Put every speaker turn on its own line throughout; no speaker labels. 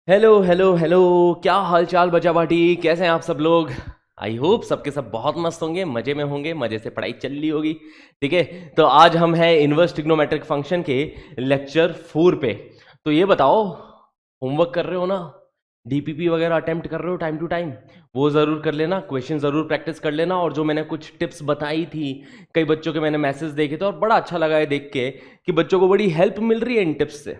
Hello hello hello. क्या हाल चाल बचा बाटी, कैसे हैं आप सब लोग। आई होप सबके सब बहुत मस्त होंगे, मजे में होंगे, मजे से पढ़ाई चल रही होगी। ठीक है, तो आज हम हैं इनवर्स ट्रिग्नोमेट्रिक फंक्शन के लेक्चर 4 पे। तो ये बताओ, होमवर्क कर रहे हो ना, डीपीपी वगैरह अटेम्प्ट कर रहे हो टाइम टू टाइम, वो ज़रूर कर लेना, क्वेश्चन ज़रूर प्रैक्टिस कर लेना। और जो मैंने कुछ टिप्स बताई थी, कई बच्चों के मैंने मैसेज देखे थे और बड़ा अच्छा लगा है देख के कि बच्चों को बड़ी हेल्प मिल रही है इन टिप्स से।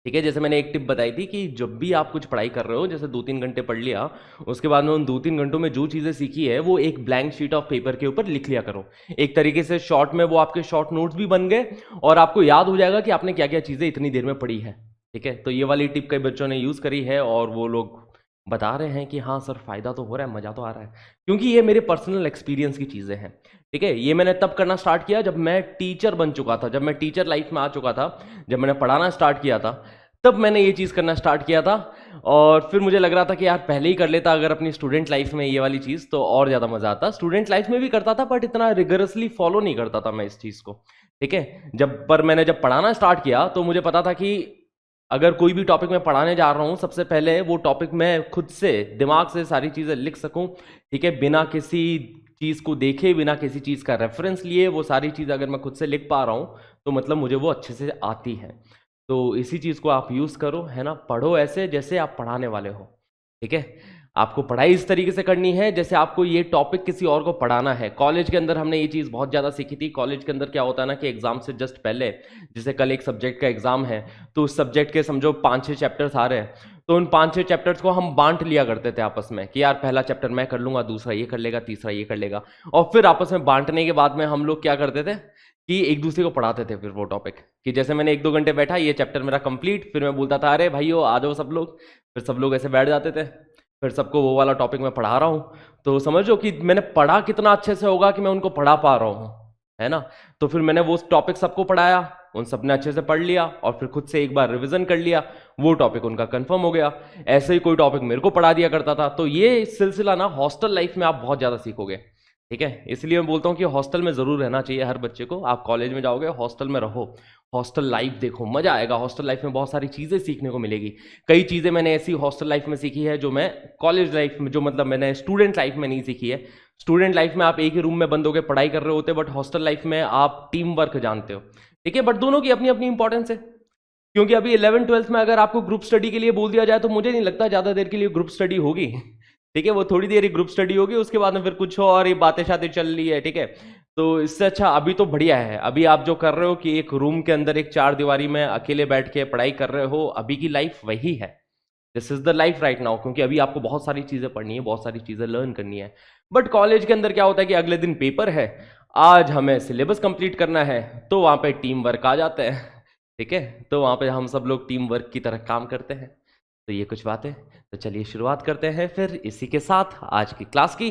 ठीक है, जैसे मैंने एक टिप बताई थी कि जब भी आप कुछ पढ़ाई कर रहे हो, जैसे 2-3 घंटे पढ़ लिया, उसके बाद में उन 2-3 घंटों में जो चीज़ें सीखी है वो एक ब्लैंक शीट ऑफ पेपर के ऊपर लिख लिया करो। एक तरीके से शॉर्ट में वो आपके शॉर्ट नोट्स भी बन गए और आपको याद हो जाएगा कि आपने क्या क्या चीज़ें इतनी देर में पढ़ी है। ठीक है, तो ये वाली टिप कई बच्चों ने यूज़ करी है और वो लोग बता रहे हैं कि हाँ सर, फायदा तो हो रहा है, मज़ा तो आ रहा है, क्योंकि ये मेरे पर्सनल एक्सपीरियंस की चीज़ें हैं। ठीक है, ये मैंने तब करना स्टार्ट किया जब मैं टीचर बन चुका था, जब मैं टीचर लाइफ में आ चुका था, जब मैंने पढ़ाना स्टार्ट किया था, तब मैंने ये चीज़ करना स्टार्ट किया था। और फिर मुझे लग रहा था कि यार पहले ही कर लेता अगर अपनी स्टूडेंट लाइफ में ये वाली चीज़, तो और ज़्यादा मज़ा आता। स्टूडेंट लाइफ में भी करता था बट इतना रिगरसली फॉलो नहीं करता था मैं इस चीज़ को। ठीक है, मैंने जब पढ़ाना स्टार्ट किया तो मुझे पता था कि अगर कोई भी टॉपिक मैं पढ़ाने जा रहा हूँ, सबसे पहले वो टॉपिक मैं खुद से दिमाग से सारी चीज़ें लिख सकूँ। ठीक है, बिना किसी चीज़ को देखे, बिना किसी चीज़ का रेफरेंस लिए, वो सारी चीज़ अगर मैं खुद से लिख पा रहा हूँ तो मतलब मुझे वो अच्छे से आती है। तो इसी चीज़ को आप यूज़ करो, है ना, पढ़ो ऐसे जैसे आप पढ़ाने वाले हो। ठीक है, आपको पढ़ाई इस तरीके से करनी है जैसे आपको ये टॉपिक किसी और को पढ़ाना है। कॉलेज के अंदर हमने ये चीज़ बहुत ज़्यादा सीखी थी। कॉलेज के अंदर क्या होता है ना कि एग्जाम से जस्ट पहले, जैसे कल एक सब्जेक्ट का एग्जाम है, तो उस सब्जेक्ट के समझो 5-6 चैप्टर्स आ रहे हैं, तो उन 5-6 चैप्टर्स को हम बांट लिया करते थे आपस में कि यार पहला चैप्टर मैं कर लूंगा, दूसरा ये कर लेगा, तीसरा ये कर लेगा। और फिर आपस में बांटने के बाद में हम लोग क्या करते थे कि एक दूसरे को पढ़ाते थे फिर वो टॉपिक, कि जैसे मैंने 1-2 घंटे बैठा, ये चैप्टर मेरा कंप्लीट, फिर मैं बोलता था अरे भाइयों आ जाओ सब लोग, फिर सब लोग ऐसे बैठ जाते थे, फिर सबको वो वाला टॉपिक मैं पढ़ा रहा हूँ। तो समझो कि मैंने पढ़ा कितना अच्छे से होगा कि मैं उनको पढ़ा पा रहा हूँ, है ना। तो फिर मैंने वो टॉपिक सबको पढ़ाया, उन सब ने अच्छे से पढ़ लिया और फिर खुद से एक बार रिवीजन कर लिया, वो टॉपिक उनका कंफर्म हो गया। ऐसे ही कोई टॉपिक मेरे को पढ़ा दिया करता था। तो ये सिलसिला ना हॉस्टल लाइफ में आप बहुत ज़्यादा सीखोगे। ठीक है, इसलिए मैं बोलता हूँ कि हॉस्टल में ज़रूर रहना चाहिए हर बच्चे को। आप कॉलेज में जाओगे, हॉस्टल में रहो, हॉस्टल लाइफ देखो, मज़ा आएगा। हॉस्टल लाइफ में बहुत सारी चीज़ें सीखने को मिलेगी। कई चीज़ें मैंने ऐसी हॉस्टल लाइफ में सीखी है जो मैं कॉलेज लाइफ में, जो मतलब मैंने स्टूडेंट लाइफ में नहीं सीखी है। स्टूडेंट लाइफ में आप एक ही रूम में बंद होकर पढ़ाई कर रहे होते, बट हॉस्टल लाइफ में आप टीम वर्क जानते हो। ठीक है, बट दोनों की अपनी अपनी इंपॉर्टेंस है। क्योंकि अभी 11th-12th में अगर आपको ग्रुप स्टडी के लिए बोल दिया जाए तो मुझे नहीं लगता ज़्यादा देर के लिए ग्रुप स्टडी होगी। ठीक है, वो थोड़ी देर ही ग्रुप स्टडी होगी, उसके बाद में फिर कुछ और ही बातें शातें चल रही है। ठीक है, तो इससे अच्छा अभी तो बढ़िया है। अभी आप जो कर रहे हो कि एक रूम के अंदर एक चार दीवारी में अकेले बैठ के पढ़ाई कर रहे हो, अभी की लाइफ वही है। This is the life right now, क्योंकि अभी आपको बहुत सारी चीजें पढ़नी है, बहुत सारी चीजें लर्न करनी है। बट कॉलेज के अंदर क्या होता है कि अगले दिन पेपर है, आज हमें सिलेबस कंप्लीट करना है, तो वहां पे टीम वर्क आ जाता है। ठीक है, तो वहां पे हम सब लोग टीम वर्क की तरह काम करते हैं। तो ये कुछ बातें। तो चलिए शुरुआत करते हैं फिर इसी के साथ आज की क्लास की।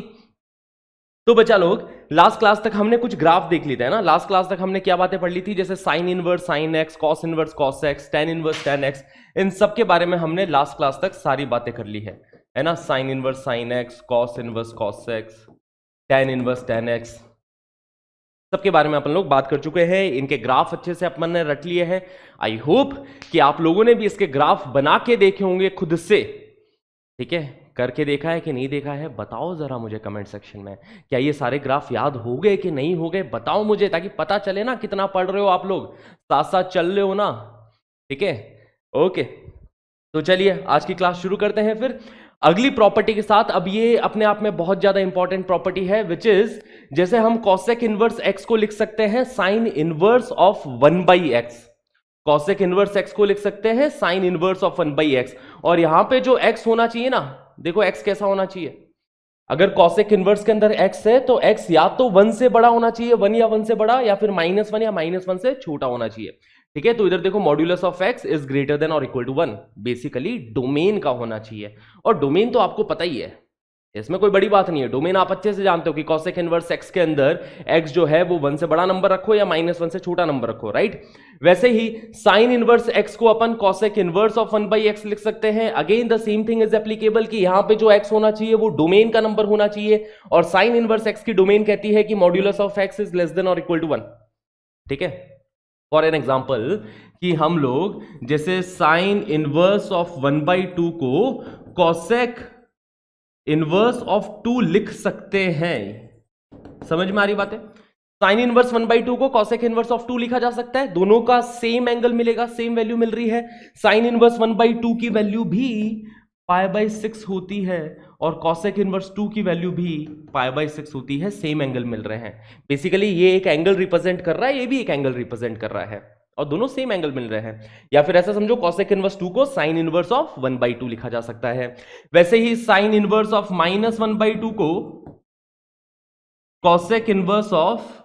तो बच्चा लोग, लास्ट क्लास तक हमने कुछ ग्राफ देख लिए थे ना। लास्ट क्लास तक हमने क्या बातें पढ़ ली थी, जैसे sine inverse sine x, cos inverse cos x, tan inverse tan x, इन सब के बारे में हमने लास्ट क्लास तक सारी बातें कर ली है ना। Sine inverse sine x, cos inverse cos x, tan inverse tan x, सबके बारे में अपन लोग बात कर चुके हैं। इनके ग्राफ अच्छे से अपन ने रट लिए हैं। आई होप कि आप लोगों ने भी इसके ग्राफ बना के देखे होंगे खुद से। ठीक है, करके देखा है कि नहीं देखा है, बताओ जरा मुझे कमेंट सेक्शन में। क्या ये सारे ग्राफ याद हो गए कि नहीं हो गए, बताओ मुझे, ताकि पता चले ना कितना पढ़ रहे हो आप लोग, साथ साथ चल रहे हो ना। ठीक है, ओके। तो चलिए आज की क्लास शुरू करते हैं फिर अगली प्रॉपर्टी के साथ। अब ये अपने आप में बहुत ज्यादा इंपॉर्टेंट प्रॉपर्टी है, विच इज, जैसे हम कॉसेक इनवर्स एक्स को लिख सकते हैं sine inverse of 1/x। Cosec inverse x को लिख सकते हैं साइन इनवर्स ऑफ 1/x। और यहां पे जो x होना चाहिए ना, देखो x कैसा होना चाहिए। अगर कॉसेक इनवर्स के अंदर x है तो x या तो 1 से बड़ा होना चाहिए, 1 या 1 से बड़ा, या फिर -1 या -1 से छोटा होना चाहिए। ठीक है, तो इधर देखो modulus of x is greater then और इक्वल टू 1, बेसिकली डोमेन का होना चाहिए। और डोमेन तो आपको पता ही है, इसमें कोई बड़ी बात नहीं है। डोमेन आप अच्छे से जानते हो कि कॉसेक इनवर्स x के अंदर x जो है वो 1 से बड़ा नंबर रखो या -1 से छोटा नंबर रखो, राइट। वैसे ही साइन इनवर्स x को अपन कॉसेक इनवर्स ऑफ 1/x लिख सकते हैं। Again the same thing is applicable कि यहां पे जो x होना चाहिए वो डोमेन का नंबर होना चाहिए। और साइन इनवर्स x की डोमेन कहती है कि modulus of x is less than और इक्वल टू 1। ठीक है, फॉर एन एग्जाम्पल कि हम लोग जैसे साइन इनवर्स ऑफ 1/2 को कॉसेक इनवर्स ऑफ 2 लिख सकते हैं। समझ में आ रही बात है? साइन इनवर्स 1/2 को कॉसेक इनवर्स ऑफ 2 लिखा जा सकता है, दोनों का सेम एंगल मिलेगा, सेम वैल्यू मिल रही है। साइन इनवर्स 1/2 की वैल्यू भी π/6 होती है और कॉसेक इनवर्स 2 की वैल्यू भी π/6 होती है, सेम एंगल मिल रहे हैं। बेसिकली ये एक एंगल रिप्रेजेंट कर रहा है, ये भी एक एंगल रिप्रेजेंट कर रहा है और दोनों सेम एंगल मिल रहे हैं। या फिर ऐसा समझो कॉसेक इनवर्स 2 को साइन इनवर्स ऑफ 1/2 लिखा जा सकता है। वैसे ही साइन इनवर्स ऑफ -1/2 को कॉसेक इनवर्स ऑफ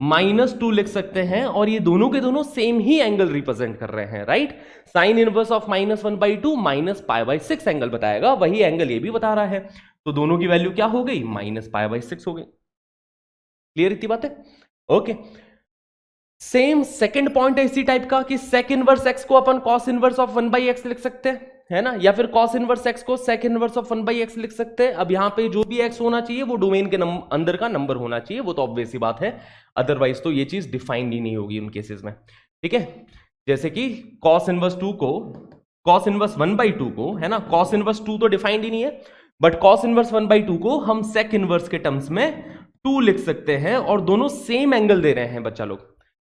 -2 लिख सकते हैं और ये दोनों के दोनों सेम ही एंगल रिप्रेजेंट कर रहे हैं, right? Sine inverse of -1/2 -π/6 angle बताएगा, वही एंगल ये भी बता रहा है, तो दोनों की वैल्यू क्या हो गई? -π/6 हो गई। क्लियर इतनी बात है? ओके। सेम सेकंड पॉइंट है इसी टाइप का कि सेक इनवर्स एक्स को अपन कॉस इनवर्स ऑफ 1/x लिख सकते हैं, है ना? या फिर कॉस इनवर्स एक्स को सेक इनवर्स ऑफ 1/x लिख सकते हैं। अब यहां पे जो भी एक्स होना चाहिए वो डोमेन के अंदर का नंबर होना चाहिए, वो तो ऑब्वियस सी बात है, अदरवाइज तो ये चीज डिफाइंड ही नहीं होगी उन केसेस में, ठीक है? जैसे कि कॉस इनवर्स 2 को, कॉस इनवर्स 1/2 को, है ना, कॉस इनवर्स 2 तो डिफाइंड ही नहीं है, बट कॉस इनवर्स 1/2 को हम सेक इनवर्स के टर्म्स में 2 लिख सकते हैं और दोनों सेम एंगल दे रहे हैं बच्चा लोग,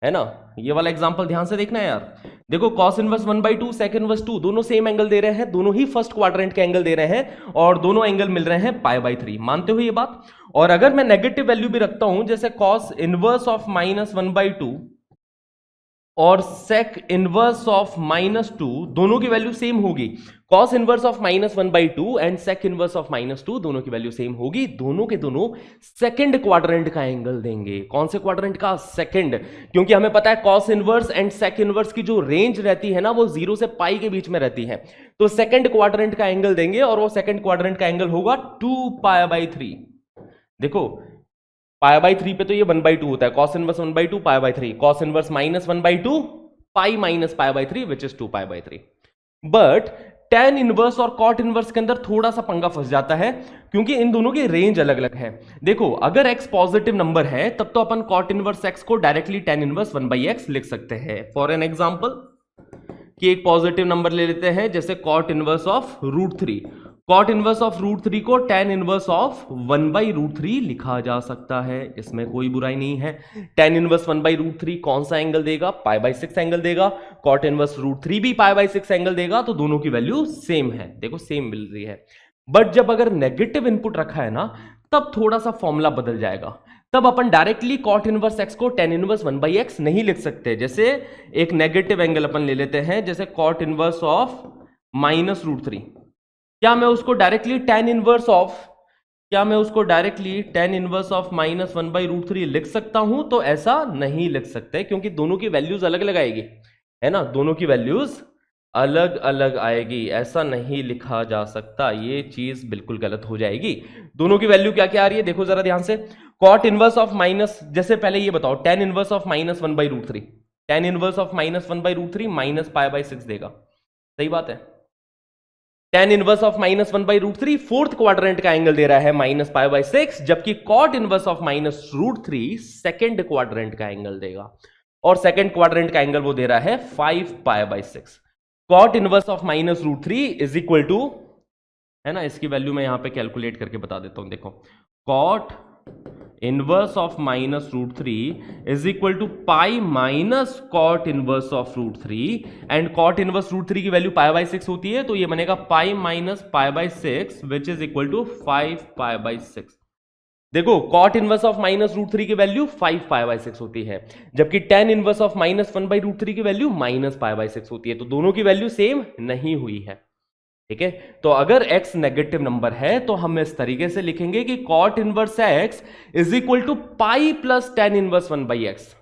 है ना? ये वाला एग्जांपल ध्यान से देखना है यार। देखो कॉस इनवर्स 1/2 सेक इनवर्स 2 दोनों सेम एंगल दे रहे हैं, दोनों ही फर्स्ट क्वाड्रेंट के एंगल दे रहे हैं और दोनों एंगल मिल रहे हैं π/3। मानते हो ये बात? और अगर मैं नेगेटिव वैल्यू भी रखता हूं जैसे कॉस इनवर्स ऑफ -1/2 और सेक इनवर्स ऑफ -2, दोनों की वैल्यू सेम होगी। Cos inverse of -1/2 and sec inverse of -2 दोनों की वैल्यू सेम होगी, दोनों के दोनों सेकंड क्वाड्रेंट का एंगल देंगे। कौन से क्वाड्रेंट का? सेकंड, क्योंकि हमें पता है cos inverse and sec inverse की जो रेंज रहती है ना वो 0 से π के बीच में रहती है, तो सेकंड क्वाड्रेंट का एंगल देंगे और वो सेकंड क्वाड्रेंट का एंगल होगा 2π/3। देखो π/3 पे तो ये 1/2 होता है, cos inverse 1/2 π/3, cos inverse -1/2 pi minus π/3 which is 2π/3। But tan inverse और कॉट इनवर्स के अंदर थोड़ा सा पंगा फंस जाता है क्योंकि इन दोनों की रेंज अलग अलग है। देखो अगर x पॉजिटिव नंबर है तब तो अपन कॉट इनवर्स x को डायरेक्टली tan इनवर्स 1/x लिख सकते हैं। फॉर एन एग्जांपल कि एक पॉजिटिव नंबर ले लेते हैं जैसे cot inverse of √3, cot inverse of √3 को tan इनवर्स ऑफ 1/√3 लिखा जा सकता है, इसमें कोई बुराई नहीं है। tan इनवर्स 1/√3 कौन सा एंगल देगा? π/6 एंगल देगा। कॉट इनवर्स √3 भी π/6 एंगल देगा, तो दोनों की वैल्यू सेम है, देखो सेम मिल रही है। बट जब अगर नेगेटिव इनपुट रखा है ना तब थोड़ा सा फॉर्मूला बदल जाएगा, तब अपन डायरेक्टली कॉट इनवर्स x को tan इनवर्स 1/x नहीं लिख सकते। जैसे एक नेगेटिव एंगल अपन ले लेते हैं जैसे कॉट इनवर्स ऑफ -√3, क्या मैं उसको डायरेक्टली tan इनवर्स ऑफ -1/√3 लिख सकता हूं? तो ऐसा नहीं लिख सकते क्योंकि दोनों की वैल्यूज अलग अलग आएगी, है ना, दोनों की वैल्यूज अलग अलग आएगी, ऐसा नहीं लिखा जा सकता, ये चीज बिल्कुल गलत हो जाएगी। दोनों की वैल्यू क्या क्या आ रही है देखो जरा ध्यान से। कॉट इनवर्स ऑफ माइनस, जैसे पहले ये बताओ tan inverse of -1/√3, tan inverse of -1/√3 -π/6 देगा, सही बात है। tan inverse of -1/√3 fourth quadrant का एंगल दे रहा है -π/6, जबकि cot inverse of -√3 second quadrant का एंगल देगा और सेकंड क्वाड्रेंट का एंगल वो दे रहा है 5π/6। Cot inverse of -√3 is equal to, है ना, इसकी वैल्यू मैं यहां पे कैलकुलेट करके बता देता हूं। देखो cot inverse of -√3 is equal to pi minus cot inverse of √3 and cot inverse √3 की वैल्यू π/6 होती है, तो ये बनेगा pi minus π/6 which is equal to 5π/6। देखो कॉट इनवर्स ऑफ -√3 की वैल्यू 5π/6 होती है, जबकि tan इनवर्स ऑफ -1/√3 की वैल्यू -π/6 होती है, तो दोनों की वैल्यू सेम नहीं हुई है, ठीक है। तो अगर x नेगेटिव नंबर है तो हम इस तरीके से लिखेंगे कि cot inverse x is equal to pi plus tan inverse 1/x,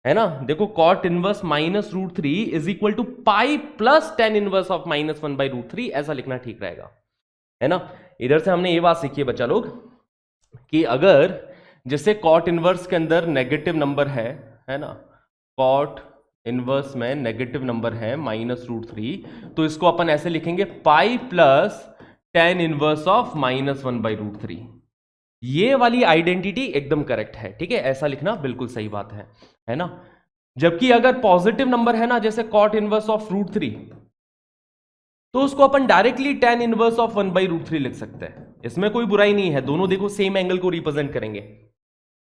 है ना। देखो cot inverse -√3 is equal to pi plus tan inverse of -1/√3, ऐसा लिखना ठीक रहेगा, है ना। इधर से हमने ये बात सीखी है बच्चा लोग कि अगर जैसे कॉट इनवर्स के अंदर नेगेटिव नंबर है ना, कॉट इनवर्स में नेगेटिव नंबर है -√3, तो इसको अपन ऐसे लिखेंगे पाई प्लस tan इनवर्स ऑफ -1/√3। ये वाली आइडेंटिटी एकदम करेक्ट है, ठीक है, ऐसा लिखना बिल्कुल सही बात है ना। जबकि अगर पॉजिटिव नंबर है ना, जैसे कॉट इनवर्स ऑफ √3, तो उसको अपन डायरेक्टली tan इनवर्स ऑफ 1/√3 लिख सकते हैं। इसमें कोई बुराई नहीं है, दोनों देखो सेम एंगल को रिप्रेजेंट करेंगे,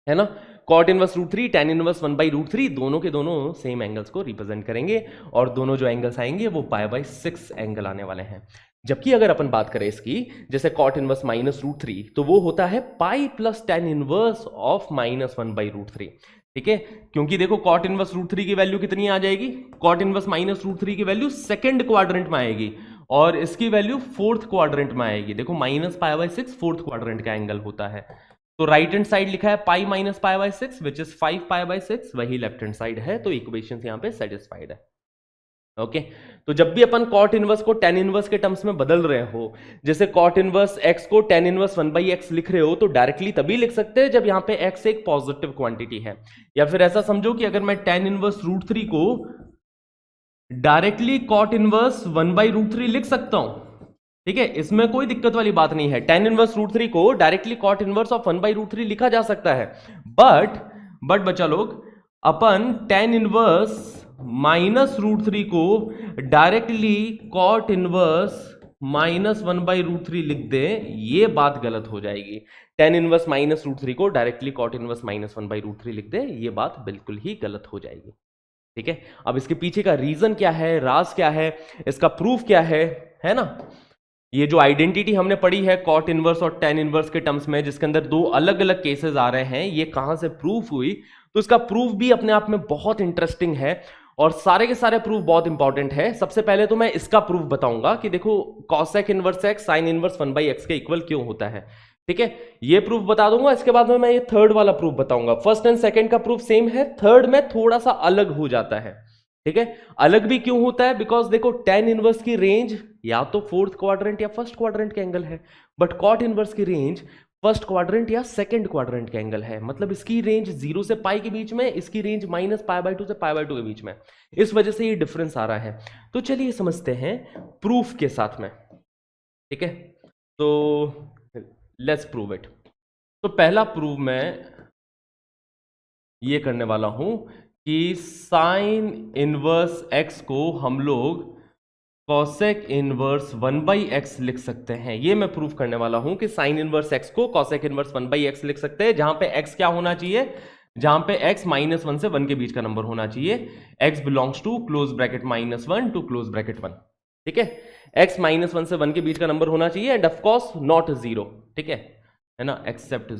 है ना। कॉट इनवर्स √3, tan इनवर्स 1/√3, दोनों के दोनों सेम एंगल्स को रिप्रेजेंट करेंगे, और दोनों जो एंगल्स आएंगे वो π/6 एंगल आने वाले हैं। जबकि अगर अपन बात करें इसकी, जैसे कॉट इनवर्स -√3, तो वो होता है pi plus tan inverse of -1/√3, ठीक है। क्योंकि देखो कॉट इनवर्स √3 की वैल्यू कितनी आ जाएगी, कॉट इनवर्स -√3 की वैल्यू सेकंड क्वाड्रेंट में आएगी, और इसकी वैल्यू फोर्थ क्वाड्रेंट में आएगी। देखो -π/6 फोर्थ क्वाड्रेंट का एंगल होता है। तो राइट हैंड साइड लिखा है पाई - π/6 विच इज 5π/6, वही लेफ्ट हैंड साइड है, तो इक्वेशन यहां पे सेटिस्फाइड है। ओके, तो जब भी अपन कॉट इनवर्स को tan इनवर्स के टर्म्स में बदल रहे हो, जैसे कॉट इनवर्स x को tan इनवर्स 1/x लिख रहे हो, तो डायरेक्टली तभी लिख सकते हैं जब यहां पे x एक पॉजिटिव क्वांटिटी है। या फिर ऐसा समझो कि अगर मैं tan इनवर्स √3 को डायरेक्टली कॉट इनवर्स 1/√3 लिख सकता हूं, ठीक है, इसमें कोई दिक्कत वाली बात नहीं है। tan इनवर्स √3 को डायरेक्टली कॉट इनवर्स ऑफ 1/√3 लिखा जा सकता है, बट बच्चा लोग, अपन tan इनवर्स -√3 को डायरेक्टली कॉट इनवर्स -1/√3 लिख दे, ये बात गलत हो जाएगी। tan इनवर्स -√3 को डायरेक्टली कॉट इनवर्स -1/√3 लिख दे, ये बात बिल्कुल ही गलत हो जाएगी, ठीक है। अब इसके पीछे का रीजन क्या है, राज क्या है, इसका प्रूफ क्या है ना। ये जो आइडेंटिटी हमने पढ़ी है कॉट इनवर्स और tan इनवर्स के टर्म्स में, जिसके अंदर दो अलग अलग केसेस आ रहे हैं, ये कहां से प्रूफ हुई, तो इसका प्रूफ भी अपने आप में बहुत इंटरेस्टिंग है, और सारे के सारे प्रूफ बहुत इंपॉर्टेंट है। सबसे पहले तो मैं इसका प्रूफ बताऊंगा कि देखो cosec inverse x sin inverse 1/x के इक्वल क्यों होता है, ठीक है, ये प्रूफ बता दूंगा। इसके बाद में मैं ये थर्ड वाला प्रूफ बताऊंगा। फर्स्ट एंड सेकंड का प्रूफ सेम है, थर्ड में थोड़ा सा अलग हो जाता है, ठीक है। अलग भी क्यों होता है, बिकॉज देखो tan इनवर्स की रेंज या तो फोर्थ क्वाड्रेंट या फर्स्ट क्वाड्रेंट के एंगल है, बट कॉट इनवर्स की रेंज फर्स्ट क्वाड्रेंट या सेकंड क्वाड्रेंट के एंगल है। मतलब इसकी रेंज 0 से पाई के बीच में, इसकी रेंज -π/2 से π/2 के बीच में, इस वजह से ये डिफरेंस आ रहा है। तो चलिए समझते हैं प्रूफ के साथ में, ठीक है। तो लेट्स प्रूव इट। तो पहला प्रूव मैं ये करने वाला हूं कि साइन इनवर्स x को हम लोग cosec इनवर्स 1/x लिख सकते हैं। ये मैं प्रूफ करने वाला हूं कि साइन इनवर्स x को cosec इनवर्स 1/x लिख सकते हैं, जहां पे x क्या होना चाहिए, जहां पे x -1 से 1 के बीच का नंबर होना चाहिए। x belongs to close bracket -1 to close bracket 1, ठीक है। x -1 से 1 के बीच का नंबर होना चाहिए, एंड ऑफ कोर्स नॉट 0, ठीक है ना, एक्सेप्ट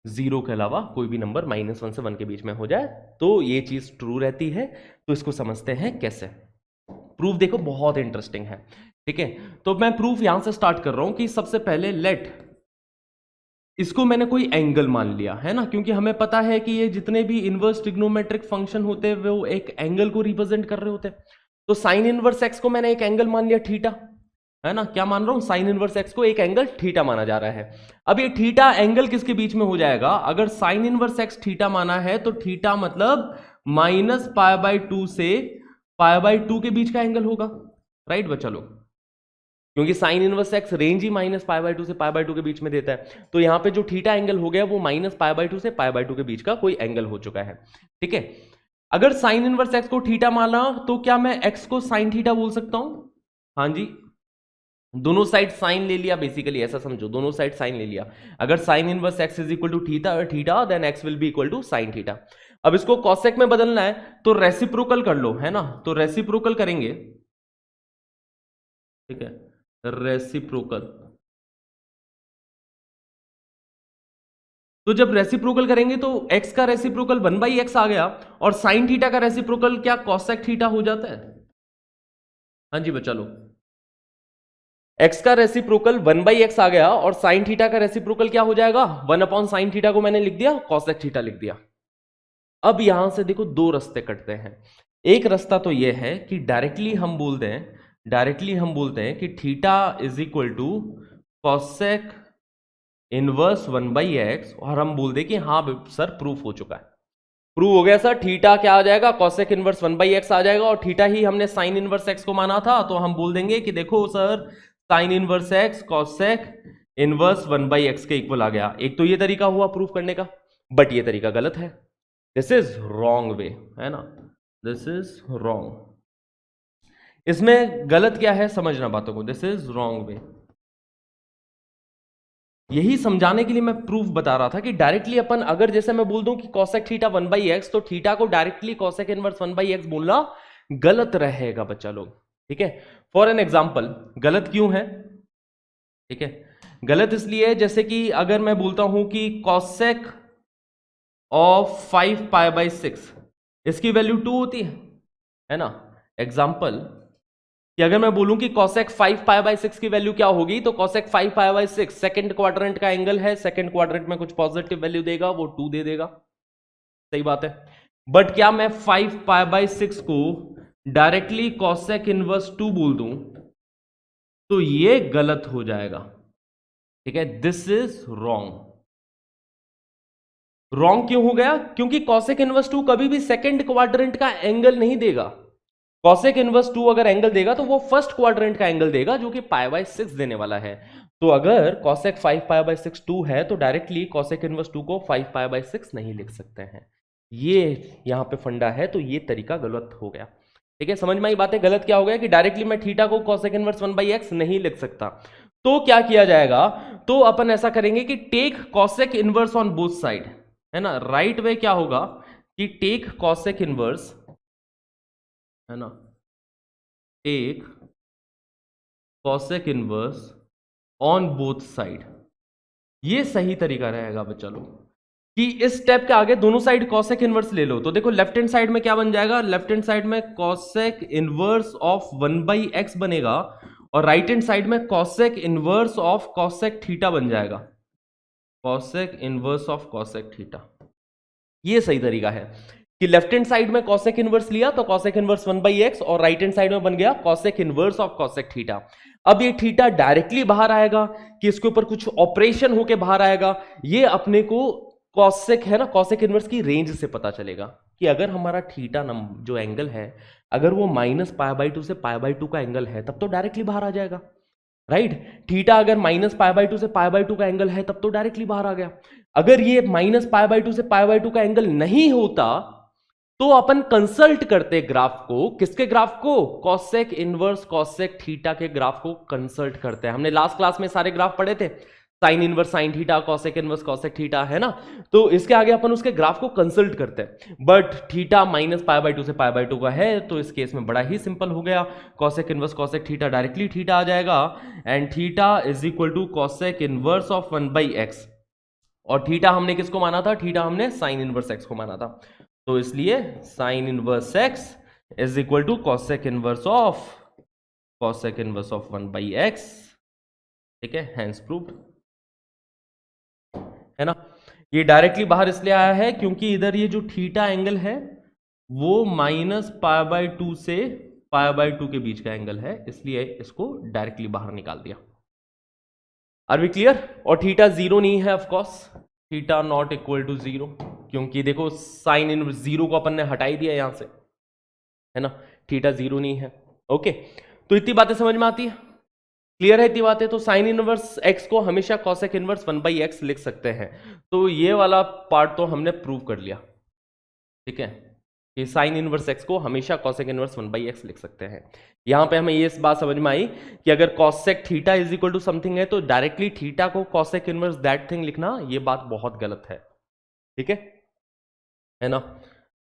0 के अलावा कोई भी नंबर -1 से 1 के बीच में हो जाए तो ये चीज ट्रू रहती है। तो इसको समझते हैं कैसे। प्रूफ देखो बहुत इंटरेस्टिंग है, ठीक है। तो मैं प्रूफ यहां से स्टार्ट कर रहा हूं कि सबसे पहले लेट, इसको मैंने कोई एंगल मान लिया है ना, क्योंकि हमें पता है कि ये जितने भी इनवर्स ट्रिग्नोमेट्रिक फंक्शन होते हैं वो एक एंगल को रिप्रेजेंट कर रहे होते हैं। तो साइन इनवर्स एक्स को मैंने एक एंगल मान लिया थीटा, है ना। क्या मान रहा हूं, साइन इनवर्स एक्स को एक एंगल थीटा माना जा रहा है। अब ये थीटा एंगल किसके बीच में हो जाएगा, अगर साइन इनवर्स एक्स थीटा माना है तो थीटा मतलब -π/2 से π/2 के बीच का एंगल होगा, राइट बच्चा लोग, क्योंकि साइन इनवर्स एक्स रेंज ही -π/2 से π/2 के बीच में देता है। तो यहां पे जो थीटा एंगल हो गया वो -π/2 से π/2 के बीच का कोई एंगल हो चुका है, ठीक है। अगर साइन इनवर्स एक्स को थीटा माना तो क्या मैं एक्स को साइन थीटा बोल सकता हूं, हाँ जी, दोनों साइड साइन ले लिया, बेसिकली ऐसा समझो, दोनों साइड साइन ले लिया। अगर sine inverse x is equal to theta then x will be equal to sine theta. अब इसको कॉसेक में बदलना है तो रेसिप्रोकल कर लो, है ना। तो रेसिप्रोकल करेंगे, ठीक है, रेसिप्रोकल। तो जब रेसिप्रोकल करेंगे तो x का रेसिप्रोकल 1/x आ गया, और साइन थीटा का रेसिप्रोकल क्या कॉसेक थीटा हो जाता है, हाँ जी बच्चा लो, x का रेसिप्रोकल 1/x आ गया और साइन थीटा का रेसिप्रोकल क्या हो जाएगा, 1/sin थीटा को मैंने लिख दिया कॉसेक थीटा लिख दिया। अब यहां से देखो दो रास्ते कटते हैं। एक रास्ता तो यह है कि डायरेक्टली हम बोलते हैं कि theta is equal to cosec inverse 1/x, और हम बोल दें कि हाँ सर प्रूफ हो चुका है, प्रूव हो गया सर, थीटा क्या आ जाएगा, कॉसेक इनवर्स 1/x आ जाएगा, और थीटा ही हमने साइन इनवर्स x को माना था, तो हम बोल देंगे कि देखो sir sine inverse x cosec inverse 1/x के इक्वल आ गया। एक तो ये तरीका हुआ प्रूफ करने का, बट ये तरीका गलत है, दिस इज रॉन्ग वे, है ना, दिस इज रॉन्ग। इसमें गलत क्या है समझना बातों को, दिस इज रॉन्ग वे। यही समझाने के लिए मैं प्रूफ बता रहा था कि डायरेक्टली अपन अगर जैसे मैं बोल दूं कि cosec थीटा 1/x, तो थीटा को डायरेक्टली cosec इनवर्स 1/x बोलना गलत रहेगा बच्चा लोग, ठीक है। फॉर एन एग्जाम्पल, गलत क्यों है, ठीक है, गलत इसलिए है जैसे कि अगर मैं बोलता हूं कि cosec ऑफ 5π/6 इसकी वैल्यू 2 होती है ना। एग्जाम्पल कि अगर मैं बोलूं कि cosec 5π/6 की वैल्यू क्या होगी, तो cosec 5π/6 सेकंड क्वाड्रेंट का एंगल है, सेकंड क्वाड्रेंट में कुछ पॉजिटिव वैल्यू देगा, वो 2 दे देगा, सही बात है। बट क्या मैं 5π/6 को डायरेक्टली cosec इनवर्स 2 बोल दूं तो ये गलत हो जाएगा, ठीक है, दिस इज रॉन्ग। रॉन्ग क्यों हो गया, क्योंकि cosec इनवर्स 2 कभी भी सेकंड क्वाड्रेंट का एंगल नहीं देगा। cosec इनवर्स 2 अगर एंगल देगा तो वो फर्स्ट क्वाड्रेंट का एंगल देगा जो कि π/6 देने वाला है। तो अगर cosec 5π/6 2 है तो डायरेक्टली cosec इनवर्स 2 को 5π/6 नहीं लिख सकते हैं। ये यहां पे फंडा है, तो ये तरीका गलत हो गया, ठीक है। समझ में आई बातें, गलत क्या हो गया कि डायरेक्टली मैं थीटा को cosec इनवर्स 1/x नहीं लिख सकता। तो क्या किया जाएगा, तो अपन ऐसा करेंगे कि take cosec inverse on both side, है ना। राइट वे क्या होगा कि टेक cosec इनवर्स, है ना, take cosec inverse on both side, ये सही तरीका रहेगा बच्चा लोग कि इस स्टेप के आगे दोनों साइड cosec इनवर्स ले लो। तो देखो लेफ्ट हैंड साइड में क्या बन जाएगा, लेफ्ट हैंड साइड में cosec इनवर्स ऑफ 1/x बनेगा और राइट हैंड साइड में cosec inverse of cosec theta बन जाएगा, cosec inverse of cosec theta. ये सही तरीका है कि लेफ्ट हैंड साइड में cosec इनवर्स लिया तो cosec इनवर्स 1/x और राइट हैंड साइड में बन गया cosec inverse of cosec theta. अब ये थीटा डायरेक्टली बाहर आएगा कि इसके ऊपर कुछ ऑपरेशन होके बाहर आएगा, ये अपने को cosec, है ना, cosec इनवर्स की रेंज से पता चलेगा कि अगर हमारा थीटा जो एंगल है अगर वो -π/2 से π/2 का एंगल है तब तो डायरेक्टली बाहर आ जाएगा, राइट। थीटा अगर -π/2 से π/2 का एंगल है तब तो डायरेक्टली बाहर आ गया। अगर ये -π/2 से π/2 का एंगल नहीं होता तो अपन कंसल्ट करते ग्राफ को, किसके ग्राफ को, cosec इनवर्स cosec थीटा के ग्राफ को कंसल्ट करते हैं। हमने लास्ट क्लास में सारे ग्राफ पढ़े थे, sine inverse sine theta, cosec inverse cosec theta, है ना। तो इसके आगे अपन उसके ग्राफ को कंसल्ट करते हैं। बट थीटा -π/2 से π/2 का है तो इस केस में बड़ा ही सिंपल हो गया, cosec inverse cosec theta directly theta आ जाएगा and theta is equal to cosec inverse of 1/x। और थीटा हमने किसको माना था, थीटा हमने साइन इनवर्स x को माना था, तो इसलिए sine inverse x is equal to cosec inverse of 1/x, ठीक है, हैंस प्रूव्ड, है ना। ये डायरेक्टली बाहर इसलिए आया है क्योंकि इधर ये जो थीटा एंगल है वो -π/2 से π/2 के बीच का एंगल है, इसलिए इसको डायरेक्टली बाहर निकाल दिया। Are we clear. और थीटा 0 नहीं है, of course theta not equal to 0, क्योंकि देखो साइन इनवर्स 0 को अपन ने हटा ही दिया यहां से, है ना, थीटा 0 नहीं है। ओके, तो इतनी बातें समझ में आती है, क्लियर है इतनी बातें। तो साइन इनवर्स x को हमेशा cosec इनवर्स 1/x लिख सकते हैं, तो ये वाला पार्ट तो हमने प्रूव कर लिया, ठीक है, कि साइन इनवर्स x को हमेशा cosec इनवर्स 1/x लिख सकते हैं। यहां पे हमें ये इस बात समझ में आई कि अगर cosec theta is equal to something है तो डायरेक्टली थीटा को cosec इनवर्स दैट थिंग लिखना, ये बात बहुत गलत है, ठीक है ना।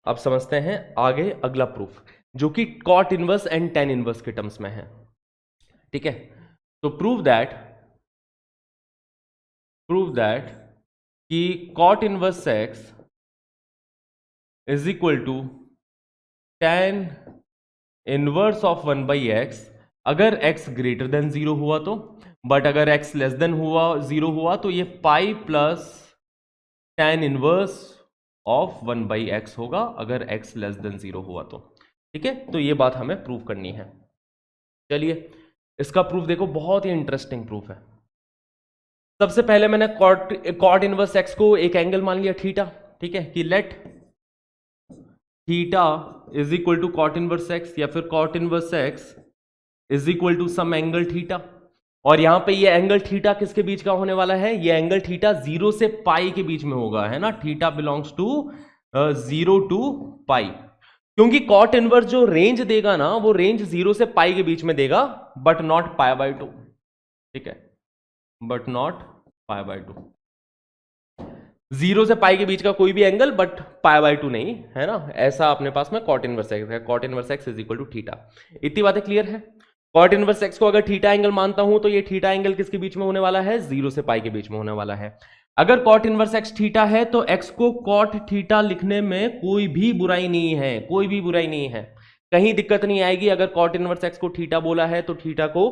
अब समझते हैं आगे अगला प्रूफ जो कि cot inverse and tan inverse के टर्म्स में है, ठीक है। तो प्रूव दैट कि cot inverse x is equal to tan inverse of 1/x अगर x ग्रेटर देन 0 हुआ तो, बट अगर x लेस देन 0 हुआ तो ये पाई plus tan inverse of 1/x होगा अगर x लेस देन 0 हुआ तो, ठीक है। तो ये बात हमें प्रूव करनी है। चलिए इसका प्रूफ देखो, बहुत ही इंटरेस्टिंग प्रूफ है। सबसे पहले मैंने cot इनवर्स x को एक एंगल मान लिया थीटा, ठीक है, कि let theta is equal to cot inverse x या फिर cot inverse x is equal to some angle theta. और यहां पे ये एंगल थीटा किसके बीच का होने वाला है, ये एंगल थीटा 0 से पाई के बीच में होगा, है ना। थीटा बिलोंग्स टू 0 to पाई, क्योंकि कॉट इनवर्स जो रेंज देगा ना वो रेंज 0 से पाई के बीच में देगा, बट नॉट पाई बाय 2, ठीक है, बट नॉट पाई बाय 2, 0 से पाई के बीच का कोई भी एंगल बट पाई बाय 2 नहीं, है ना। ऐसा अपने पास में कॉट इनवर्स एक्स है, cot inverse x is equal to theta. इतनी बातें क्लियर है। कॉट इनवर्स एक्स को अगर थीटा एंगल मानता हूं तो ये थीटा एंगल किसके बीच में होने वाला है, 0 से पाई के बीच में होने वाला है। अगर कॉट इनवर्स एक्स थीटा है तो एक्स को कॉट थीटा लिखने में कोई भी बुराई नहीं है, कोई भी बुराई नहीं है, कहीं दिक्कत नहीं आएगी। अगर कॉट इनवर्स एक्स को थीटा बोला है तो थीटा को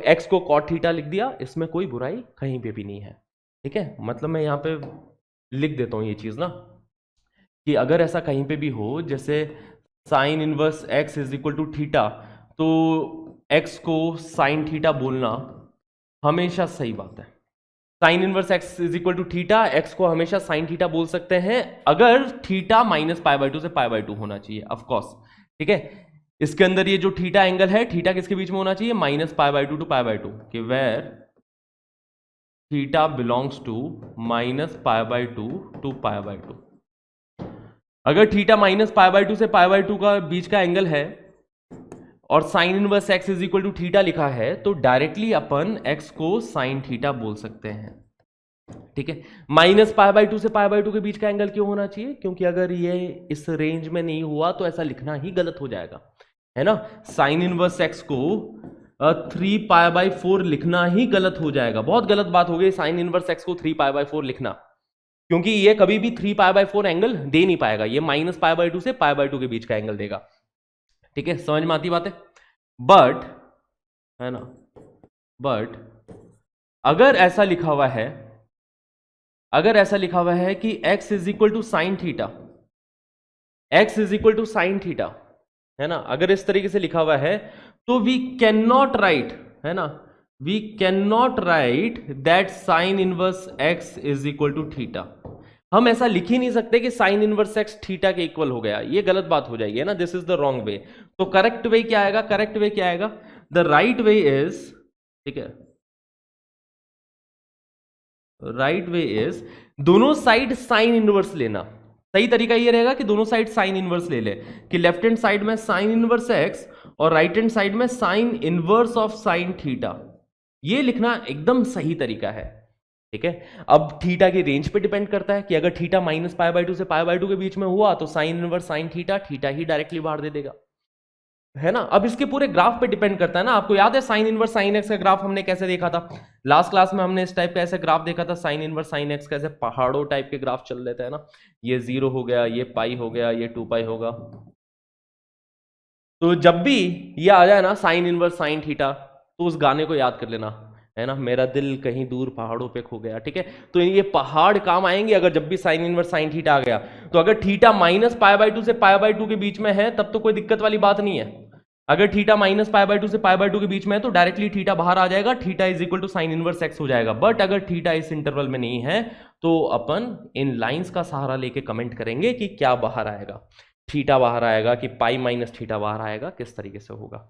एक्स को कॉट थीटा लिख दिया, इसमें कोई बुराई कहीं पे भी नहीं है, ठीक है। मतलब मैं यहां पे लिख देता हूं ये चीज ना, कि अगर ऐसा कहीं पे भी हो, जैसे sine inverse x is equal to theta, तो एक्स को साइन थीटा बोलना हमेशा सही बात है। Sine inverse x is equal to theta, x को हमेशा साइन थीटा बोल सकते हैं, अगर थीटा माइनस पाई बाय 2 से पाई बाय 2 होना चाहिए, ऑफ कोर्स, ठीक है। इसके अंदर ये जो थीटा एंगल है, थीटा किसके बीच में होना चाहिए, minus pi by 2 to pi by 2, कि where theta belongs to minus pi by 2 to pi by 2। अगर थीटा माइनस पाई बाय 2 से पाई बाय 2 का बीच का एंगल है और sine inverse x is equal to theta लिखा है, तो डायरेक्टली अपन एक्स को साइन थीटा बोल सकते हैं, ठीक है। माइनस पाई बाय 2 से पाई बाय 2 के बीच का एंगल क्यों होना चाहिए, क्योंकि अगर ये इस रेंज में नहीं हुआ तो ऐसा लिखना ही गलत हो जाएगा, है ना। साइन इनवर्स एक्स को 3 पाई बाय 4 लिखना ही गलत हो जाएगा, बहुत गलत बात हो गई साइन इनवर्स एक्स को 3 पाई बाय 4 लिखना, क्योंकि ये कभी भी 3 पाई बाय 4 एंगल दे नहीं पाएगा, ये माइनस पाई बाय 2 से पाई बाय 2 के बीच का एंगल देगा, ठीक है। समझ में आती बात है। बट, है ना, बट अगर ऐसा लिखा हुआ है, अगर ऐसा लिखा हुआ है कि x is equal to sine theta, x is equal to sine theta, है ना, अगर इस तरीके से लिखा हुआ है तो वी कैन नॉट राइट, है ना, we can not write that sine inverse x is equal to theta. हम ऐसा लिख ही नहीं सकते कि साइन इनवर्स एक्स थीटा के इक्वल हो गया, ये गलत बात हो जाएगी, है ना, this is the wrong way. तो करेक्ट वे क्या आएगा, करेक्ट वे क्या आएगा, द राइट वे इज, ठीक है, राइट वे इज दोनों साइड साइन इनवर्स लेना। सही तरीका ये रहेगा कि दोनों साइड साइन इनवर्स ले ले, कि लेफ्ट हैंड साइड में साइन इनवर्स एक्स और राइट हैंड साइड में sign inverse of sine theta, ये लिखना एकदम सही तरीका है, ठीक है। अब थीटा की रेंज पे डिपेंड करता है कि अगर थीटा माइनस पाई बाय 2 से पाई बाय 2 के बीच में हुआ तो sine inverse sine theta, theta ही डायरेक्टली बाहर दे देगा, है ना। अब इसके पूरे ग्राफ पे डिपेंड करता है ना। आपको याद है साइन इनवर्स साइन एक्स का ग्राफ हमने कैसे देखा था, लास्ट क्लास में हमने इस टाइप का ऐसे ग्राफ देखा था, साइन इनवर्स साइन एक्स का ऐसे पहाड़ों टाइप के ग्राफ चल रहे थे, है ना, ये 0 हो गया, ये पाई हो गया, ये 2 पाई होगा। तो जब भी ये आ जाए ना साइन इनवर्स साइन थीटा, तो उस गाने को याद कर लेना, है ना, मेरा दिल कहीं दूर पहाड़ों पे खो गया, ठीक है। तो ये पहाड़ काम आएंगे अगर जब भी साइन इनवर्स साइन थीटा आ गया। तो अगर थीटा माइनस पाई बाय 2 से पाई बाय 2 के बीच में है तब तो कोई दिक्कत वाली बात नहीं है। अगर थीटा माइनस पाई बाय 2 से पाई बाय 2 के बीच में है तो डायरेक्टली थीटा बाहर आ जाएगा, theta is equal to sine inverse x हो जाएगा। बट अगर थीटा इस इंटरवल में नहीं है तो अपन इन लाइंस का सहारा लेके कमेंट करेंगे कि क्या बाहर आएगा, थीटा बाहर आएगा कि पाई माइनस थीटा बाहर आएगा, किस तरीके से होगा,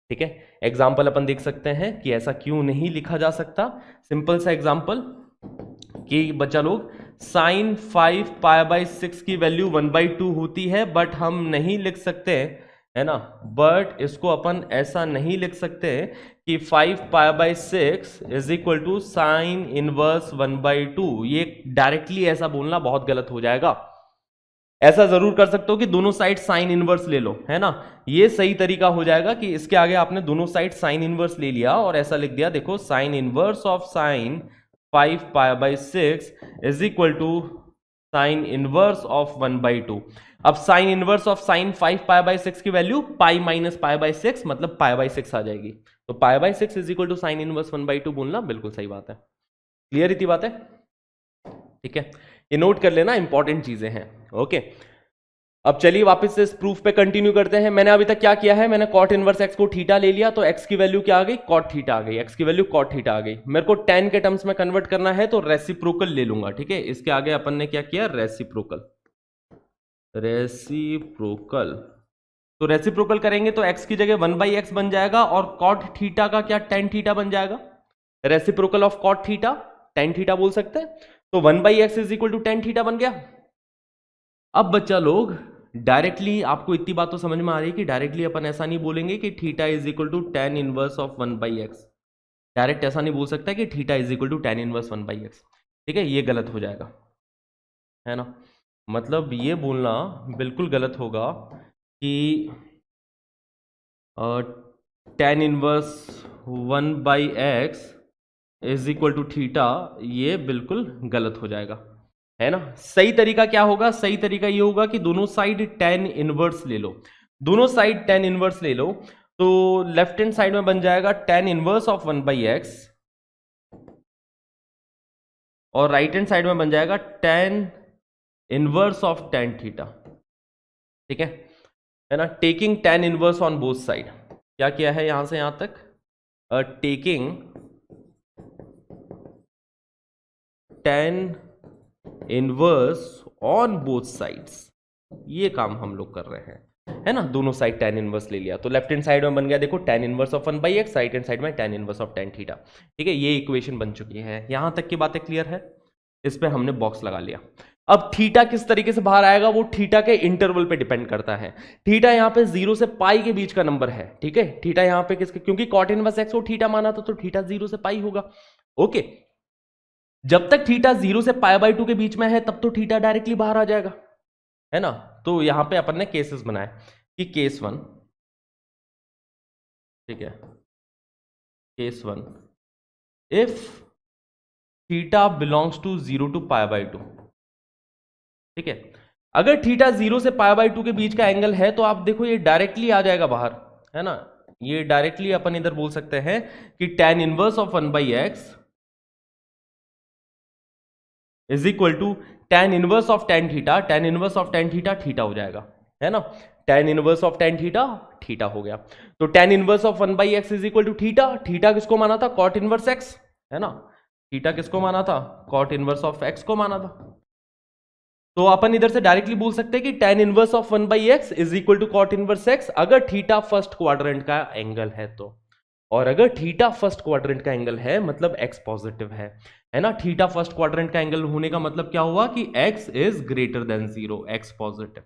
ठीक है। एग्जाम्पल अपन देख सकते हैं कि ऐसा क्यों नहीं लिखा जा सकता। सिंपल सा एग्जाम्पल कि बच्चा लोग साइन 5 पाई बाय 6 की वैल्यू 1/2 होती है, बट हम नहीं लिख सकते, है ना, बट इसको अपन ऐसा नहीं लिख सकते कि 5 pi by 6 is equal to sine inverse 1/2। ये डायरेक्टली ऐसा बोलना बहुत गलत हो जाएगा। ऐसा जरूर कर सकते हो कि दोनों साइड साइन इनवर्स ले लो, है ना, ये सही तरीका हो जाएगा कि इसके आगे आपने दोनों साइड साइन इनवर्स ले लिया और ऐसा लिख दिया, देखो sine inverse of sine 5 pi by 6 is equal to sine inverse of 1/2। अब sine inverse of sine 5 pi by 6 की value pi minus pi by 6 मतलब पाई बाय 6 आ जाएगी। तो pi by 6 is equal to sine inverse 1/2 बोलना बिल्कुल सही बात है। क्लियर इतनी बात है, ठीक है, ये नोट कर लेना, इंपॉर्टेंट चीजें हैं, ओके। अब चलिए वापस से इस प्रूफ पे कंटिन्यू करते हैं। मैंने अभी तक क्या किया है, मैंने कॉट इनवर्स एक्स को थीटा ले लिया, तो एक्स की वैल्यू क्या आ गई, कॉट थीटा आ गई, एक्स की वैल्यू कॉट थीटा आ गई। मेरे को tan के टर्म्स में कन्वर्ट करना है तो रेसिप्रोकल ले लूंगा, ठीक है। इसके आगे अपन ने क्या किया, रेसिप्रोकल, रेसिप्रोकल। तो रेसिप्रोकल करेंगे तो x की जगह 1/x बन जाएगा और कॉट थीटा का क्या tan थीटा बन जाएगा, reciprocal of cot theta tan theta बोल सकते हैं। तो 1/x is equal to tan theta बन गया। अब बच्चा लोग डायरेक्टली आपको इतनी बात तो समझ में आ रही है कि डायरेक्टली अपन ऐसा नहीं बोलेंगे कि theta is equal to tan inverse of 1/x। Direct ऐसा नहीं बोल सकता कि theta is equal to tan inverse 1/x। ठीक है, ये गलत हो जाएगा, है ना। मतलब ये बोलना बिल्कुल गलत होगा कि tan inverse 1/x is equal to theta, ये बिल्कुल गलत हो जाएगा, है ना। सही तरीका क्या होगा? सही तरीका ये होगा कि दोनों साइड टेन इनवर्स ले लो, दोनों साइड टेन इनवर्स ले लो, तो लेफ्ट हैंड साइड में बन जाएगा टेन इनवर्स ऑफ 1/x और राइट हैंड साइड में बन जाएगा ten inverse of tan theta. ठीक है ना। Taking tan inverse on both side, क्या किया है यहां से यहां तक? Taking tan inverse on both sides, ये काम हम लोग कर रहे हैं, है ना। दोनों साइड टेन इनवर्स ले लिया तो लेफ्ट हैंड साइड में बन गया देखो tan inverse of 1/x, right hand side में tan inverse of tan theta. ठीक है, ये इक्वेशन बन चुकी है। यहां तक की बातें क्लियर है? इस पे हमने बॉक्स लगा लिया। अब थीटा किस तरीके से बाहर आएगा वो थीटा के इंटरवल पे डिपेंड करता है। थीटा यहां पे 0 से पाई के बीच का नंबर है। ठीक है, थीटा यहां पे किसके, क्योंकि कॉट इनवर्स एक्स को थीटा माना था तो थीटा 0 से पाई होगा। ओके, जब तक थीटा 0 से पाई/2 के बीच में है तब तो थीटा डायरेक्टली बाहर आ जाएगा, है ना। तो यहां पे अपन ने केसेस बनाए कि केस 1, ठीक है, case 1 if theta belongs to 0 to पाई/2। ठीक है, अगर थीटा 0 से पाई/2 के बीच का एंगल है तो आप देखो ये डायरेक्टली आ जाएगा बाहर, है ना। ये डायरेक्टली अपन इधर बोल सकते हैं कि tan inverse of 1/x is equal to tan inverse of tan theta, tan inverse of tan theta theta हो जाएगा, है ना। Tan inverse of tan theta theta हो गया, तो tan inverse of 1/x is equal to theta. Theta किसको माना था? कॉट इनवर्स एक्स, है ना। थीटा किसको माना था? कॉट इनवर्स ऑफ एक्स को माना था। तो अपन इधर से डायरेक्टली बोल सकते हैं कि tan inverse of 1/x is equal to cot inverse x, अगर थीटा फर्स्ट क्वाड्रेंट का एंगल है तो। और अगर थीटा फर्स्ट क्वाड्रेंट का एंगल है मतलब x पॉजिटिव है ना। थीटा फर्स्ट क्वाड्रेंट का एंगल होने का मतलब क्या हुआ कि x is greater than 0, x positive.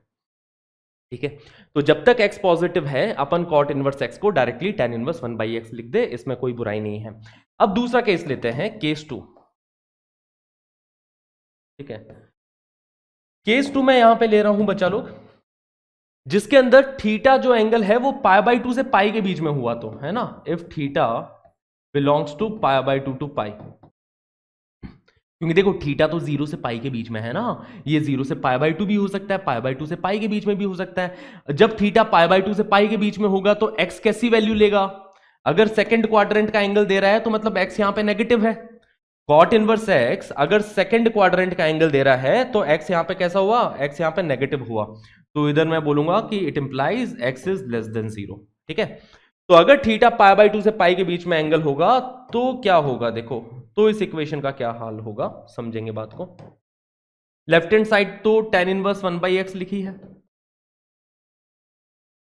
ठीक है, तो जब तक x पॉजिटिव है अपन कॉट इनवर्स x को डायरेक्टली टेन इनवर्स 1/x लिख दे, इसमें कोई बुराई नहीं है। अब दूसरा केस लेते हैं, केस 2। ठीक है, केस 2 मैं यहां पे ले रहा हूं बच्चा लोग, जिसके अंदर थीटा जो एंगल है वो पाई/2 से पाई के बीच में हुआ तो, है ना। इफ थीटा बिलोंग्स टू पाई/2 टू पाई, क्योंकि देखो थीटा तो 0 से पाई के बीच में है ना, ये 0 से पाई/2 भी हो सकता है, पाई/2 से पाई के बीच में भी हो सकता है। जब थीटा पाई/2 से पाई के बीच में होगा तो x कैसी वैल्यू लेगा? अगर सेकंड क्वाड्रेंट का एंगल दे रहा है तो मतलब x यहां पे नेगेटिव है। कॉट इनवर्स x अगर सेकंड क्वाड्रेंट का एंगल दे रहा है तो x यहां पे कैसा हुआ? x यहां पे नेगेटिव हुआ, तो इधर मैं बोलूंगा कि it implies x is less than 0। ठीक है, तो अगर थीटा पाई/2 से पाई के बीच में एंगल होगा तो क्या होगा देखो, तो इस इक्वेशन का क्या हाल होगा समझेंगे बात को। लेफ्ट हैंड साइड तो टेन इनवर्स 1/x लिखी है,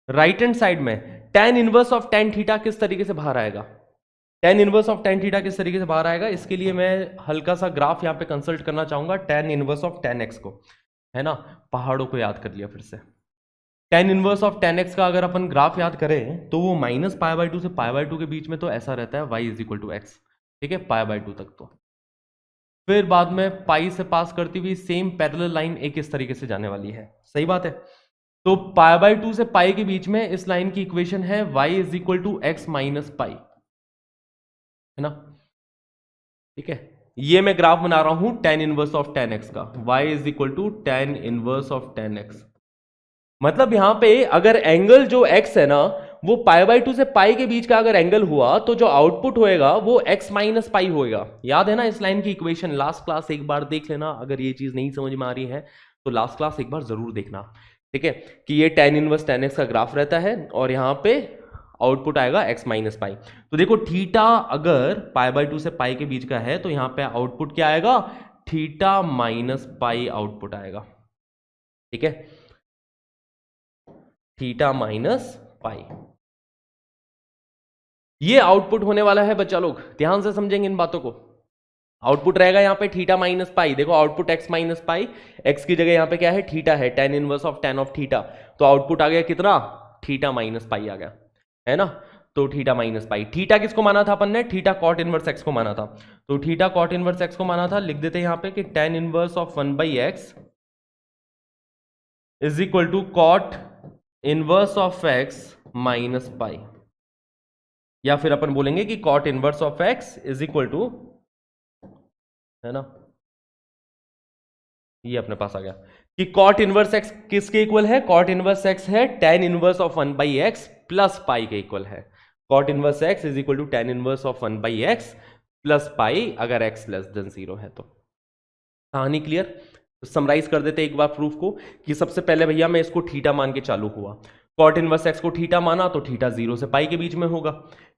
राइट हैंड साइड में tan inverse of tan theta किस तरीके से बाहर आएगा? Ten inverse of tan theta किस तरीके से बाहर आएगा, इसके लिए मैं हल्का सा ग्राफ यहां पे कंसल्ट करना चाहूंगा ten inverse of tan x को, है ना। पहाड़ों को याद कर लिया फिर से। Ten inverse of tan x का अगर अपन ग्राफ याद करें तो वो माइनस पाई/2 से पाई/2 के बीच में तो ऐसा रहता है y is equal to x. ठीक है, पाई/2 तक तो, फिर बाद में पाई से पास करती हुई सेम पैरेलल लाइन एक इस तरीके से जाने वाली है, सही बात है। तो पाई/2 से पाई के बीच में इस लाइन की इक्वेशन है y is equal to x minus pi, है ना। ठीक है, ये मैं ग्राफ बना रहा हूं tan inverse of tan x का, y is equal to tan inverse of tan x. मतलब यहां पे अगर एंगल जो x है ना वो पाई/2 से पाई के बीच का अगर एंगल हुआ तो जो आउटपुट होएगा वो x माइनस पाई होएगा। याद है ना इस लाइन की इक्वेशन? लास्ट क्लास एक बार देख लेना, अगर ये चीज नहीं समझ में आ रही है तो लास्ट क्लास एक बार जरूर देखना। ठीक है, कि ये टेन इनवर्स टेन एक्स का ग्राफ रहता है और यहां पे आउटपुट आएगा x माइनस पाई। तो देखो थीटा अगर पाई/2 से पाई के बीच का है तो यहां पे आउटपुट क्या आएगा? थीटा माइनस पाई आउटपुट आएगा। ठीक है, थीटा माइनस पाई ये आउटपुट होने वाला है बच्चा लोग, ध्यान से समझेंगे इन बातों को। आउटपुट रहेगा यहाँ पे थीटा माइनस पाई, देखो आउटपुट एक्स माइनस पाई, एक्स की जगह यहाँ पे क्या है थीटा है, tan inverse of tan of theta, तो आउटपुट आ गया कितना थीटा माइनस पाई आ गया, है ना। तो थीटा माइनस पाई, थीटा किसको माना था अपन ने, थीटा कॉट इनवर्स एक्स को माना था, तो थीटा कॉट इनवर्स एक्स को माना था, लिख देते हैं यहाँ पे कि tan inverse of 1/x is equal to cot inverse of x minus pi, या फिर अपन बोलेंगे कि cot inverse of x is equal to, है ना, ये अपने पास आ गया कि कॉट इनवर्स एक्स किसके इक्वल है, कॉट इनवर्स एक्स है tan inverse of 1/x plus pi के इक्वल है, cot inverse x is equal to tan inverse of 1/x plus pi अगर x लेस देन 0 है तो। कहानी क्लियर। तो समराइज कर देते एक बार प्रूफ को कि सबसे पहले भैया मैं इसको थीटा मान के चालू हुआ, कॉट इनवर्स एक्स को थीटा माना तो थीटा 0 से पाई के बीच में होगा,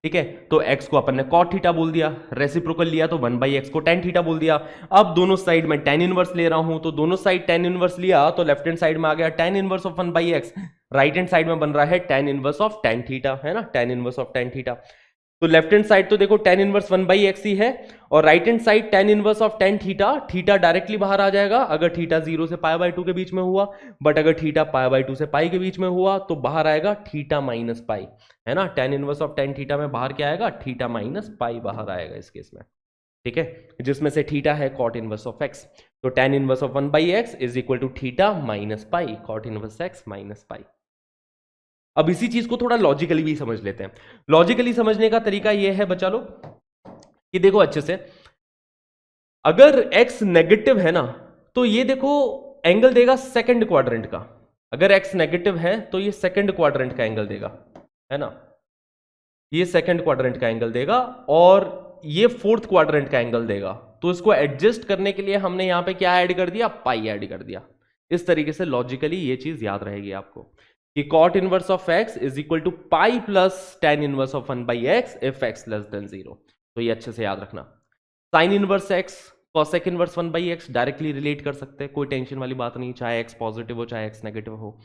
ठीक है, तो x को अपन ने कॉट थीटा बोल दिया, रेसिप्रोकल लिया तो 1/x को tan थीटा बोल दिया। अब दोनों साइड में tan इनवर्स ले रहा हूं, तो दोनों साइड tan इनवर्स लिया तो लेफ्ट हैंड साइड में आ गया tan inverse of 1/x, right hand side में बन रहा है tan inverse of tan theta, है ना, tan inverse of tan theta. तो लेफ्ट हैंड साइड तो देखो tan इनवर्स 1/x ही है, और right hand side tan inverse of tan theta, theta directly बाहर आ जाएगा अगर थीटा 0 से π/2 के बीच में हुआ, बट अगर थीटा π/2 से पाई के बीच में हुआ तो बाहर आएगा थीटा माइनस पाई, है ना, tan inverse of tan theta में बाहर क्या आएगा थीटा माइनस पाई बाहर आएगा इस केस में, ठीक है, जिसमें से थीटा है कॉट इनवर्स ऑफ x, तो tan inverse of 1/x is equal to theta minus pi cot inverse x minus pi. अब इसी चीज को थोड़ा लॉजिकली भी समझ लेते हैं। लॉजिकली समझने का तरीका यह है बच्चा लोग कि देखो अच्छे से, अगर x नेगेटिव है ना तो ये देखो एंगल देगा सेकंड क्वाड्रेंट का, अगर x नेगेटिव है तो ये सेकंड क्वाड्रेंट का एंगल देगा, है ना, ये सेकंड क्वाड्रेंट का एंगल देगा और ये फोर्थ क्वाड्रेंट का एंगल देगा। तो इसको एडजस्ट करने के लिए हमने यहां पे क्या ऐड कर दिया, पाई ऐड कर दिया। इस तरीके से लॉजिकली ये चीज याद रहेगी आपको कि cot inverse of x is equal to pi plus tan inverse of 1/x if x less than 0। तो ये अच्छे से याद रखना। Sine inverse x cosec inverse 1/x directly relate कर सकते हैं, कोई टेंशन वाली बात नहीं, चाहे x पॉजिटिव हो चाहे x नेगेटिव हो।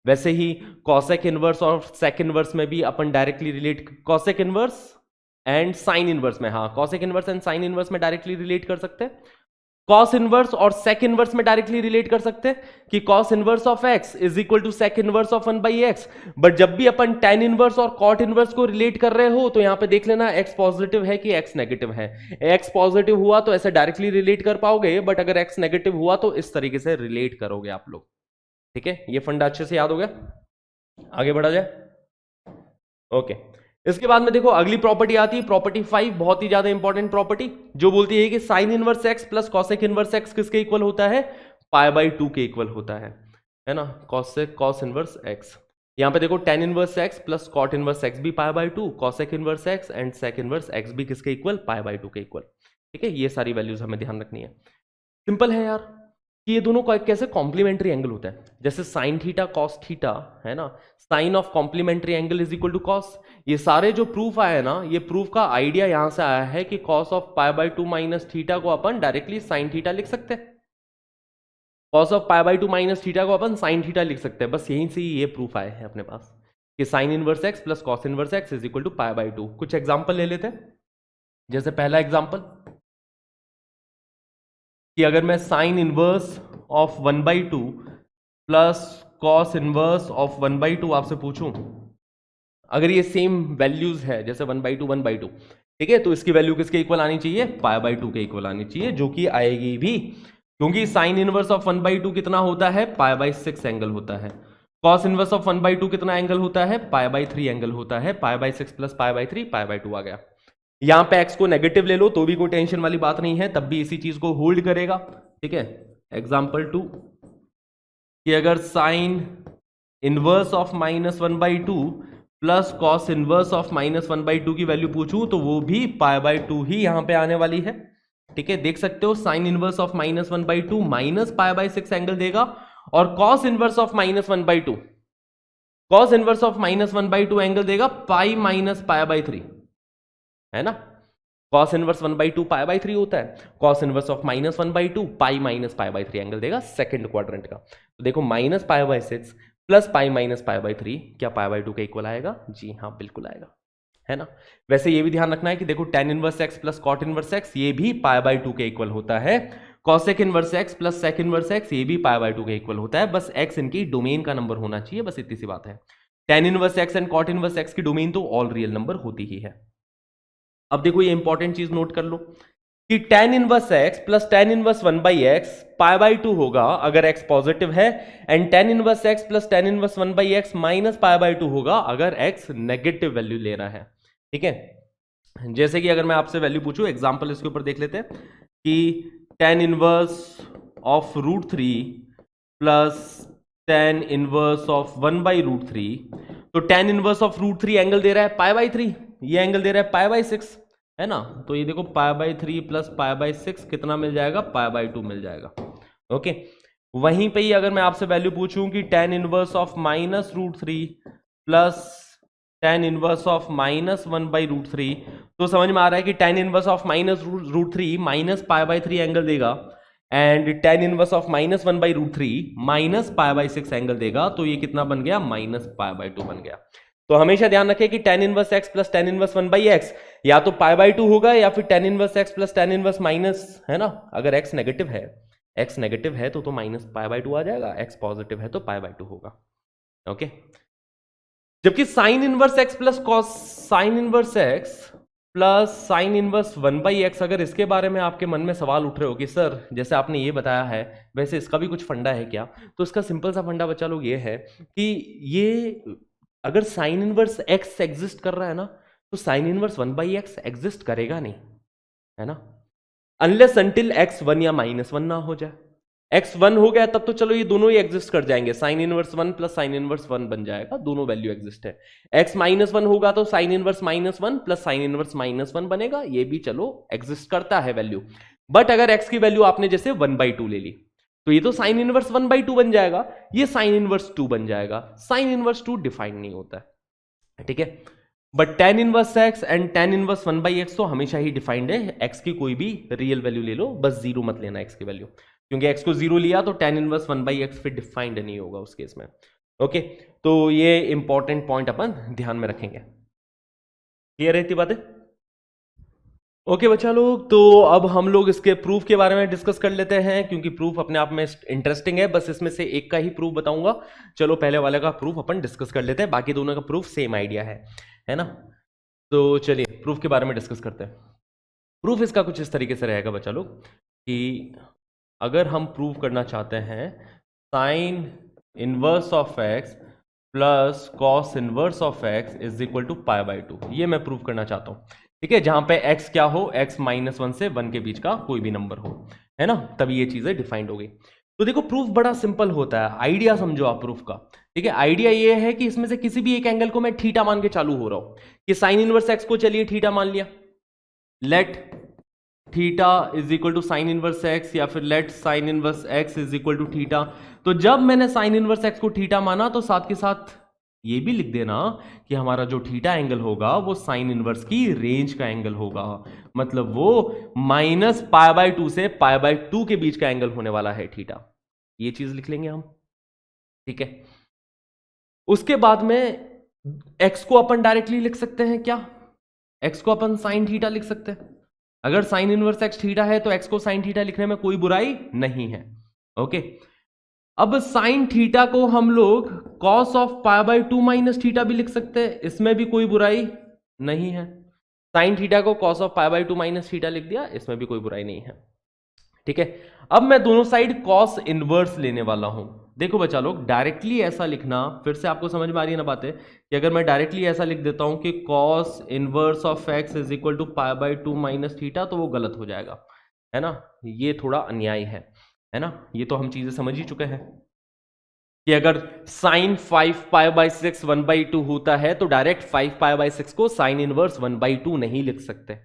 वैसे ही कॉसेक इनवर्स और सेक इनवर्स में भी अपन directly relate, cosec inverse and sine inverse में, हाँ cosec inverse and sine inverse में डायरेक्टली रिलेट कर सकते हैं, कॉस इनवर्स और सेक इनवर्स में डायरेक्टली रिलेट कर सकते हैं कि cos inverse of x is equal to sec inverse of 1/x। But जब भी अपन tan इनवर्स और कॉट इनवर्स को रिलेट कर रहे हो तो यहां पे देख लेना x पॉजिटिव है कि x नेगेटिव है। x पॉजिटिव हुआ तो ऐसे डायरेक्टली रिलेट कर पाओगे, बट अगर x नेगेटिव हुआ तो इस तरीके से रिलेट करोगे आप लोग, ठीक है, ये फंडा अच्छे से याद हो गया। आगे बढ़ा जाए, ओके। इसके बाद में देखो अगली प्रॉपर्टी आती है प्रॉपर्टी 5, बहुत ही ज्यादा इंपॉर्टेंट प्रॉपर्टी, जो बोलती है कि sine inverse x plus cosec inverse x किसके इक्वल होता है, π/2 के इक्वल होता है ना, कॉस इनवर्स एक्स। यहां पे देखो tan inverse x plus cot inverse x भी π/2, cosec inverse x and sec inverse x भी किसके इक्वल, π/2 के इक्वल, ठीक है। ये सारी वैल्यूज हमें ध्यान रखनी है। सिंपल है यार कि ये दोनों कैसे कॉम्प्लीमेंट्री एंगल होता है, जैसे साइन थीटा कॉस थीटा, है ना, sine of complementary angle is equal to cos. ये सारे जो प्रूफ आए ना, ये प्रूफ का आइडिया यहां से आया है कि कॉस ऑफ π/2 माइनस थीटा को अपन डायरेक्टली साइन थीटा लिख सकते हैं, कॉस ऑफ π/2 माइनस थीटा को अपन साइन थीटा लिख सकते हैं। बस यहीं से ही ये प्रूफ आए हैं अपने पास कि sine inverse x plus cos inverse x is equal to π/2। कुछ एग्जाम्पल ले लेते हैं, जैसे पहला एग्जाम्पल कि अगर मैं sign inverse of 1/2 plus cos inverse of 1/2 आपसे पूछूं, अगर ये सेम वैल्यूज है जैसे 1/2 ठीक है, तो इसकी वैल्यू किसके इक्वल आनी चाहिए, π/2 के इक्वल आनी चाहिए, जो कि आएगी भी, क्योंकि साइन इनवर्स ऑफ 1/2 कितना होता है, π/6 एंगल होता है। कॉस इनवर्स ऑफ 1/2 कितना एंगल होता है, π/3 एंगल होता है, π/6 प्लस π/3 π/2 आ गया। यहां पे x को नेगेटिव ले लो तो भी कोई टेंशन वाली बात नहीं है, तब भी इसी चीज को होल्ड करेगा, ठीक है। एग्जाम्पल 2 कि अगर sine inverse of -1/2 plus cos inverse of -1/2 की वैल्यू पूछूं तो वो भी π/2 ही यहां पे आने वाली है, ठीक है। देख सकते हो sine inverse of -1/2 minus π/6 angle देगा, और cos inverse of -1/2, cos inverse of -1/2 angle देगा पाई माइनस π/3, है ना। कॉस इनवर्स 1/2 π/3 होता है, cos inverse of -1/2 pi minus π/3 angle देगा सेकंड क्वाड्रेंट का। तो देखो माइनस π/6 प्लस पाई माइनस π/3 क्या π/2 के इक्वल आएगा, जी हाँ बिल्कुल आएगा। है ना। वैसे ये भी ध्यान रखना है कि देखो tan inverse x plus cot inverse x ये भी π/2 के इक्वल होता है, cosec inverse x plus sec inverse x ये भी π/2 के इक्वल होता है, बस x इनकी डोमेन का नंबर होना चाहिए, बस इतनी सी बात है। tan inverse x and cot inverse x की डोमेन तो ऑल रियल नंबर होती ही है। अब देखो ये इंपॉर्टेंट चीज नोट कर लो कि tan inverse x plus tan inverse 1/x π/2 होगा अगर x पॉजिटिव है, and tan inverse x plus tan inverse 1/x minus π/2 होगा अगर x नेगेटिव वैल्यू ले रहा है। ठीक है, जैसे कि अगर मैं आपसे वैल्यू पूछूं, एग्जांपल इसके ऊपर देख लेते हैं कि tan inverse of √3 plus tan inverse of 1/√3, तो tan इनवर्स ऑफ √3 एंगल दे रहा है π/3, ये एंगल दे रहा है π/6, है ना। तो ये देखो π/3 प्लस π/6 कितना मिल जाएगा, π/2 मिल जाएगा। ओके, वहीं पे ही अगर मैं आपसे वैल्यू पूछूं कि tan inverse of -√3 plus tan inverse of -1/√3, तो समझ में आ रहा है कि tan inverse of -√3 minus π/3 angle देगा, and tan inverse of -1/√3 minus π/6 angle देगा, तो ये कितना बन गया, -π/2 बन गया। तो हमेशा ध्यान रखें कि tan inverse x plus tan inverse 1/x या तो π/2 होगा या फिर tan inverse x plus tan inverse minus, है ना। अगर x नेगेटिव है तो माइनस π/2 आ जाएगा, x पॉजिटिव है तो π/2 होगा। ओके, जबकि sign inverse x plus cos sine inverse x plus sine inverse 1/x, अगर इसके बारे में आपके मन में सवाल उठ रहे हो कि सर जैसे आपने ये बताया है वैसे इसका भी कुछ फंडा है क्या, तो इसका सिंपल सा फंडा बच्चा लोग ये है कि ये अगर साइन इनवर्स x एग्जिस्ट कर रहा है ना, तो साइन इनवर्स 1/x एग्जिस्ट करेगा नहीं, है ना, अनलेस अंटिल x 1 या -1 ना हो जाए। x 1 हो गया तब तो चलो ये दोनों ही एग्जिस्ट कर जाएंगे, sine inverse 1 plus sine inverse 1 बन जाएगा, दोनों वैल्यू एग्जिस्ट है। x -1 होगा तो sine inverse -1 plus sine inverse -1 बनेगा, ये भी चलो एग्जिस्ट करता है वैल्यू। बट अगर x की वैल्यू आपने जैसे 1/2 ले ली, तो ये तो साइन इनवर्स 1/2 बन जाएगा, ये साइन इनवर्स 2 बन जाएगा। साइन इनवर्स 2 डिफाइंड नहीं होता है, ठीक है। But tan inverse x and tan inverse 1/x तो हमेशा ही डिफाइंड है। x की कोई भी रियल वैल्यू ले लो, बस जीरो मत लेना x की वैल्यू, क्योंकि x को जीरो लिया तो tan इनवर्स 1/x फिर डिफाइंड नहीं होगा उस केस में। ओके, तो ये इंपॉर्टेंट पॉइंट अपन ध्यान में रखेंगे। क्लियर रहती बातें? ओके बच्चा लोग, तो अब हम लोग इसके प्रूफ के बारे में डिस्कस कर लेते हैं, क्योंकि प्रूफ अपने आप में इंटरेस्टिंग है। बस इसमें से एक का ही प्रूफ बताऊंगा। चलो पहले वाले का प्रूफ अपन डिस्कस कर लेते हैं, बाकी दोनों का प्रूफ सेम आइडिया है ना। तो चलिए प्रूफ के बारे में डिस्कस करते हैं। प्रूफ इसका कुछ इस तरीके से रहेगा बच्चा लोग कि अगर हम प्रूव करना चाहते हैं sine inverse of x plus cos inverse of x is equal to π/2, ये मैं प्रूव करना चाहता हूं, ठीक है, जहां पे x क्या हो, x -1 से 1 के बीच का कोई भी नंबर हो, है ना, तभी ये चीजें डिफाइंड हो गई। तो देखो प्रूफ बड़ा सिंपल होता है, आइडिया समझो आप प्रूफ का, ठीक है। आइडिया ये है कि इसमें से किसी भी एक एंगल को मैं थीटा मान के चालू हो रहा हूं, कि साइन इनवर्स x को चलिए थीटा मान लिया, let theta is equal to sine inverse x, या फिर let sine inverse x is equal to theta. तो जब मैंने साइन इनवर्स एक्स को थीटा माना तो साथ के साथ ये भी लिख देना कि हमारा जो थीटा एंगल होगा वो साइन इनवर्स की रेंज का एंगल होगा, मतलब वो -π/2 से π/2 के बीच का एंगल होने वाला है थीटा, ये चीज लिख लेंगे हम, ठीक है। उसके बाद में x को अपन डायरेक्टली लिख सकते हैं क्या, x को अपन साइन थीटा लिख सकते हैं। अगर साइन इनवर्स एक्स थीटा है तो x को साइन थीटा लिखने में कोई बुराई नहीं है, ओके। अब साइन थीटा को हम लोग कॉस ऑफ π/2 माइनस थीटा भी लिख सकते हैं, इसमें भी कोई बुराई नहीं है। साइन थीटा को कॉस ऑफ π/2 माइनस थीटा लिख दिया, इसमें भी कोई बुराई नहीं है, ठीक है। अब मैं दोनों साइड कॉस इनवर्स लेने वाला हूं। देखो बच्चा लोग, डायरेक्टली ऐसा लिखना, फिर से आपको समझ में आ रही है ना बातें, कि अगर मैं डायरेक्टली ऐसा लिख देता हूं कि cos inverse of x is equal to π/2 minus theta, तो वो गलत हो जाएगा, है ना, ये थोड़ा अन्याय है ना। ये तो हम चीजें समझ ही चुके हैं कि अगर साइन 5π/6 1/2 होता है तो डायरेक्ट 5π/6 को साइन इनवर्स 1/2 नहीं लिख सकते।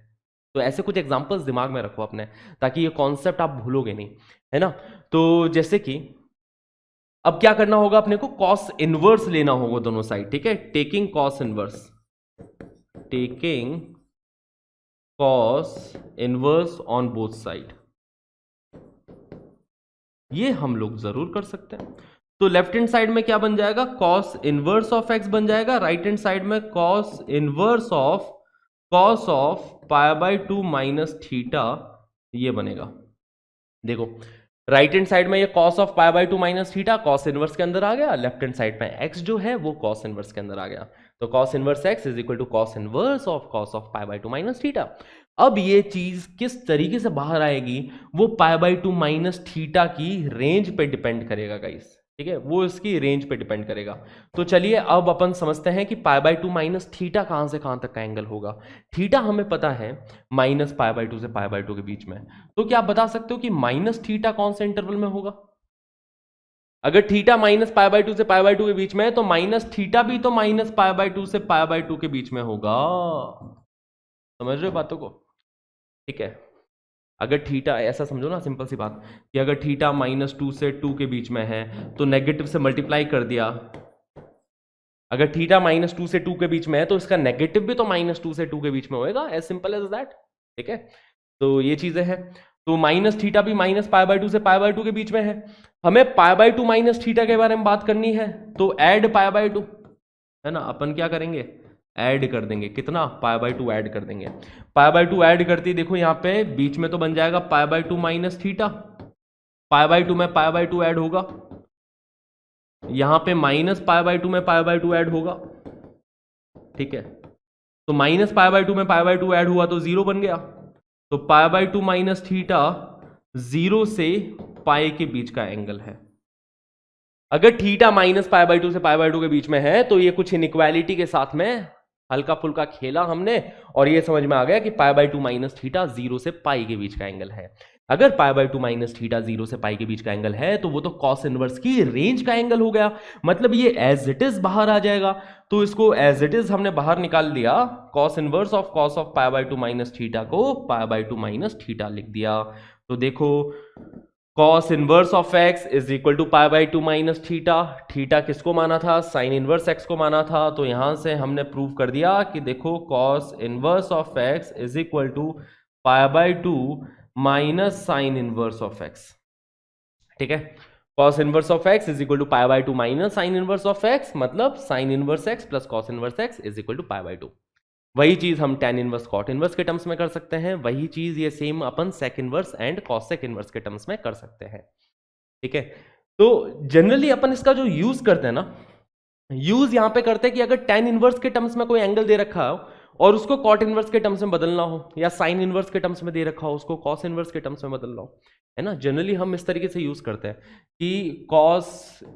तो ऐसे कुछ एग्जांपल्स दिमाग में रखो अपने, ताकि ये कॉन्सेप्ट आप भूलोगे नहीं, है ना। तो जैसे कि अब क्या करना होगा, अपने को कॉस इनवर्स लेना होगा दोनों साइड, ठीक है, taking cos inverse on both side, ये हम लोग जरूर कर सकते हैं। तो लेफ्ट हैंड साइड में क्या बन जाएगा, कॉस इनवर्स ऑफ एक्स बन जाएगा, राइट हैंड साइड में cos inverse of pi by 2 minus theta ये बनेगा। देखो राइट हैंड साइड में ये cos of pi by 2 minus theta cos inverse के अंदर आ गया, लेफ्ट हैंड साइड में एक्स जो है वो कॉस इनवर्स के अंदर आ गया, तो cos inverse x is equal to cos inverse of cos of pi by 2 minus theta. अब ये चीज किस तरीके से बाहर आएगी वो पाई बाय 2 माइनस थीटा की रेंज पे डिपेंड करेगा गाइस, ठीक है, वो इसकी रेंज पे डिपेंड करेगा। तो चलिए अब अपन समझते हैं कि पाई बाय 2 माइनस थीटा कहां से कहां तक का एंगल होगा। थीटा हमें पता है माइनस पाई बाय 2 से पाई बाय 2 के बीच में, तो क्या आप बता सकते हो कि माइनस थीटा कौन से इंटरवल में होगा? अगर थीटा माइनस पाई बाय 2 से पाई बाय 2 के बीच में है तो माइनस थीटा भी तो माइनस पाई बाय 2 से पाई बाय 2 के बीच में होगा। समझ रहे हो बातों को? ठीक है, अगर थीटा ऐसा समझो ना, सिंपल सी बात कि अगर थीटा माइनस 2 से 2 के बीच में है तो नेगेटिव से मल्टीप्लाई कर दिया, अगर थीटा माइनस 2 से 2 के बीच में है तो इसका नेगेटिव भी तो माइनस 2 से 2 के बीच में होएगा, एज सिंपल एज दैट। ठीक है, तो ये चीजें हैं, तो माइनस थीटा भी माइनस पाई बाय 2 से पाई बाय 2 के बीच में है। हमें पाई बाय 2 माइनस थीटा के बारे में बात करनी है तो ऐड पाई बाय 2, है ना, अपन क्या करेंगे, ऐड कर देंगे, कितना, पाई बाय 2 ऐड कर देंगे। पाई बाय 2 ऐड करती देखो यहाँ पे बीच में तो बन जाएगा पाई by 2 minus theta, pi by 2 में पाई बाय 2 ऐड होगा, यहां पे माइनस पाई बाय 2 में पाई बाय 2 ऐड होगा। ठीक है, तो माइनस पाई बाय 2 में पाई बाय 2 ऐड हुआ तो जीरो बन गया, तो pi by 2 minus theta zero से पाई के बीच का एंगल है। अगर थीटा माइनस पाई बाय 2 से पाई बाय 2 के बीच में है तो ये कुछ इनइक्वालिटी के साथ में हल्का फुल्का खेला हमने और ये समझ में आ गया कि पाई बाय 2 माइनस थीटा जीरो से पाई के बीच का एंगल है। अगर पाई बाय 2 माइनस थीटा जीरो से पाई के बीच का एंगल है तो वो तो कॉस इनवर्स की रेंज का एंगल हो गया, मतलब ये एज इट इज बाहर आ जाएगा। तो इसको एज इट इज हमने बाहर निकाल दिया, cos inverse of cos of pi by 2 minus theta को पाई बाय 2 माइनस थीटा लिख दिया। तो देखो cos inverse of x is equal to pi by 2 minus theta, theta किसको माना था, साइन इनवर्स x को माना था, तो यहां से हमने प्रूव कर दिया कि देखो cos inverse of x is equal to pi by 2 minus sine inverse of x। ठीक है, cos inverse of x is equal to pi by 2 minus sine inverse of x, मतलब sine inverse x plus cos inverse x is equal to pi by 2। वही चीज हम tan inverse cot inverse के terms में कर सकते हैं, वही चीज ये सेम अपन sec inverse and cosec inverse के टर्म्स में कर सकते हैं। ठीक है, तो जनरली अपन इसका जो यूज करते हैं ना, यूज यहां पे करते हैं कि अगर tan इनवर्स के टर्म्स में कोई एंगल दे रखा हो और उसको cot इनवर्स के टर्म्स में बदलना हो, या sin इनवर्स के टर्म्स में दे रखा हो उसको cos इनवर्स के टर्म्स में बदलना हो, है ना, जनरली हम इस तरीके से यूज करते हैं कि cos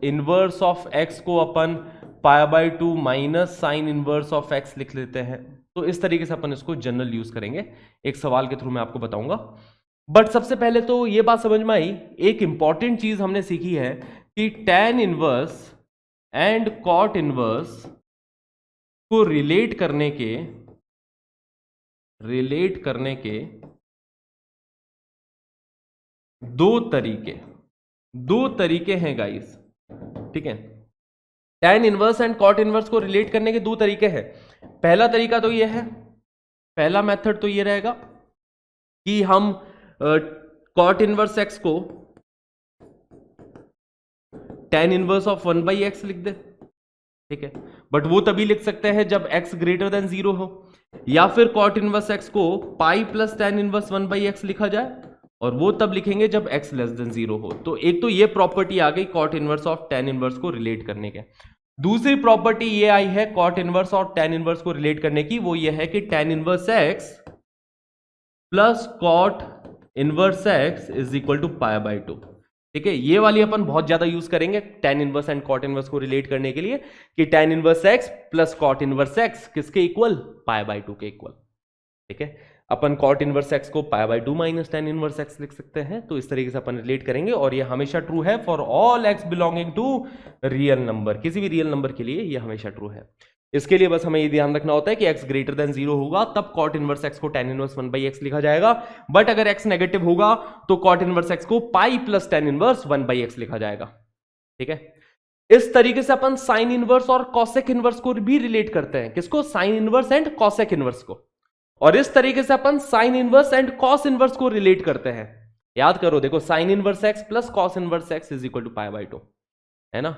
इनवर्स ऑफ x को अपन pi by 2 minus sine inverse of x लिख लेते हैं। तो इस तरीके से अपन इसको जनरल यूज करेंगे, एक सवाल के थ्रू मैं आपको बताऊंगा। बट सबसे पहले तो ये बात समझ में आई, एक इंपॉर्टेंट चीज हमने सीखी है कि tan inverse and cot inverse को रिलेट करने के दो तरीके हैं गाइस। ठीक है, tan inverse and cot inverse को रिलेट करने के दो तरीके हैं। पहला तरीका तो ये है, पहला मेथड तो ये रहेगा कि हम cot इनवर्स x को tan इनवर्स ऑफ 1/x लिख दे। ठीक है, बट वो तभी लिख सकते हैं जब x ग्रेटर देन 0 हो, या फिर cot इनवर्स x को पाई प्लस tan इनवर्स 1/x लिखा जाए, और वो तब लिखेंगे जब x लेस देन 0 हो। तो एक तो ये प्रॉपर्टी आ गई cot inverse of tan inverse को रिलेट करने के। दूसरी प्रॉपर्टी ये आई है cot इनवर्स और tan इनवर्स को रिलेट करने की, वो ये है कि tan inverse x plus cot inverse x is equal to pi by 2। ठीक है, ये वाली अपन बहुत ज्यादा यूज करेंगे tan inverse and cot inverse को रिलेट करने के लिए कि tan inverse x plus cot inverse x किसके इक्वल, पाई बाय 2 के इक्वल। ठीक है, अपन cot इनवर्स x को पाई by 2 minus tan inverse x लिख सकते हैं। तो इस तरीके से अपन रिलेट करेंगे, और ये हमेशा ट्रू है for all x belonging to real number, किसी भी रियल नंबर के लिए ये हमेशा ट्रू है। इसके लिए बस हमें ये ध्यान रखना होता है कि x ग्रेटर देन 0 होगा तब cot इनवर्स x को tan इनवर्स 1/x लिखा जाएगा, बट अगर x नेगेटिव होगा तो cot इनवर्स x को पाई प्लस tan इनवर्स 1/x लिखा जाएगा। ठीक है, इस तरीके से अपन साइन इनवर्स और cosec इनवर्स को भी रिलेट करते हैं, किसको, sine inverse and cosec inverse को, और इस तरीके से अपन sine inverse and cos inverse को रिलेट करते हैं। याद करो, देखो sine inverse x plus cos inverse x is equal to pi by 2। है ना।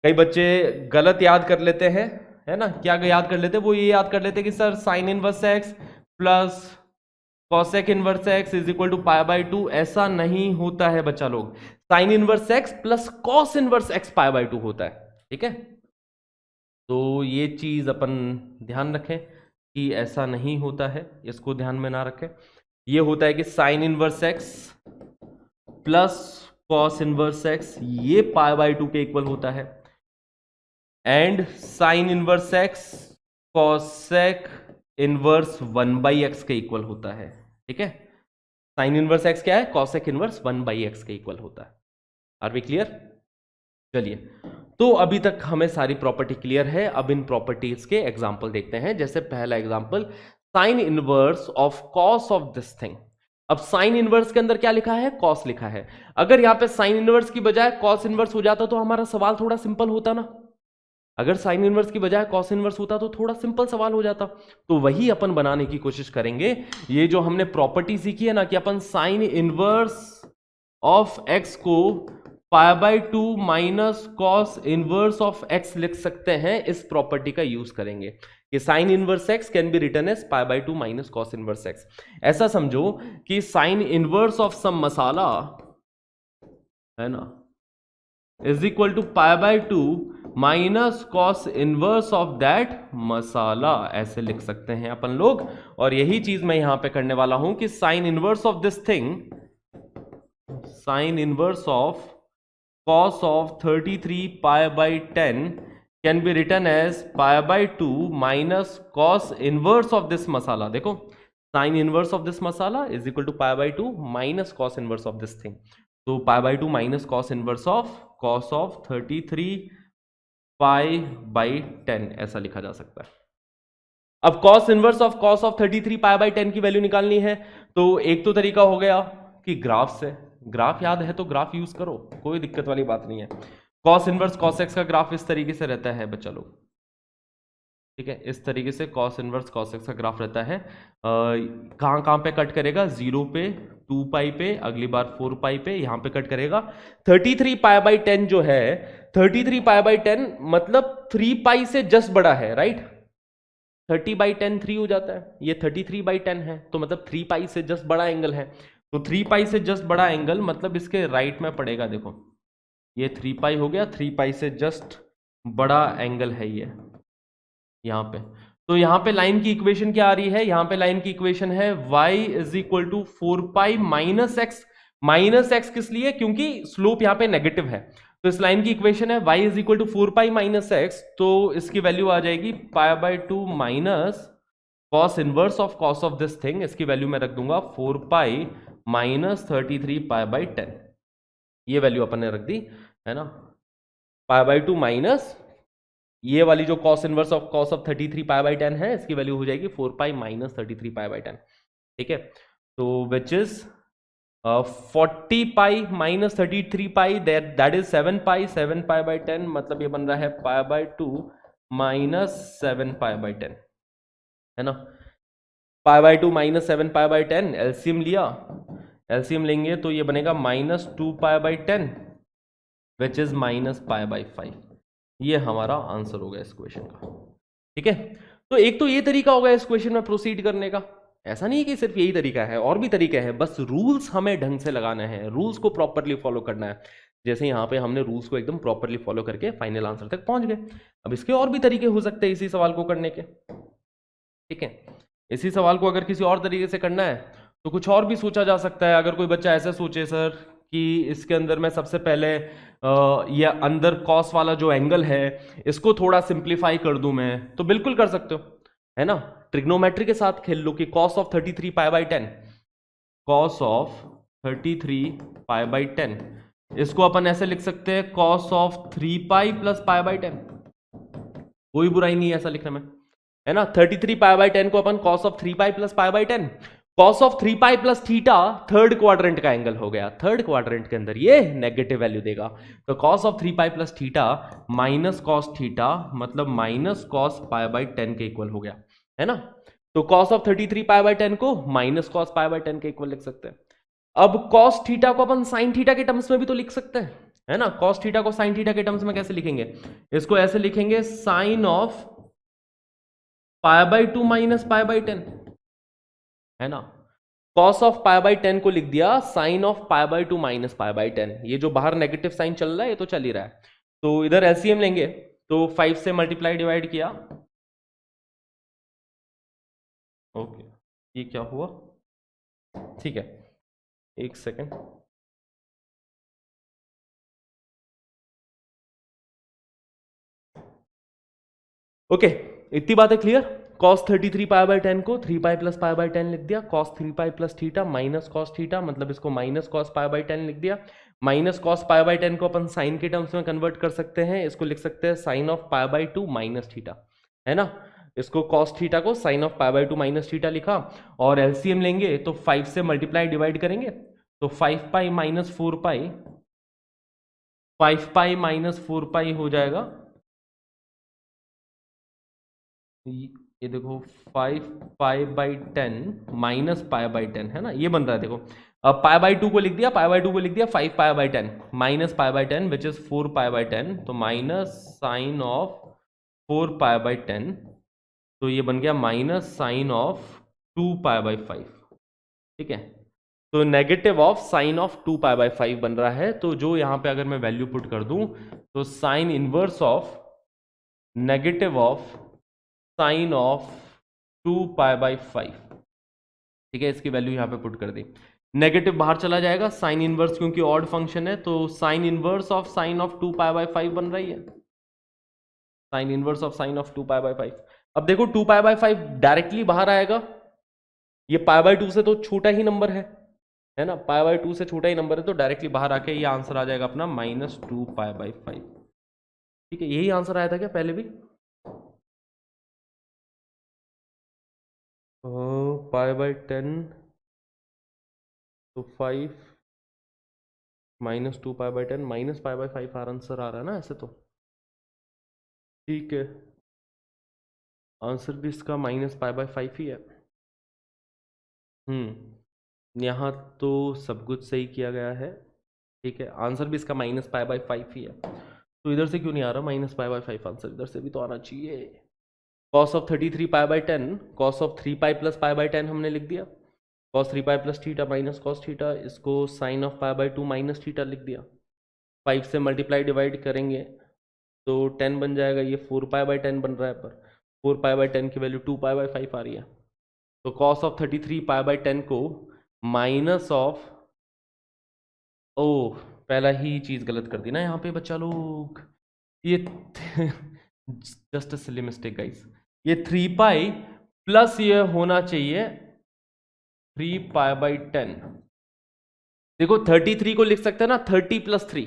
कई बच्चे गलत याद कर लेते हैं, है ना, क्या याद कर लेते हैं, वो ये याद कर लेते हैं कि sir sine inverse x plus cosec inverse x is equal to pi by two. ऐसा नहीं होता है बच्चा लोग, sine inverse x plus cos inverse x pi by two होता है, ठीक है। तो ये चीज अपन ध्यान रखें कि ऐसा नहीं होता है, इसको ध्यान में ना रखें। ये होता है कि sine inverse x plus cos inverse x ये पाई बाई टू के इक्वल होता है, and sine inverse x cosec inverse 1/x के इक्वल होता है, ठीक है। साइन इनवर्स एक्स क्या है, कॉसेक इनवर्स 1/x के इक्वल होता है। Are we clear? चलिए, तो अभी तक हमें सारी प्रॉपर्टी क्लियर है। अब इन प्रॉपर्टीज के एग्जांपल देखते हैं। जैसे पहला example, sign inverse of cos of this thing. अब साइन इनवर्स के अंदर क्या लिखा है, कॉस लिखा है। अगर यहां पे साइन इनवर्स की बजाय कॉस इनवर्स हो जाता तो हमारा सवाल थोड़ा सिंपल होता ना। अगर साइन इनवर्स की बजाय कॉस इनवर्स होता तो थोड़ा सिंपल सवाल हो जाता। तो वही अपन बनाने की कोशिश करेंगे। ये जो हमने प्रॉपर्टी सीखी है ना कि अपन साइन इनवर्स ऑफ एक्स को pi by two minus cos inverse of x लिख सकते हैं, इस प्रॉपर्टी का यूज करेंगे कि sine inverse x can be written as pi by two minus cos inverse x. ऐसा समझो कि sine inverse of some masala, है ना, is equal to pi by two minus cos inverse of that masala, ऐसे लिख सकते हैं अपन लोग। और यही चीज मैं यहां पे करने वाला हूं कि sine inverse of this thing, sign inverse of cos of 33 pi by 10 can be written as pi by 2 minus cos inverse of this masala। देखो, sin inverse of this masala is equal to pi by 2 minus cos inverse of this thing। तो pi by 2 minus cos inverse of cos of 33 pi by 10 ऐसा लिखा जा सकता है। अब cos inverse of cos of 33 pi by 10 की value निकालनी है। तो एक तो तरीका हो गया कि ग्राफ से, ग्राफ याद है तो ग्राफ यूज करो, कोई दिक्कत वाली बात नहीं है। cos इनवर्स cos x का ग्राफ इस तरीके से रहता है बच्चा लोग, ठीक है। इस तरीके से cos इनवर्स cos x का ग्राफ रहता है। कहां कहां पे कट करेगा, 0 पे, 2 पाई पे, अगली बार 4 पाई पे, यहां पे कट करेगा। 33 पाई बाई 10 जो है, 33 पाई बाई 10 मतलब 3 पाई से जस्ट बड़ा है, राइट। 30 बाई 10 3 हो जाता है, ये 33 बाई 10 है, तो मतलब 3 पाई से जस्ट बड़ा एंगल है। तो 3 पाई से जस्ट बड़ा एंगल मतलब इसके राइट में पड़ेगा। देखो, ये 3 पाई हो गया, 3 पाई से जस्ट बड़ा एंगल है ये यहां पे। तो यहां पे लाइन की इक्वेशन क्या आ रही है, यहां पे लाइन की इक्वेशन है y is equal to 4 pi minus x. Minus x किस लिए, क्योंकि स्लोप यहां पे नेगेटिव है। तो इस लाइन की इक्वेशन है y is equal to 4 pi minus x, तो इसकी वैल्यू आ जाएगी pi by 2 minus cos inverse of cos of this thing. इसकी वैल्यू मैं रख दूंगा 4 पाई माइनस 33 पाई बाई 10। ये वैल्यू अपन ने रख दी, है ना। पाई बाई 2 माइनस ये वाली जो cos inverse of cos of 33 pi by 10 है, इसकी वैल्यू हो जाएगी 4 पाई माइनस 33 पाई बाई 10, ठीक है। तो which is 40 pi minus 33 pi, that is 7 pi. 7 pi by 10 मतलब ये बन रहा है पाई बाई 2 माइनस 7 पाई बाई 10, है ना। Pi by 2 minus 7 pi by 10, LCM लिया, एलसीएम लेंगे तो ये बनेगा minus 2 pi by 10 which is minus pi by 5। ये हमारा आंसर होगा इस क्वेश्चन का, ठीक है। तो एक तो ये तरीका होगा इस क्वेश्चन में प्रोसीड करने का। ऐसा नहीं कि सिर्फ यही तरीका है, और भी तरीके हैं, बस रूल्स हमें ढंग से लगाने हैं, रूल्स को प्रॉपरली फॉलो करना है। जैसे यहाँ पे हमने रूल्स को एकदम प्रॉपरली फॉलो करके फाइनल आंसर तक पहुंच गए। अब इसके और भी तरीके हो सकते हैं इसी सवाल को करने के, ठीक है। इसी सवाल को अगर किसी और तरीके से करना है तो कुछ और भी सोचा जा सकता है। अगर कोई बच्चा ऐसा सोचे सर कि इसके अंदर मैं सबसे पहले ये अंदर कॉस वाला जो एंगल है इसको थोड़ा सिंप्लीफाई कर दूं मैं, तो बिल्कुल कर सकते हो, है ना। ट्रिग्नोमेट्री के साथ खेल लो कि cos of 33 pi by 10, cos of 33 pi by 10, इसको अपन ऐसे लिख सकते हैं cos of 3 pi plus pi by 10। कोई बुराई नहीं है ऐसा लिखने में, है ना। 33 पाई बाई 10 को अपन cos of 3 pi plus pi by 10, cos of 3 pi plus theta third quadrant का एंगल हो गया। थर्ड क्वाड्रेंट के अंदर ये नेगेटिव वैल्यू देगा, तो cos of 3 pi plus theta minus cos theta मतलब माइनस cos पाई बाई 10 के इक्वल हो गया, है ना। तो cos ऑफ 33 पाई बाई 10 को माइनस cos पाई बाई 10 के इक्वल लिख सकते हैं। अब cos थीटा को अपन sin थीटा के टर्म्स में भी तो लिख सकते हैं, है ना। कॉस थीटा को साइन थीटा के टर्म्स में कैसे लिखेंगे, इसको ऐसे लिखेंगे साइन ऑफ π/2 माइनस π/10, है ना। कॉस ऑफ π/10 को लिख दिया साइन ऑफ π/2 माइनस π/10। ये जो बाहर नेगेटिव साइन चल रहा है ये तो चल ही रहा है, तो इधर एलसीएम लेंगे तो 5 से मल्टीप्लाई डिवाइड किया, ओके ये क्या हुआ, ठीक है एक सेकेंड, ओके इतनी बात है क्लियर। cos 33 π/10 को 3π प्लस π/10 लिख दिया, cos 3π plus theta minus cos theta, मतलब इसको माइनस cos π/10 लिख दिया। माइनस cos π/10 को अपन साइन के टर्म्स में कन्वर्ट कर सकते हैं, इसको लिख सकते हैं साइन ऑफ π/2 माइनस थीटा, है ना। इसको cos थीटा को साइन ऑफ π/2 माइनस थीटा लिखा, और एलसीएम लेंगे तो 5 से मल्टीप्लाई डिवाइड करेंगे तो 5π माइनस 4π, 5π माइनस 4π हो जाएगा, ये देखो 5π/10 माइनस π/10, है ना, ये बन रहा है देखो। अब π/2 को लिख दिया, π/2 को लिख दिया 5π/10 माइनस π/10 विच इज 4π/10, तो माइनस साइन ऑफ 4π/10, तो ये बन गया माइनस साइन ऑफ 2π/5, ठीक है। तो नेगेटिव ऑफ साइन ऑफ 2π/5 बन रहा है। तो जो यहाँ पे अगर मैं वैल्यू पुट कर दूं तो sine inverse of negative of sine of 2π/5, ठीक है, इसकी वैल्यू यहां पे पुट कर दी। नेगेटिव बाहर चला जाएगा, साइन इनवर्स क्योंकि ऑड फंक्शन है तो sine inverse of sine of 2π/5 बन रही है, sine inverse of sine of 2π/5। अब देखो 2π/5 डायरेक्टली बाहर आएगा, ये π/2 से तो छोटा ही नंबर है ना, π/2 से छोटा ही नंबर है, तो डायरेक्टली बाहर आके ये आंसर आ जाएगा अपना -2π/5, ठीक है। यही आंसर आया था क्या पहले भी, π/10 तो 5 माइनस 2π/10 माइनस π/5 आंसर आ रहा है ना ऐसे, तो ठीक है आंसर भी इसका माइनस π/5 ही है। यहाँ तो सब कुछ सही किया गया है, ठीक है, आंसर भी इसका माइनस π/5 ही है। तो इधर से क्यों नहीं आ रहा माइनस π/5 आंसर, इधर से भी तो आना चाहिए। cos of 33 π/10, cos of 3π plus π/10 हमने लिख दिया, cos 3π plus theta minus cos theta, इसको साइन ऑफ π/2 माइनस थीटा लिख दिया। 5 से मल्टीप्लाई डिवाइड करेंगे तो 10 बन जाएगा, ये 4π/10 बन रहा है, पर 4π/10 की वैल्यू 2π/5 आ रही है। तो cos ऑफ 33 π/10 को माइनस ऑफ, ओ पहला ही चीज गलत कर दी ना यहाँ पे बच्चा लोग, ये just a silly mistake guys, ये 3π प्लस ये होना चाहिए 3π/10। देखो 33 को लिख सकते हैं ना 30 + 3,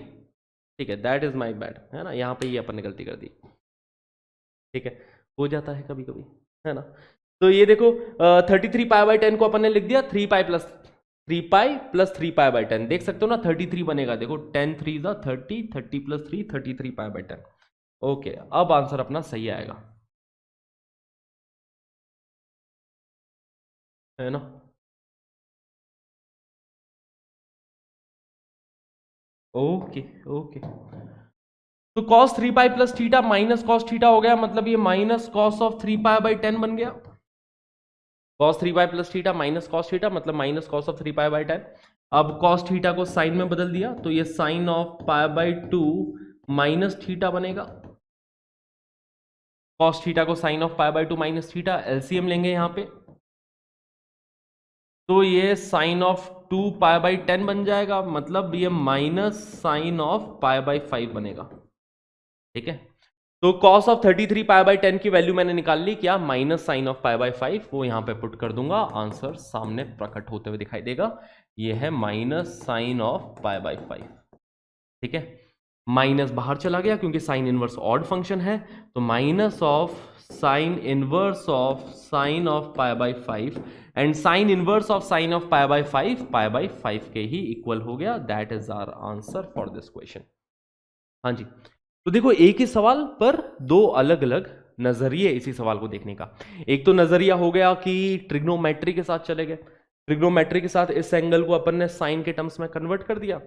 ठीक है, दैट इज माय बैड, है ना, यहाँ पे ये अपन ने गलती कर दी, ठीक है, हो जाता है कभी कभी, है ना। तो ये देखो 33 π/10 को अपन ने लिख दिया 3π प्लस 3π+3π/10, देख सकते हो ना 33 बनेगा, देखो 10 3 30, 30 + 3 33 π/10, ओके। अब आंसर अपना सही आएगा, है ना। ओके ओके, तो cos 3π plus theta minus cos theta हो गया, मतलब ये माइनस cos ऑफ 3π/10 बन गया। cos 3π plus theta minus cos theta मतलब माइनस cos ऑफ 3π/10। अब cos थीटा को साइन में बदल दिया तो ये साइन ऑफ π/2 माइनस थीटा बनेगा। cos थीटा को sine of π/2 minus theta, LCM लेंगे यहां पे तो ये साइन ऑफ 2π/10 बन जाएगा, मतलब ये माइनस साइन ऑफ π/5 बनेगा, ठीक है। तो cos ऑफ 33 π/10 की वैल्यू मैंने निकाल ली, क्या माइनस साइन ऑफ π/5, वो यहां पे पुट कर दूंगा, आंसर सामने प्रकट होते हुए दिखाई देगा, ये है माइनस साइन ऑफ π/5, ठीक है। माइनस बाहर चला गया क्योंकि साइन इनवर्स ऑड फंक्शन है, तो minus of sine inverse of sine of π/5 and sine inverse of sine of π/5 के ही इक्वल हो गया, that is our answer for this question. हाँ जी, तो देखो एक ही सवाल पर दो अलग अलग नजरिए इसी सवाल को देखने का। एक तो नजरिया हो गया कि ट्रिग्नोमेट्री के साथ चले गए, ट्रिग्नोमेट्री के साथ इस एंगल को अपन ने साइन के टर्म्स में कन्वर्ट कर दिया,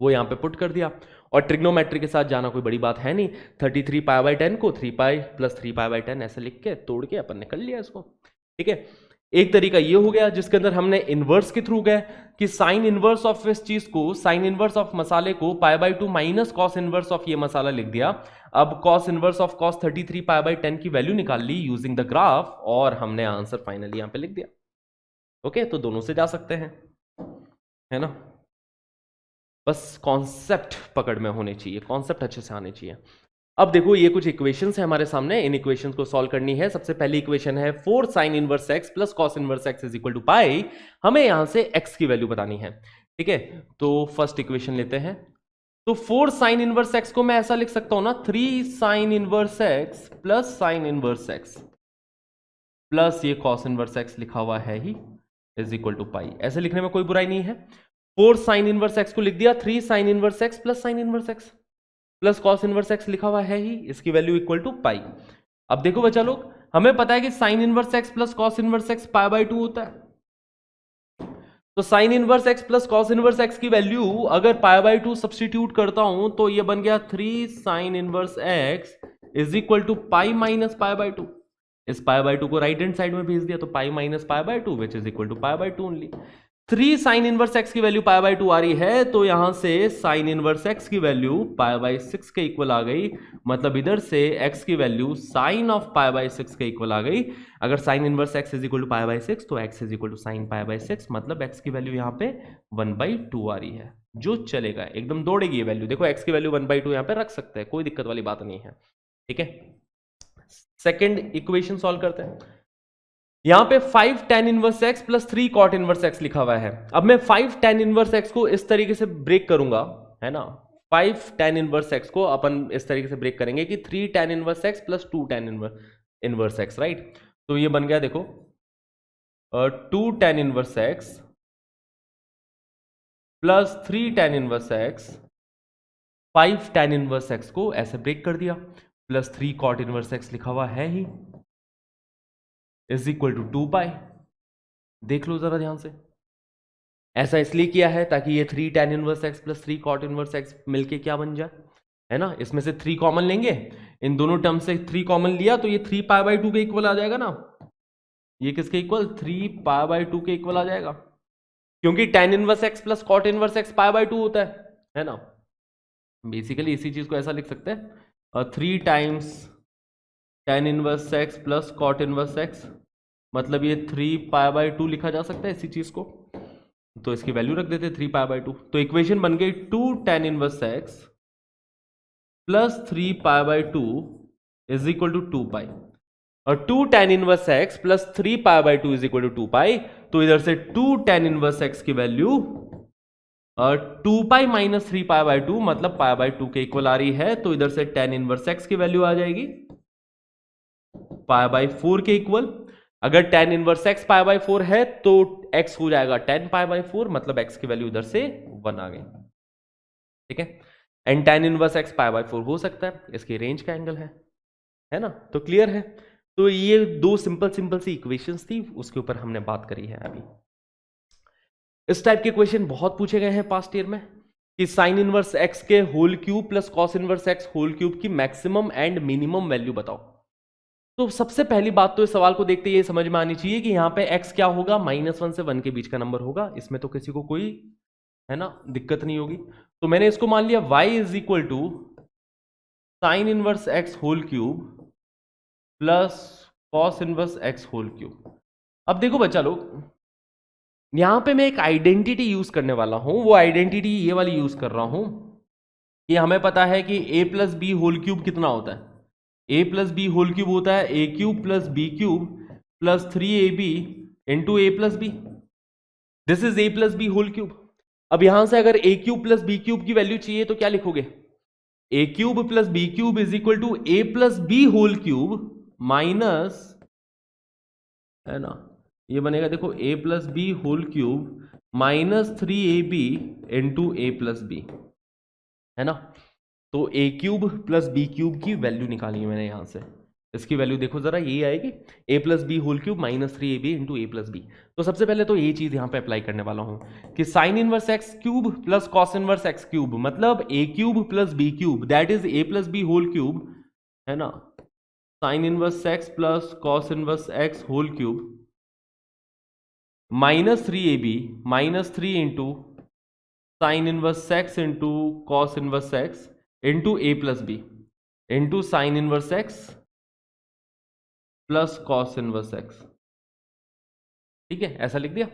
वो यहाँ पे पुट कर दिया, और ट्रिग्नोमेट्री के साथ जाना कोई बड़ी बात है नहीं। 33 पाई बाई 10 को 3 पाई प्लस 3 पाई बाई 10 ऐसे लिख के तोड़ के अपन ने कर लिया इसको। ठीक है, एक तरीका ये हो गया जिसके अंदर हमने इनवर्स के थ्रू गए कि साइन इनवर्स ऑफ इस चीज को, साइन इनवर्स ऑफ मसाले को pi by 2 minus cos inverse of ये मसाला लिख दिया। अब cos inverse of cos 33 pi by 10 की वैल्यू निकाल ली यूजिंग द ग्राफ, और हमने आंसर फाइनली यहां पे लिख दिया। ओके, तो दोनों से जा सकते हैं, है ना। बस कॉन्सेप्ट पकड़ में होने चाहिए, कॉन्सेप्ट अच्छे से आने चाहिए। अब देखो ये कुछ इक्वेशंस है हमारे सामने, इन इक्वेशंस को सॉल्व करनी है। सबसे पहली इक्वेशन है 4 sin inverse x plus cos inverse x is equal to pi. हमें यहां से x की वैल्यू बतानी है। ठीक है, तो फर्स्ट इक्वेशन लेते हैं। तो 4 sin इनवर्स x को मैं ऐसा लिख सकता हूं ना, 3 sin inverse x plus sin inverse x plus ये cos इनवर्स x लिखा हुआ है ही इज इक्वल टू पाई। ऐसे लिखने में कोई बुराई नहीं है। 4 sin इनवर्स x को लिख दिया 3 sin inverse x plus sin inverse x plus cos inverse x लिखा हुआ है ही, इसकी वैल्यू इक्वल टू पाई। अब देखो बच्चा लोग, हमें पता है कि sine inverse x plus cos inverse x pi by 2 होता है। तो sine inverse x plus cos inverse x की वैल्यू अगर पाई बाई 2 सब्सटीट्यूट करता हूं तो ये बन गया 3 sine inverse x is equal to pi minus pi by 2। इस पाई बाई 2 को राइट हैंड साइड में भेज दिया तो pi minus pi by 2 which is equal to pi by 2 only. 3 sine inverse x की वैल्यू पाई बाई 2 आ रही है, तो यहां से साइन इनवर्स x की वैल्यू पाई बाई 6 के इक्वल आ गई। मतलब इधर से x की value sine of pi by 6 के इक्वल आ गई। अगर sine inverse x is equal to pi by 6 तो x is equal to sine pi by 6, मतलब x की वैल्यू यहां पे 1/2 आ रही है, जो चलेगा, एकदम दौड़ेगी ये वैल्यू। देखो x की वैल्यू 1/2 यहां पे रख सकते हैं, कोई दिक्कत वाली बात नहीं है। ठीक है, सेकेंड इक्वेशन सॉल्व करते हैं। यहां पे 5 tan inverse x plus 3 cot inverse x लिखा हुआ है। अब मैं 5 tan इनवर्स x को इस तरीके से ब्रेक करूंगा, है ना। 5 tan इनवर्स x को अपन इस तरीके से ब्रेक करेंगे कि 3 tan inverse x plus 2 tan inverse x, right. तो ये बन गया देखो 2 tan inverse x plus 3 tan inverse x, 5 tan inverse x को ऐसे ब्रेक कर दिया, प्लस 3 cot इनवर्स x लिखा हुआ है ही इज इक्वल टू 2 पाई। देख लो जरा ध्यान से, ऐसा इसलिए किया है ताकि ये 3 tan inverse x plus 3 cot inverse x मिलके क्या बन जाए, है ना। इसमें से 3 कॉमन लेंगे, इन दोनों टर्म से 3 कॉमन लिया तो ये 3 पाई बाई 2 के इक्वल आ जाएगा ना। ये किसके इक्वल, 3 पाई बाई 2 के इक्वल आ जाएगा, क्योंकि tan inverse x plus cot inverse x pi by 2 होता है ना। बेसिकली इसी चीज को ऐसा लिख सकते हैं 3 times tan inverse x plus cot inverse x, मतलब ये 3 पाई बाई 2 लिखा जा सकता है इसी चीज को। तो इसकी वैल्यू रख देते 3 पाई बाई 2, तो इक्वेशन बन गई 2 tan inverse x plus 3 pi by 2 is equal to 2 pi. और 2 tan inverse x plus 3 pi by 2 is equal to 2 pi. तो इधर से 2 tan इनवर्स x की value 2 pi minus 3 pi by 2, मतलब पाई by 2 के इक्वल आ रही है। तो इधर से tan इनवर्स x की वैल्यू आ जाएगी पाई बाई 4 के इक्वल। अगर tan inverse x pi by 4 है तो x हो जाएगा 10 पाई बाई 4, मतलब x की वैल्यू इधर से 1 आ गई। ठीक है, and tan inverse x pi by 4 हो सकता है, इसकी रेंज का एंगल है ना। तो क्लियर है। तो ये दो सिंपल सी इक्वेशंस थी, उसके ऊपर हमने बात करी है अभी। इस टाइप के क्वेश्चन बहुत पूछे गए हैं पास्ट ईयर में कि साइन इनवर्स x के whole cube plus cos inverse x whole cube की मैक्सिमम एंड मिनिमम वैल्यू बताओ। तो सबसे पहली बात तो इस सवाल को देखते ये समझ में आनी चाहिए कि यहां पे x क्या होगा, -1 से 1 के बीच का नंबर होगा। इसमें तो किसी को कोई, है ना, दिक्कत नहीं होगी। तो मैंने इसको मान लिया y is equal to sine inverse x whole cube plus cos inverse x whole cube. अब देखो बच्चा लोग, यहां पे मैं एक आइडेंटिटी यूज करने वाला हूं, वो आइडेंटिटी ये वाली यूज कर रहा हूं कि हमें पता है कि a plus b whole cube कितना होता है, a plus b whole cube होता है a cube plus b cube plus 3ab into a plus b. This is a plus b whole cube. अब यहां से अगर a cube plus b cube की वैल्यू चाहिए तो क्या लिखोगे, a cube plus b cube is equal to a plus b whole cube minus, है ना, ये बनेगा देखो a plus b whole cube minus 3ab into a plus b, है ना। तो a cube plus b cube की वैल्यू निकाली है मैंने यहां से, इसकी वैल्यू देखो जरा, ये आएगी a plus b whole cube minus 3ab into a plus b. तो सबसे पहले तो ये चीज यहां पे अप्लाई करने वाला हूं कि sine inverse x cube plus cos inverse x cube मतलब a cube plus b cube that is a plus b whole cube, है ना, sine inverse x plus cos inverse x whole cube minus 3ab minus 3 into sine inverse x into cos inverse x into a plus b into sine inverse x plus cos inverse x. ठीक है, ऐसा लिख दिया।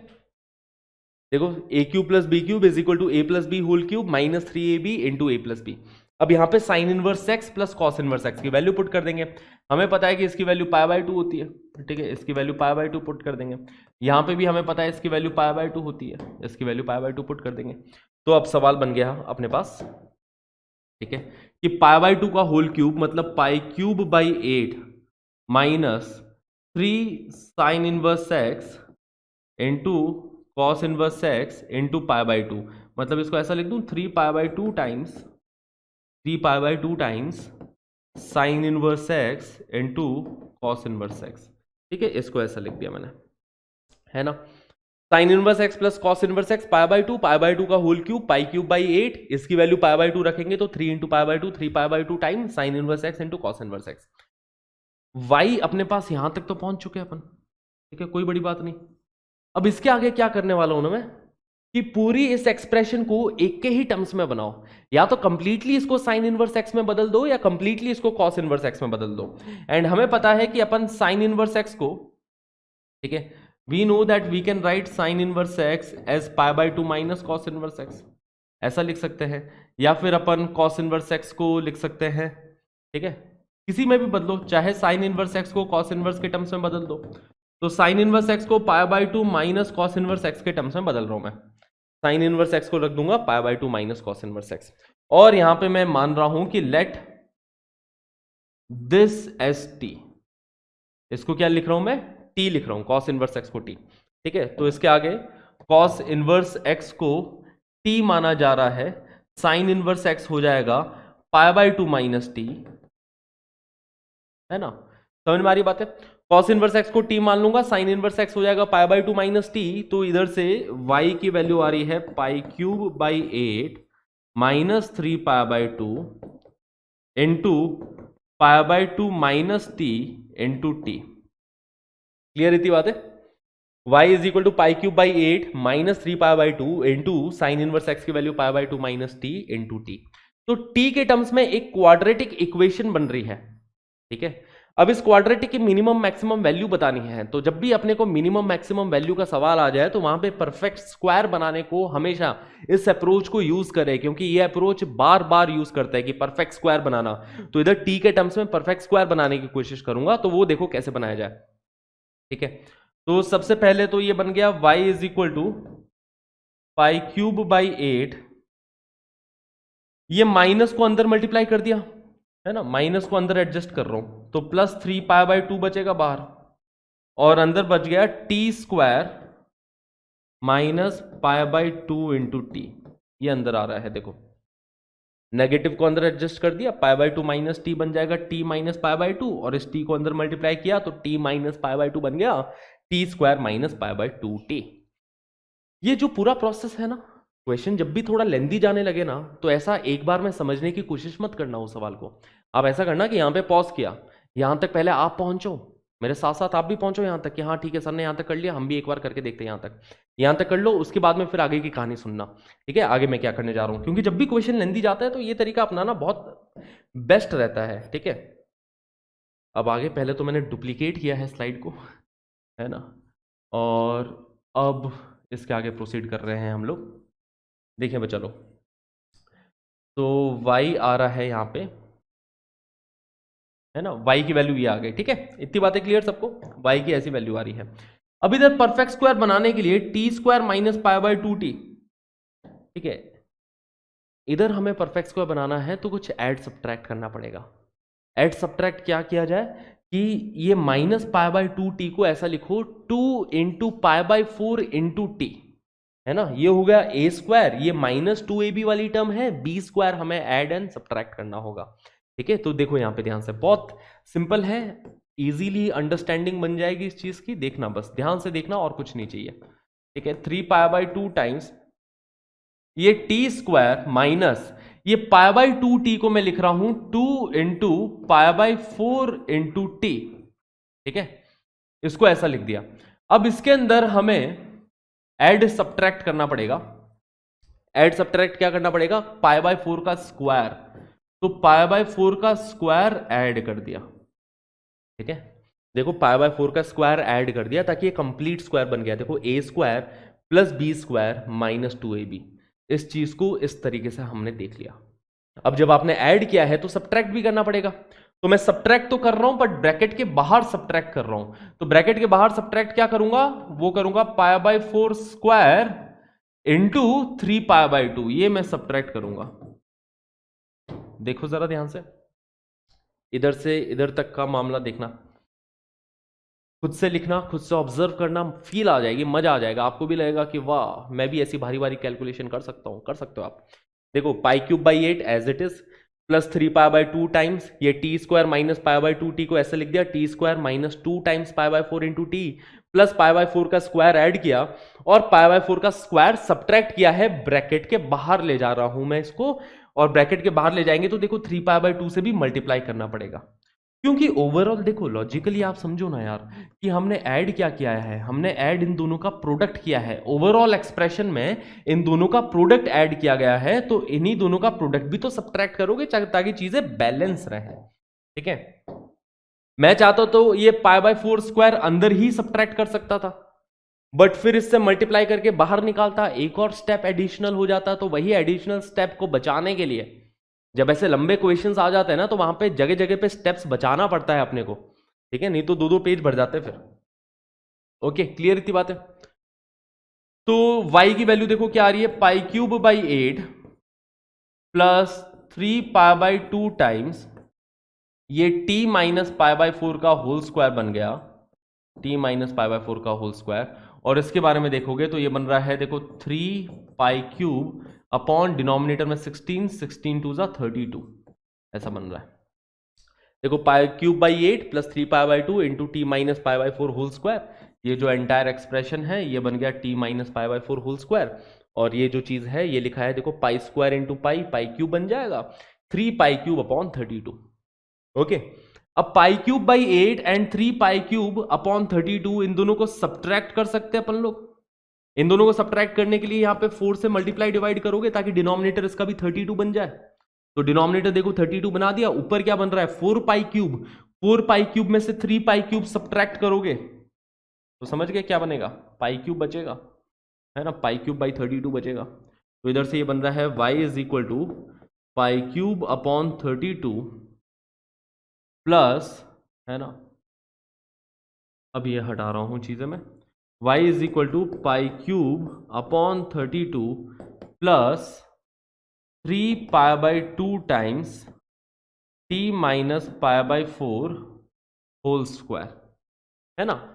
देखो a cube plus b cube is equal to a plus b whole cube minus 3ab into a plus b. अब यहां पे sine inverse x plus cos inverse x की वैल्यू पुट कर देंगे। हमें पता है कि इसकी वैल्यू पाई बाय 2 होती है, ठीक है, इसकी वैल्यू पाई बाय 2 पुट कर देंगे। यहां पे भी हमें पता है इसकी वैल्यू पाई बाय 2 होती है, इसकी वैल्यू पाई बाय 2 पुट कर देंगे। तो अब सवाल बन गया अपने पास, ठीक है, कि पाई बाय 2 का होल क्यूब मतलब pi cube by 8 minus 3 sine inverse x into cos inverse x into pi by 2, मतलब इसको ऐसा लिख दूं 3 pi by 2 times 3 pi by 2 times sine inverse x into cos inverse x. ठीक है, इसको ऐसा लिख दिया मैंने, है ना। Sine inverse x plus cos inverse x pi by 2 का whole cube pi cube by 8, इसकी वैल्यू पाई बाई 2 रखेंगे तो 3 into pi by 2 3 pi by 2 time sine inverse x into cos inverse x. Y अपने पास यहां तक तो पहुंच चुके हैं अपन, ठीक है, कोई बड़ी बात नहीं। अब इसके आगे क्या करने वाला हूं ना मैं, कि पूरी इस एक्सप्रेशन को एक के ही टर्म्स में बनाओ, या तो कंप्लीटली इसको साइन इनवर्स एक्स में बदल दो या कंप्लीटली इसको कॉस इनवर्स एक्स में बदल दो। एंड हमें पता है कि अपन साइन इनवर्स एक्स को, ठीक है, we know that we can write sine inverse x as pi by 2 minus cos inverse x, ऐसा लिख सकते हैं, या फिर अपन कॉस इनवर्स एक्स को लिख सकते हैं, ठीक है, किसी में भी बदलो, चाहे साइन इनवर्स एक्स को कॉस इनवर्स के टर्म्स में बदल दो। तो साइन इनवर्स एक्स को पाई by 2 minus cos inverse x के टर्म्स में बदल रहा हूं मैं, साइन इनवर्स एक्स को रख दूंगा पाई by 2 minus cos inverse x. और यहां पे मैं मान रहा हूं कि लेट दिस एस टी, इसको क्या लिख रहा हूं मैं, टी लिख रहा हूं, कॉस इनवर्स एक्स को टी। ठीक है, तो इसके आगे कॉस इनवर्स एक्स को टी माना जा रहा है, साइन इनवर्स एक्स हो जाएगा पाई बाय 2 माइनस टी, है ना, समझ में आ रही बात है। कॉस इनवर्स एक्स को टी मान लूंगा, साइन इनवर्स एक्स हो जाएगा पाई बाय 2 माइनस टी, तो इधर से y की वैल्यू आ रही है pi cube by 8 minus 3 pi by 2 into pi by 2 minus t into t. Clear इतनी बात है। y is equal to pi cube by 8 minus 3 pi by 2 into sine inverse x की value pi by 2 minus t into t. तो t के terms में एक quadratic equation बन रही है, ठीक है। अब इस क्वाड्रेटिक की मिनिमम मैक्सिमम वैल्यू बतानी है, तो जब भी अपने को मिनिमम मैक्सिमम वैल्यू का सवाल आ जाए तो वहां पे परफेक्ट स्क्वायर बनाने को हमेशा इस अप्रोच को यूज करें, क्योंकि ये अप्रोच बार बार यूज करता है कि परफेक्ट स्क्वायर बनाना। तो इधर टी के टर्म्स में परफेक्ट स्क्वायर बनाने की कोशिश करूंगा, तो वो देखो कैसे बनाया जाए। ठीक है, तो सबसे पहले तो ये बन गया y is equal to pi cube by 8, ये माइनस को अंदर मल्टीप्लाई कर दिया, है ना, माइनस को अंदर एडजस्ट कर रहा हूं, तो प्लस 3 पाई बाय 2 बचेगा बाहर, और अंदर बच गया t square minus pi by 2 into T, ये अंदर आ रहा है, देखो नेगेटिव को अंदर एडजस्ट कर दिया, पाई बाय 2 माइनस टी बन जाएगा टी माइनस पाई बाय 2, और इस टी को अंदर मल्टीप्लाई किया तो टी माइनस पाई बाय 2 बन गया t square minus pi by 2 T. ये जो पूरा प्रोसेस है ना, क्वेश्चन जब भी थोड़ा लेंदी जाने लगे ना, तो ऐसा एक बार में समझने की कोशिश मत करना उस सवाल को। आप ऐसा करना कि यहां पे पॉज किया, यहां तक पहले आप पहुंचो, मेरे साथ साथ आप भी पहुंचो यहां तक कि हाँ ठीक है सर ने यहां तक कर लिया, हम भी एक बार करके देखते हैं, यहां तक कर लो, उसके बाद में फिर आगे की कहानी सुनना। ठीक है, आगे मैं क्या करने जा रहा हूं, क्योंकि जब भी क्वेश्चन लेंदी जाता है तो ये तरीका अपनाना बहुत बेस्ट रहता है। ठीक है, अब आगे पहले तो मैंने डुप्लीकेट किया है स्लाइड को, है ना, और अब इसके आगे प्रोसीड कर रहे हैं हम लोग। देखिए बच्चा लोग, तो y आ रहा है यहाँ पे, है ना, y की वैल्यू ये आ गई। ठीक है, इतनी बातें क्लियर सबको, y की ऐसी वैल्यू आ रही है। अब इधर परफेक्ट स्क्वायर बनाने के लिए T square minus pi bye 2t, ठीक है, इधर हमें परफेक्ट स्क्वायर बनाना है तो कुछ ऐड सब्ट्रैक्ट करना पड़ेगा। ऐड सब्ट्रैक्ट क्या किया जाए कि ये माइनस पाई बाय 2t को ऐसा लिखो 2 into pi bye 4 into T, है ना, ये हो गया a स्क्वायर, ये माइनस 2ab वाली टर्म है, b स्क्वायर हमें ऐड एंड सब्ट्रैक्ट करना होगा। ठीक है, तो देखो यहाँ पे ध्यान से, बहुत सिंपल है, इजीली अंडरस्टैंडिंग बन जाएगी इस चीज की, देखना बस ध्यान से देखना और कुछ नहीं चाहिए। ठीक है, 3π/2 टाइम्स ये टी स्क्वायर माइनस ये π/2t को मैं लिख रहा हूं 2 × π/4 × t। ठीक है, इसको ऐसा लिख दिया। अब इसके अंदर हमें ऐड सब्ट्रैक्ट करना पड़ेगा। ऐड सब्ट्रैक्ट क्या करना पड़ेगा? π/4 का स्क्वायर, तो π/4 का स्क्वायर ऐड कर दिया। ठीक है, देखो π/4 का स्क्वायर ऐड कर दिया ताकि ये कंप्लीट स्क्वायर बन गया। देखो a square plus b square minus 2ab, इस चीज को इस तरीके से हमने देख लिया। अब जब आपने ऐड किया है तो सब्ट्रैक्ट भी करना पड़ेगा, तो मैं सब्ट्रैक्ट तो कर रहा हूं बट ब्रैकेट के बाहर सब्ट्रैक्ट कर रहा हूं। तो ब्रैकेट के बाहर सब्ट्रैक्ट क्या करूंगा? वो करूंगा π/4 स्क्वायर इंटू 3π/2, ये मैं सब्ट्रैक्ट करूंगा। देखो जरा ध्यान से इधर तक का मामला देखना, खुद से लिखना, खुद से ऑब्जर्व करना, फील आ जाएगी, मजा आ जाएगा, आपको भी लगेगा कि वाह मैं भी ऐसी भारी भारी कैलकुलेशन कर सकता हूं। कर सकते हो आप। देखो π³/8 as it is plus 3π/2 times ये टी स्क्वायर माइनस π/2t को ऐसे लिख दिया, t square minus 2 times π/4 × t plus π/4 का स्क्वायर ऐड किया और π/4 का स्क्वायर सब्ट्रैक्ट किया है, ब्रैकेट के बाहर ले जा रहा हूं मैं इसको, और ब्रैकेट के बाहर ले जाएंगे तो देखो 3π/2 से भी मल्टीप्लाई करना पड़ेगा, क्योंकि ओवरऑल देखो लॉजिकली आप समझो ना यार कि हमने ऐड क्या किया है, हमने ऐड इन दोनों का प्रोडक्ट किया है। ओवरऑल एक्सप्रेशन में इन दोनों का प्रोडक्ट ऐड किया गया है, तो इन्हीं दोनों का प्रोडक्ट भी तो सब्ट्रैक्ट करोगे ताकि चीजें बैलेंस रहे। ठीक है, मैं चाहता तो ये π/4 स्क्वायर अंदर ही सब्ट्रैक्ट कर सकता था, बट फिर इससे मल्टीप्लाई करके बाहर निकालता, एक और स्टेप एडिशनल हो जाता। तो वही एडिशनल स्टेप को बचाने के लिए, जब ऐसे लंबे क्वेश्चंस आ जाते हैं ना, तो वहां पे जगह जगह पे स्टेप्स बचाना पड़ता है अपने को। ठीक है, नहीं तो 2-2 पेज भर जाते हैं फिर। ओके, क्लियर इतनी बात है? तो y की वैल्यू देखो क्या आ रही है, π³/8 प्लस 3π/2 टाइम्स ये t माइनस π/4 का होल स्क्वायर बन गया, t माइनस π/4 का होल स्क्वायर। और इसके बारे में देखोगे तो ये बन रहा है, देखो 3π³ अपॉन डिनोमिनेटर में 16, 16 2 ज़ा 32, ऐसा बन रहा है। देखो π³/8 plus 3π/2 into t minus π/4 whole square, ये जो एंटायर एक्सप्रेशन है ये बन गया t माइनस π/4 होल स्क्वायर। और ये जो चीज है ये लिखा है, देखो पाई स्क्वायर इंटू पाई बन जाएगा 3π³ अपॉन 32। ओके, अब π³/8 एंड 3π³ अपॉन 32 इन दोनों को सब्ट्रैक्ट कर सकते हैं अपन लोग। इन दोनों को सब्ट्रैक्ट करने के लिए यहां पे 4 से मल्टीप्लाई डिवाइड करोगे ताकि डिनोमिनेटर इसका भी 32 बन जाए। तो डिनोमिनेटर देखो 32 बना दिया, ऊपर क्या बन रहा है 4π³। 4π³ में से 3π³ सब्ट्रैक्ट करोगे तो समझ गए क्या बनेगा, π³ बचेगा, है ना, π³/32 बचेगा। तो इधर से ये बन रहा है y is equal to π³ upon 32 plus, है ना, अब ये हटा रहा हूं चीजें मैं, y is equal to π³ upon 32 plus 3π/2 times t minus π/4 whole square, है ना।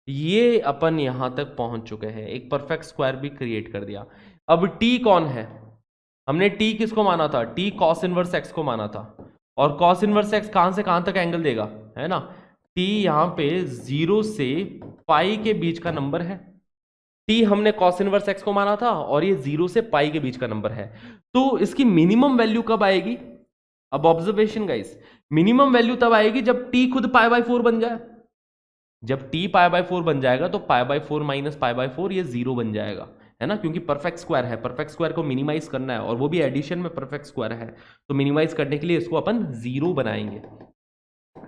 ये अपन यहां तक पहुंच चुके हैं, एक परफेक्ट स्क्वायर भी क्रिएट कर दिया। अब t कौन है, हमने t किसको माना था, t cos इनवर्स x को माना था, और cos इनवर्स x कहां से कहां तक एंगल देगा, है ना। t यहां पे 0 से पाई के बीच का नंबर है, t हमने cos इनवर्स x को माना था और ये 0 से पाई के बीच का नंबर है। तो इसकी मिनिमम वैल्यू कब आएगी, अब ऑब्जर्वेशन गाइस, मिनिमम वैल्यू तब आएगी जब t खुद π/4 बन जाए। जब t π/4 बन जाएगा तो π/4 माइनस π/4 ये 0 बन जाएगा, है ना, क्योंकि परफेक्ट स्क्वायर है, परफेक्ट स्क्वायर को मिनिमाइज करना है और वो भी एडिशन में परफेक्ट स्क्वायर है, तो मिनिमाइज करने के लिए इसको अपन 0 बनाएंगे।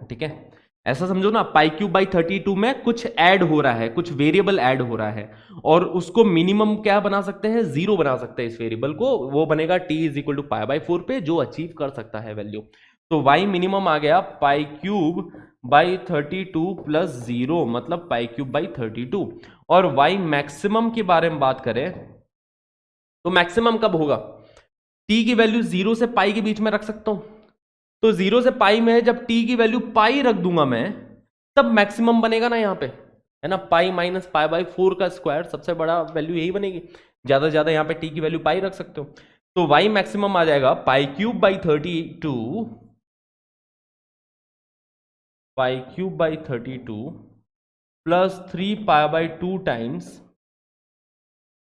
ठीक है, ऐसा समझो ना, π³/32 में कुछ ऐड हो रहा है, कुछ वेरिएबल ऐड हो रहा है और उसको मिनिमम क्या बना सकते हैं, 0 बना सकते हैं इस वेरिएबल को, वो बनेगा t इज इक्वल टू π/4 पे, जो अचीव कर सकता है वैल्यू। तो y मिनिमम आ गया π³/32 प्लस 0 मतलब π³/32। और y मैक्सिमम के बारे में बात करें तो मैक्सिमम कब होगा, t की वैल्यू 0 से पाई के बीच में रख सकता हूं, तो 0 से पाई में जब t की वैल्यू पाई रख दूंगा मैं तब मैक्सिमम बनेगा ना यहाँ पे, है ना, पाई माइनस π/4 का स्क्वायर, सबसे बड़ा वैल्यू यही बनेगी, ज्यादा से ज्यादा यहाँ पे t की वैल्यू पाई रख सकते हो। तो y मैक्सिमम आ जाएगा π³/32 pi cube by 32 plus 3 pi by 2 times,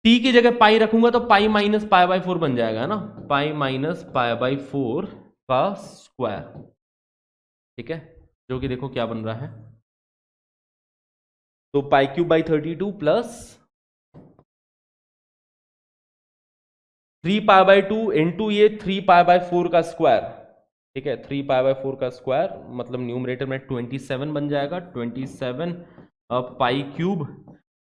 t की जगह पाई रखूंगा तो पाई माइनस पाई बाई 4 बन जाएगा ना, पाई माइनस पाई बाई 4 का स्क्वायर, ठीक है, जो कि देखो क्या बन रहा है, तो पाई cube by 32 plus 3 pi by 2 into ये 3 पाई बाई 4 का स्क्वायर, ठीक है, 3 पाई बाई 4 का स्क्वायर मतलब न्यूमरेटर में 27 बन जाएगा, 27 पाई क्यूब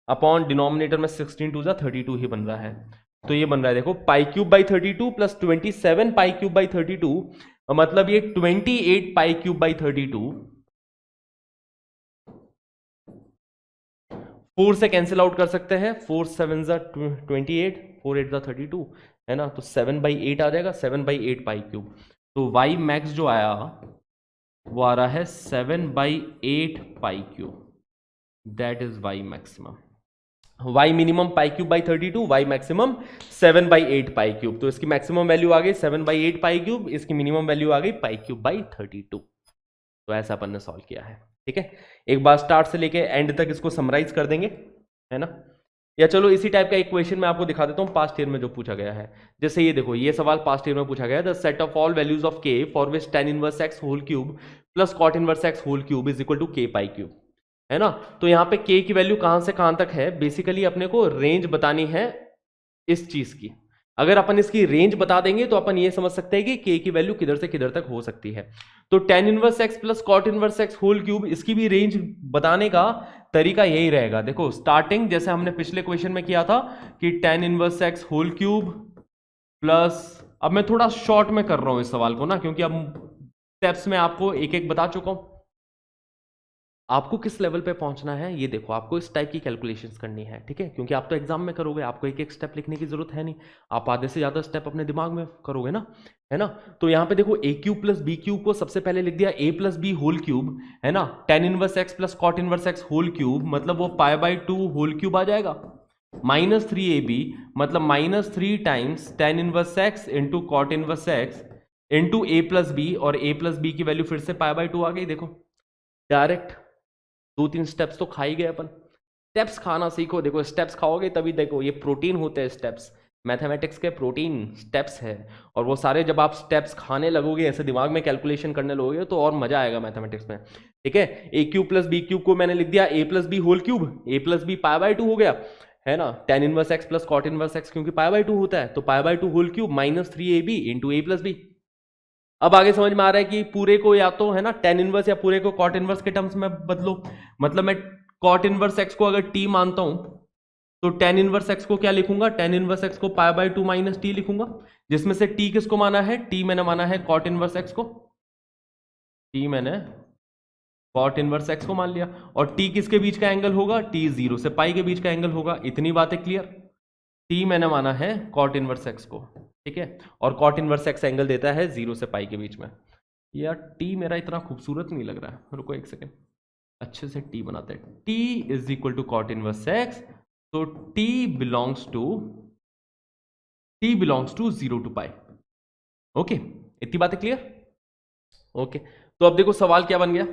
अपॉन डिनोमिनेटर में 16 टू जा 32 ही बन रहा है, तो ये बन रहा है देखो पाई cube by 32 plus 27 pi cube by 32, मतलब ये 28 पाई क्यूब बाई 32, 4 से कैंसिल आउट कर सकते हैं, 4 7 जा 28, 4 8 जा 32 है ना, तो 7 बाई 8 आ जाएगा, 7 बाई 8 पाई क्यूब, तो वाई मैक्स जो आया वो आ रहा है 7 by 8 pi cube, that is y maximum, y minimum pi cube by 32, y maximum 7 by 8 pi cube, तो इसकी मैक्सिमम वैल्यू आ गई 7 बाई 8 पाई क्यूब, इसकी मिनिमम वैल्यू आ गई पाई क्यूब बाई 32, तो ऐसा अपन ने सॉल्व किया है, ठीक है। एक बार स्टार्ट से लेके एंड तक इसको समराइज कर देंगे, है ना, या चलो इसी टाइप का एक क्वेश्चन मैं आपको दिखा देता हूं पास्ट ईयर में जो पूछा गया है, जैसे ये देखो, ये सवाल पास्ट ईयर में पूछा गया है, the set of all values of k for which tan inverse x whole cube plus cot inverse x whole cube is equal to k pi cube, है ना, तो यहां पे k की वैल्यू कहां से कहां तक है, बेसिकली अपने को रेंज बतानी है इस चीज की, अगर अपन इसकी रेंज बता देंगे तो अपन ये समझ सकते हैं कि k की वैल्यू किधर से किधर तक हो सकती है, तो tan inverse x plus cot inverse x whole cube, इसकी भी रेंज बताने का तरीका यही रहेगा, देखो स्टार्टिंग जैसे हमने पिछले क्वेश्चन में किया था कि tan inverse x whole cube plus, अब मैं थोड़ा शॉर्ट में कर रहा हूं इस सवाल को ना, क्योंकि अब स्टेप्स में आपको एक एक बता चुका हूं, आपको किस लेवल पे पहुंचना है ये देखो, आपको इस टाइप की कैलकुलेशंस करनी है, ठीक है, क्योंकि आप तो एग्जाम में करोगे, आपको एक एक स्टेप लिखने की जरूरत है नहीं, आप आधे से ज्यादा स्टेप अपने दिमाग में करोगे ना, है ना, तो यहां पे देखो a cube plus b cube को सबसे पहले लिख दिया a plus b whole cube, है ना, tan inverse x plus cot inverse x whole cube, मतलब वो पाई बाई 2 होल क्यूब आ जाएगा, माइनस 3ab मतलब minus 3 times tan inverse x into cot inverse x into a plus b, और a plus b की value फिर से पाई by 2 आ गई, देखो डायरेक्ट 2-3 स्टेप्स तो खा ही गए अपन, स्टेप्स खाना सीखो, देखो स्टेप्स खाओगे तभी, देखो ये प्रोटीन होते हैं स्टेप्स, मैथमेटिक्स के प्रोटीन स्टेप्स है, और वो सारे जब आप स्टेप्स खाने लगोगे, ऐसे दिमाग में कैलकुलेशन करने लगोगे तो और मजा आएगा मैथमेटिक्स में, ठीक है। A cube plus b cube को मैंने लिख दिया a plus b whole cube, a plus b pi by 2 हो गया, है ना, tan inverse x plus cot inverse x क्योंकि पाई बाई 2 होता है, तो pi by 2 whole cube minus 3ab into a plus b, अब आगे समझ में आ रहा है कि पूरे को या तो है ना tan इनवर्स या पूरे को cot इनवर्स के टर्म्स में बदलो, मतलब मैं cot इनवर्स x को अगर t मानता हूं तो tan इनवर्स x को क्या लिखूंगा, tan इनवर्स x को पाई बाई 2 माइनस टी लिखूंगा, जिसमें से t किसको माना है, t मैंने माना है cot इनवर्स x को, t मैंने cot इनवर्स x को मान लिया, और t किसके बीच का एंगल होगा, t 0 से पाई के बीच का एंगल होगा, इतनी बातें क्लियर, t मैंने माना है cot इनवर्स x को, ठीक है, और cot इनवर्स x एंगल देता है 0 से पाई के बीच में, यार t मेरा इतना खूबसूरत नहीं लग रहा है, रुको एक सेकेंड, अच्छे से t बनाते हैं, t is equal to cot inverse x, तो t बिलोंग्स टू 0 टू पाई, ओके, इतनी बातें क्लियर, ओके, तो अब देखो सवाल क्या बन गया,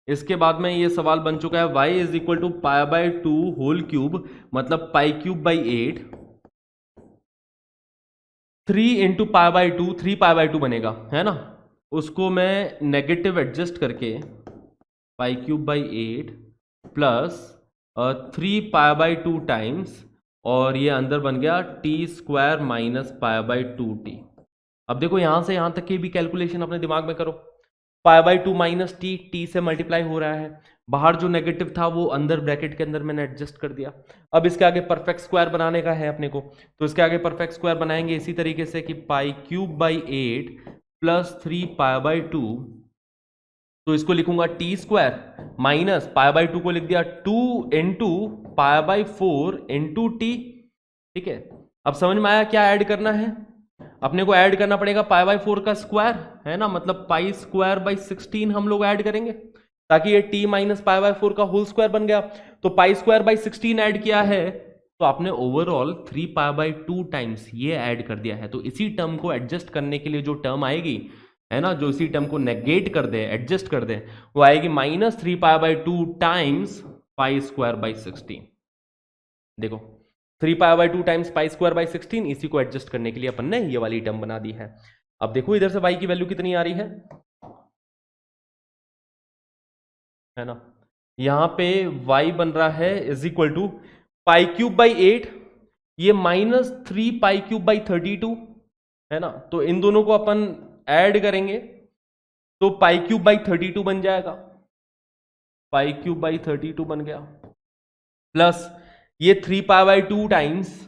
इसके बाद में ये सवाल बन चुका है y is equal to pi by 2 whole cube, मतलब pi cube by 8, 3 into pi by 2, 3 pi by 2 बनेगा, है ना, उसको मैं नेगेटिव एडजस्ट करके pi cube by 8 plus 3 pi by 2 times, और ये अंदर बन गया t square minus pi by 2t, अब देखो यहां से यहां तक की भी कैलकुलेशन अपने दिमाग में करो, पाई बाई 2 माइनस टी, टी से मल्टीप्लाई हो रहा है, बाहर जो नेगेटिव था वो अंदर ब्रैकेट के अंदर मैंने एडजस्ट कर दिया, अब इसके आगे परफेक्ट स्क्वायर बनाने का है अपने को, तो इसके आगे परफेक्ट स्क्वायर बनाएंगे इसी तरीके से कि पाई cube by 8 plus 3 pi by 2, तो इसको लिखूंगा T square minus pi by 2 को लिख दिया 2 into pi by 4 into T, ठीक है, अब समझ में आया क्या ऐड करना है, अपने को ऐड करना पड़ेगा पाई बाई 4 का स्क्वायर, है ना, मतलब पाई स्क्वायर बाई 16 हम लोग ऐड करेंगे, ताकि ये t माइनस पाई बाई 4 का होल स्क्वायर बन गया, तो पाई स्क्वायर बाई 16 ऐड किया है, तो आपने ओवरऑल 3 पाई बाई 2 टाइम्स ये ऐड कर दिया है, तो इसी टर्म को एडजस्ट करने के लिए जो टर्म आएगी है ना, जो इसी टर्म को नेगेट कर दे, एडजस्ट कर दे, वो आएगी -3π/2 टाइम्स π²/16। देखो 3π/2 टाइम्स π²/16, इसी को एडजस्ट करने के लिए अपन ने ये वाली टर्म बना दी है। अब देखो इधर से y की वैल्यू कितनी आ रही है ना, यहां पे y बन रहा है इज इक्वल टू π³/8, ये -3π³/32 है ना, तो इन दोनों को अपन ऐड करेंगे तो π³/32 बन जाएगा, π³/32 बन गया, प्लस ये 3π/2 टाइम्स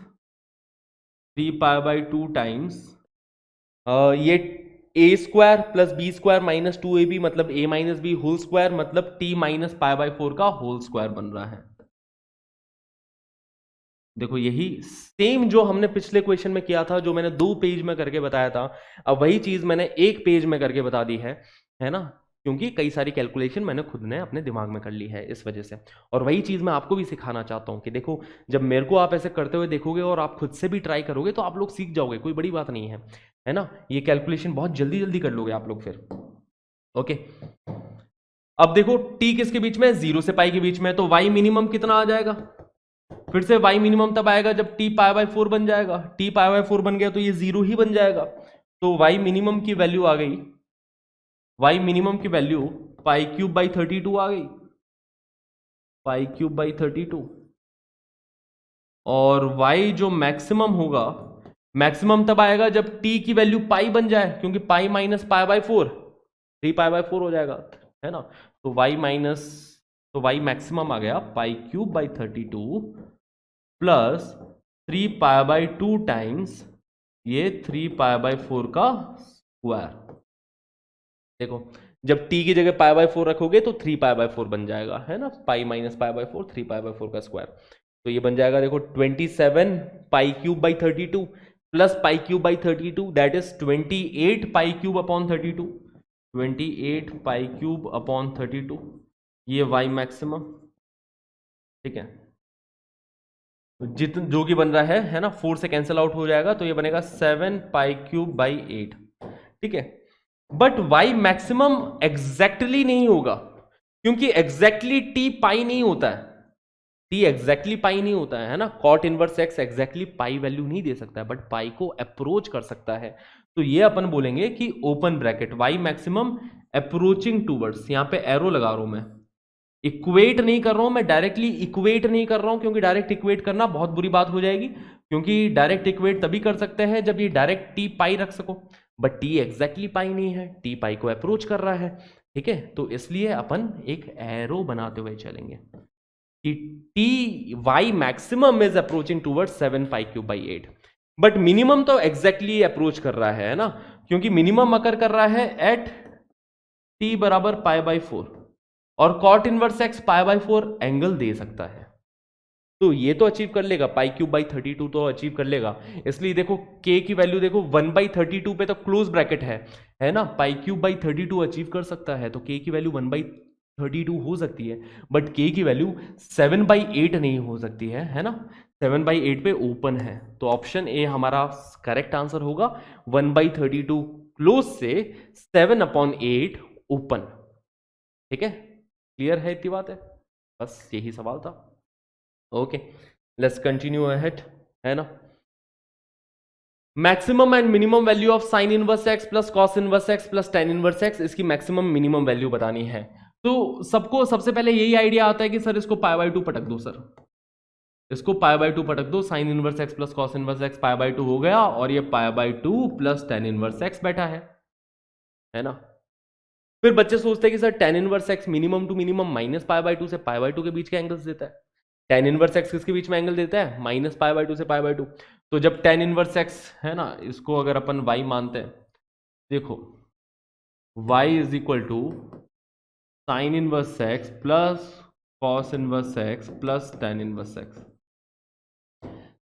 ये a² plus b² minus 2ab मतलब a minus b whole square मतलब t माइनस π/4 का होल स्क्वायर बन रहा है। देखो यही सेम जो हमने पिछले क्वेश्चन में किया था, जो मैंने 2 पेज में करके बताया था, अब वही चीज मैंने 1 पेज में करके बता दी है ना, क्योंकि कई सारी कैलकुलेशन मैंने खुद ने अपने दिमाग में कर ली है इस वजह से। और वही चीज मैं आपको भी सिखाना चाहता हूं कि देखो जब मेरे को आप ऐसे करते हुए देखोगे और आप खुद से भी ट्राई करोगे तो आप लोग सीख जाओगे, कोई बड़ी बात नहीं है ना, ये कैलकुलेशन बहुत जल्दी जल्दी कर लोगे आप लोग फिर। ओके, अब देखो t किसके बीच में, 0 से पाई के बीच में, तो y मिनिमम कितना आ जाएगा, फिर से y मिनिमम तब आएगा जब t π/4 बन जाएगा, t π/4 बन गया तो ये 0 ही बन जाएगा, तो y मिनिमम की वैल्यू आ गई, y मिनिमम की वैल्यू π³/32 आ गई, π³/32। और y जो मैक्सिमम होगा, मैक्सिमम तब आएगा जब t की वैल्यू पाई बन जाए, क्योंकि पाई माइनस π/4 3π/4 हो जाएगा, है ना, तो y मैक्सिमम आ गया π³/32 प्लस 3π/2 टाइम्स ये 3π/4 का स्क्वायर। देखो जब t की जगह π/4 रखोगे तो 3π/4 बन जाएगा, है ना, पाई माइनस π/4 3π/4 का स्क्वायर, तो ये बन जाएगा देखो 27 π³/32 प्लस π³/32 दैट इज 28 π³/32, 28 π³/32, ये y मैक्सिमम, ठीक है, जो कि बन रहा है ना, 4 से कैंसिल आउट हो जाएगा तो ये बनेगा 7 π³/8, ठीक है। बट y मैक्सिमम एग्जैक्टली नहीं होगा, क्योंकि एग्जैक्टली t पाई नहीं होता है, t एग्जैक्टली पाई नहीं होता है ना, cot inverse x exactly pi value नहीं दे सकता है, बट पाई को अप्रोच कर सकता है, तो ये अपन बोलेंगे कि open bracket y maximum approaching towards, यहां पे एरो लगा रहा हूं मैं, इक्वेट नहीं कर रहा हूं मैं, डायरेक्टली इक्वेट नहीं कर रहा हूं, क्योंकि डायरेक्ट इक्वेट करना बहुत बुरी बात हो जाएगी, क्योंकि डायरेक्ट इक्वेट तभी कर सकते हैं जब ये डायरेक्ट टी पाई रख सको, बट टी एग्जैक्टली पाई नहीं है, टी पाई को अप्रोच कर रहा है, ठीक है, तो इसलिए अपन एक एरो बनाते हुए चलेंगे कि t y maximum is approaching towards 7 π³/8, but minimum तो एग्जैक्टली अप्रोच कर रहा है ना, क्योंकि मिनिमम अकर कर रहा है एट टी बराबर π/4 और cot इनवर्स x π/4 एंगल दे सकता है, तो ये तो अचीव कर लेगा, π³/32 तो अचीव कर लेगा, इसलिए देखो k की वैल्यू देखो 1/32 पे तो क्लोज ब्रैकेट है ना, π³/32 अचीव कर सकता है, तो k की वैल्यू 1/32 हो सकती है, बट k की वैल्यू 7/8 नहीं हो सकती है ना, 7/8 पे ओपन है, तो ऑप्शन ए हमारा करेक्ट आंसर होगा, 1/32 क्लोज से 7/8 ओपन, ठीक है, क्लियर है इतनी बात बस यही सवाल था। ओके, लेट्स कंटिन्यू अहेड, है ना, maximum and minimum value of sine inverse x plus cos inverse x plus tan inverse x, इसकी मैक्सिमम मिनिमम वैल्यू बतानी है, तो सबको सबसे पहले यही आइडिया आता है कि सर इसको π/2 पटक दो, सर इसको π/2 पटक दो, sine inverse x plus cos inverse x π/2 हो गया, और ये π/2 प्लस टेन इनवर्स एक्स बैठा है ना। फिर बच्चे सोचते हैं कि sir tan inverse x minimum to minimum minus π/2 से π/2 के बीच के एंगल्स देता है, टेन इनवर्स एक्स किसके बीच में एंगल देता है, माइनस π/2 से π/2, तो जब टेन इनवर्स एक्स है ना, इसको अगर अपन y मानते हैं, देखो y is equal to sine inverse x plus cos inverse x plus tan inverse x,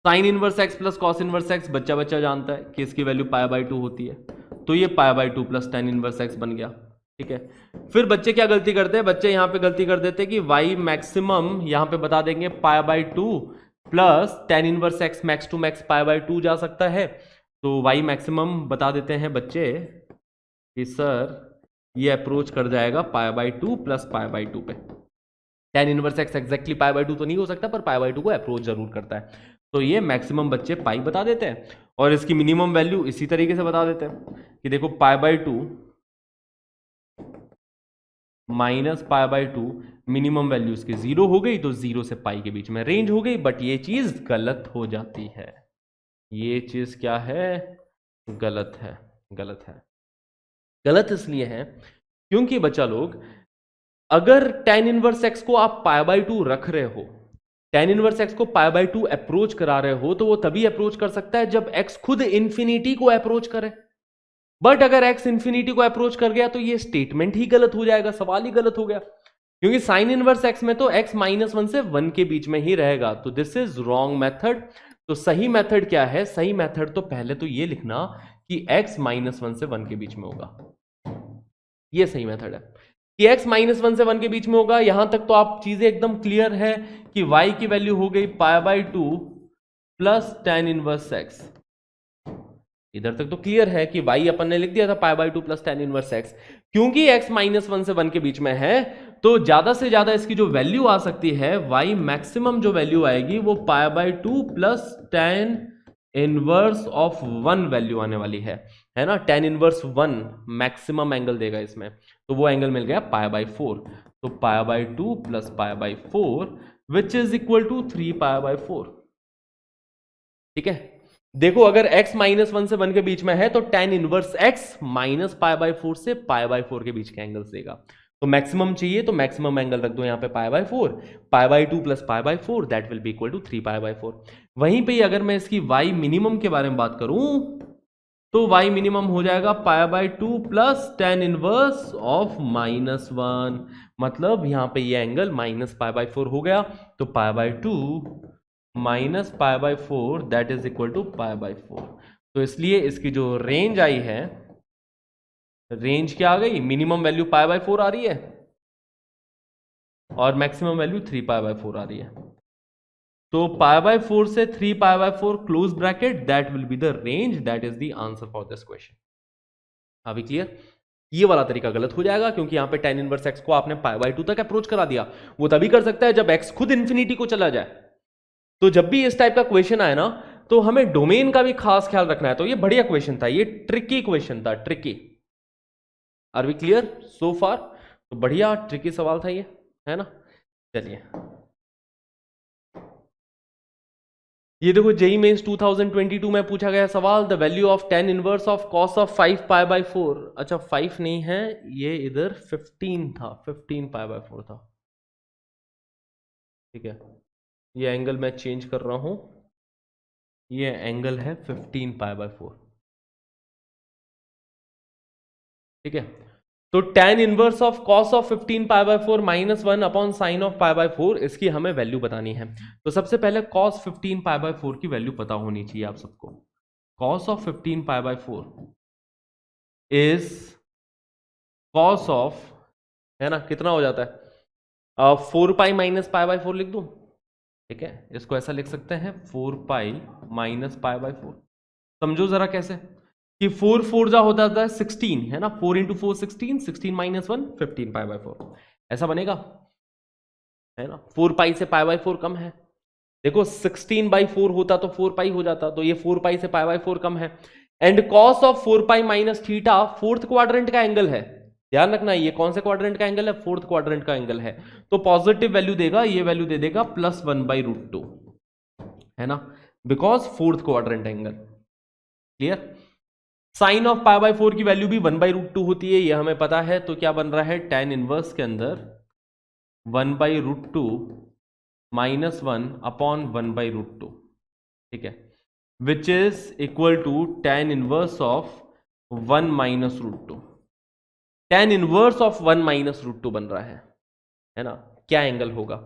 sine inverse x plus cos inverse x बच्चा बच्चा जानता है कि इसकी वैल्यू π/2 होती है, तो ये π/2 प्लस टेन इनवर्स एक्स बन गया, ठीक है। फिर बच्चे क्या गलती करते हैं, बच्चे यहां पे गलती कर देते हैं कि y मैक्सिमम यहां पे बता देंगे π/2 plus tan inverse x, max to max π/2 जा सकता है, तो y मैक्सिमम बता देते हैं बच्चे कि सर ये अप्रोच कर जाएगा π/2 प्लस π/2 पे। tan इनवर्स x एग्जैक्टली π/2 तो नहीं हो सकता, पर π/2 को अप्रोच जरूर करता है। तो ये मैक्सिमम बच्चे पाई बता देते हैं, और इसकी मिनिमम वैल्यू इसी तरीके से बता देते हैं कि देखो π/2 माइनस π/2 मिनिमम वैल्यू इसकी 0 हो गई, तो 0 से पाई के बीच में रेंज हो गई। बट ये चीज गलत हो जाती है। ये चीज क्या है? गलत है। गलत है। गलत इसलिए है क्योंकि बच्चा लोग, अगर tan इनवर्स x को आप π/2 रख रहे हो, tan इनवर्स x को π/2 अप्रोच करा रहे हो, तो वो तभी अप्रोच कर सकता है जब x खुद इंफिनिटी को अप्रोच करे। बट अगर x इंफिनिटी को अप्रोच कर गया तो ये स्टेटमेंट ही गलत हो जाएगा, सवाल ही गलत हो गया, क्योंकि साइन इनवर्स x में तो x -1 से 1 के बीच में ही रहेगा। तो दिस इज रॉन्ग मेथड। तो सही मेथड क्या है? सही मेथड तो पहले तो ये लिखना कि x -1 से 1 के बीच में होगा। ये सही मेथड है कि x -1 से 1 के बीच में होगा। यहां तक तो आप चीजें एकदम क्लियर है कि y की वैल्यू हो गई π/2 प्लस tan इनवर्स x। इधर तक तो क्लियर है कि y अपन ने लिख दिया था π/2 प्लस tan इनवर्स x। क्योंकि x -1 से 1 के बीच में है, तो ज्यादा से ज्यादा इसकी जो वैल्यू आ सकती है, y मैक्सिमम जो वैल्यू आएगी वो π/2 plus tan inverse of 1 value आने वाली है ना। tan इनवर्स 1 मैक्सिमम एंगल देगा इसमें, तो वो एंगल मिल गया π/4। तो π/2 plus π/4 which is equal to 3π/4। ठीक है, देखो अगर x -1 से 1 के बीच में है तो tan इनवर्स x माइनस π/4 से π/4 के बीच के एंगल्स देगा। तो मैक्सिमम चाहिए तो मैक्सिमम एंगल रख दो यहाँ पे π/4, π/2 plus π/4 that will be equal to 3π/4। वहीं पे अगर मैं इसकी y मिनिमम के बारे में बात करूं तो y मिनिमम हो जाएगा π/2 प्लस tan इनवर्स ऑफ -1। मतलब यहां पे ये एंगल माइनस π/4 हो गया, तो π/2 minus π/4 that is equal to π/4। तो इसलिए इसकी जो रेंज आई है, रेंज क्या आ गई? मिनिमम वैल्यू π/4 आ रही है और मैक्सिमम वैल्यू 3π/4 आ रही है। तो π/4 से 3π/4 close bracket that will be the range, that is the answer for this question. अभी क्लियर? ये वाला तरीका गलत हो जाएगा क्योंकि यहां पे tan इनवर्स x को आपने π/2 तक अप्रोच करा दिया। वो तभी कर सकता है जब x खुद इंफिनिटी को चला जाए। तो जब भी इस टाइप का क्वेश्चन आए ना, तो हमें डोमेन का भी खास ख्याल रखना है। तो ये बढ़िया क्वेश्चन था, ये ट्रिकी क्वेश्चन था, tricky. Are we clear so far? तो बढ़िया ट्रिकी सवाल था ये, है ना। चलिए ये देखो, जेई मेंस 2022 में पूछा गया सवाल, the value of tan inverse of cos of 5π/4। अच्छा 5 नहीं है, ये इधर 15 था, 15π/4 था। ठीक है, ये एंगल मैं चेंज कर रहा हूं, ये एंगल है 15π/4। ठीक है, तो tan inverse of cos of 15π/4 -1 upon sine of π/4, इसकी हमें वैल्यू बतानी है। तो सबसे पहले cos 15π/4 की वैल्यू पता होनी चाहिए आप सबको। cos of 15π/4 is cos of, है ना, कितना हो जाता है? 4π माइनस π/4 लिख दूं। ठीक है, इसको ऐसा लिख सकते हैं 4π माइनस π/4। समझो जरा कैसे कि 4 4 जा होता है 16, है ना। 4 इंटू 4 16, 16 माइनस 1 15π/4, ऐसा बनेगा, है ना। 4π से π/4 कम है। देखो 16/4 होता तो 4π हो जाता, तो ये 4π से π/4 कम है। And cos of 4π minus theta fourth quadrant का एंगल है, ध्यान रखना। ये कौन से क्वाड्रेंट का एंगल है? फोर्थ क्वाड्रेंट का एंगल है। तो पॉजिटिव वैल्यू देगा, ये वैल्यू दे देगा +1/√2, है ना, because fourth quadrant angle. Clear? Sine of π/4 की वैल्यू भी 1/√2 होती है, ये हमें पता है। तो क्या बन रहा है? tan इनवर्स के अंदर 1/√2 -1 अपॉन 1/√2। ठीक है, which is equal to tan inverse of 1 minus √2। tan inverse of 1 minus √2 बन रहा है ना। क्या एंगल होगा?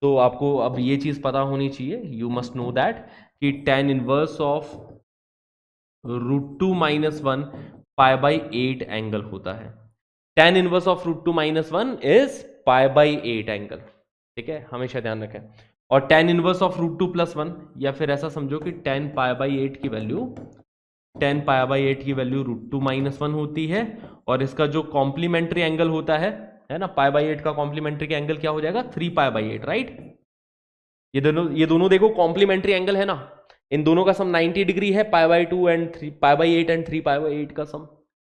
तो आपको अब ये चीज पता होनी चाहिए, यू मस्ट नो दैट कि tan इनवर्स ऑफ √2 -1 π/8 एंगल होता है। tan inverse of √2 -1 is π/8 angle. ठीक है, हमेशा ध्यान रखें। और tan इनवर्स ऑफ √2 + 1, या फिर ऐसा समझो कि tan π/8 की वैल्यू 10 पाई बाई 8 की वैल्यू √2 - 1 होती है, और इसका जो कॉम्प्लीमेंट्री एंगल होता है ना, पाई बाई 8 का कॉम्प्लीमेंट्री का एंगल क्या हो जाएगा, 3 पाई बाई 8, राइट। ये दोनों देखो कॉम्प्लीमेंट्री एंगल है ना, इन दोनों का सम 90 डिग्री है, पाई by 2 and 3 pi by 8 and 3 pi by 8 का सम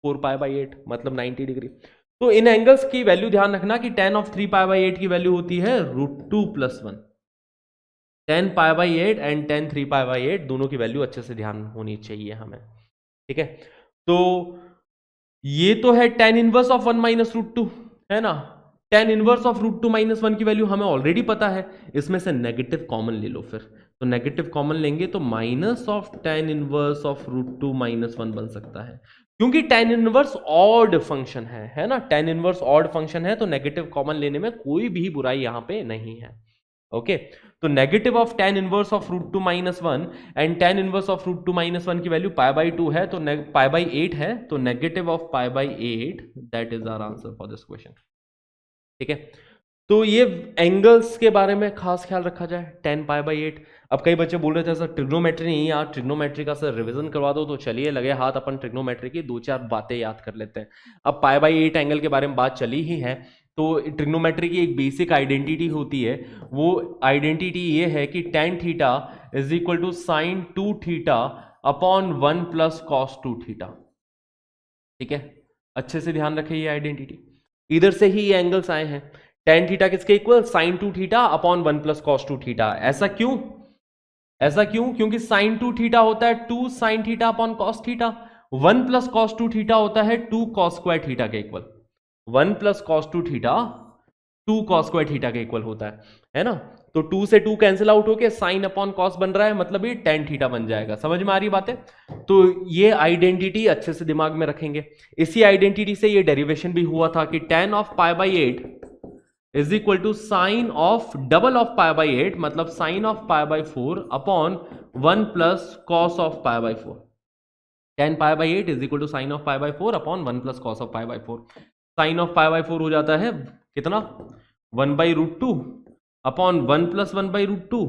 4 पाई बाई 8 मतलब 90 डिग्री। तो इन एंगल्स की वैल्यू ध्यान रखना कि tan ऑफ 3 पाई बाई 8 की वैल्यू होती है √2 + 1। 10 पाई बाई 8 एंड 10 3 पाई बाई 8 दोनों की वैल्यू अच्छे से ध्यान होनी चाहिए हमें, ठीक है। तो ये तो है tan इनवर्स ऑफ 1 - √2, है ना। tan इनवर्स ऑफ √2 - 1 की वैल्यू हमें ऑलरेडी पता है, इसमें से नेगेटिव कॉमन ले लो फिर, तो नेगेटिव कॉमन लेंगे तो minus of tan inverse of √2 - 1 बन सकता है, क्योंकि tan इनवर्स ऑड फंक्शन है ना, tan इनवर्स ऑड फंक्शन है, तो नेगेटिव कॉमन लेने में कोई भी बुराई यहां पे नहीं है। ओके, तो negative of tan inverse of √2 - 1 and tan inverse of √2 - 1 की वैल्यू पाई बाई 2 है, तो पाई बाई 8 है, तो negative of pi by 8, that is our answer for this question, ठीक है। तो ये एंगल्स के बारे में खास ख्याल रखा जाए, 10 पाई बाई 8। अब कई बच्चे बोल रहे थे सर ट्रिग्नोमेट्री नहीं यार, ट्रिग्नोमेट्री का सर रिवीजन करवा दो, तो चलिए लगे हाथ अपन ट्रिग्नोमेट्री की 2-4 बातें याद कर लेते हैं। अब पाई बाई 8 एंगल के बारे में बात चली ही है, तो ट्रिग्नोमेट्री की एक बेसिक आइडेंटिटी होती है, वो आइडेंटिटी ये है कि tan theta is equal to sine 2 theta upon 1 + cos 2 theta, ठीक है। अच्छे से ध्यान रखें ये आइडेंटिटी, इधर से ही ये एंगल्स आए हैं। tan थीटा किसके equal, sine 2 theta upon 1 + cos 2 theta. ऐसा क्यों, क्योंकि साइन 2 थीटा होता है 2 sin theta upon cos theta, 1 + cos 2 theta होता है 2 cos स्क्वायर थीटा के equal, 1 + cos 2 theta 2 cos square theta के इक्वल होता है ना। तो 2 से 2 कैंसिल आउट होके साइन अपॉन कॉस बन रहा है, मतलब ये tan थीटा बन जाएगा। समझ में आ रही बातें, तो ये आइडेंटिटी अच्छे से दिमाग में रखेंगे। इसी आइडेंटिटी से ये डेरिवेशन भी हुआ था कि tan of pi by 8 is equal to sine of double of pi by 8, मतलब sine of pi by 4 upon 1 + cos of pi by 4। tan pi by 8 is equal to sine of pi by 4 upon 1 + cos of pi by 4। Sine of pi by 4 हो जाता है कितना, 1/√2 upon 1 + 1/√2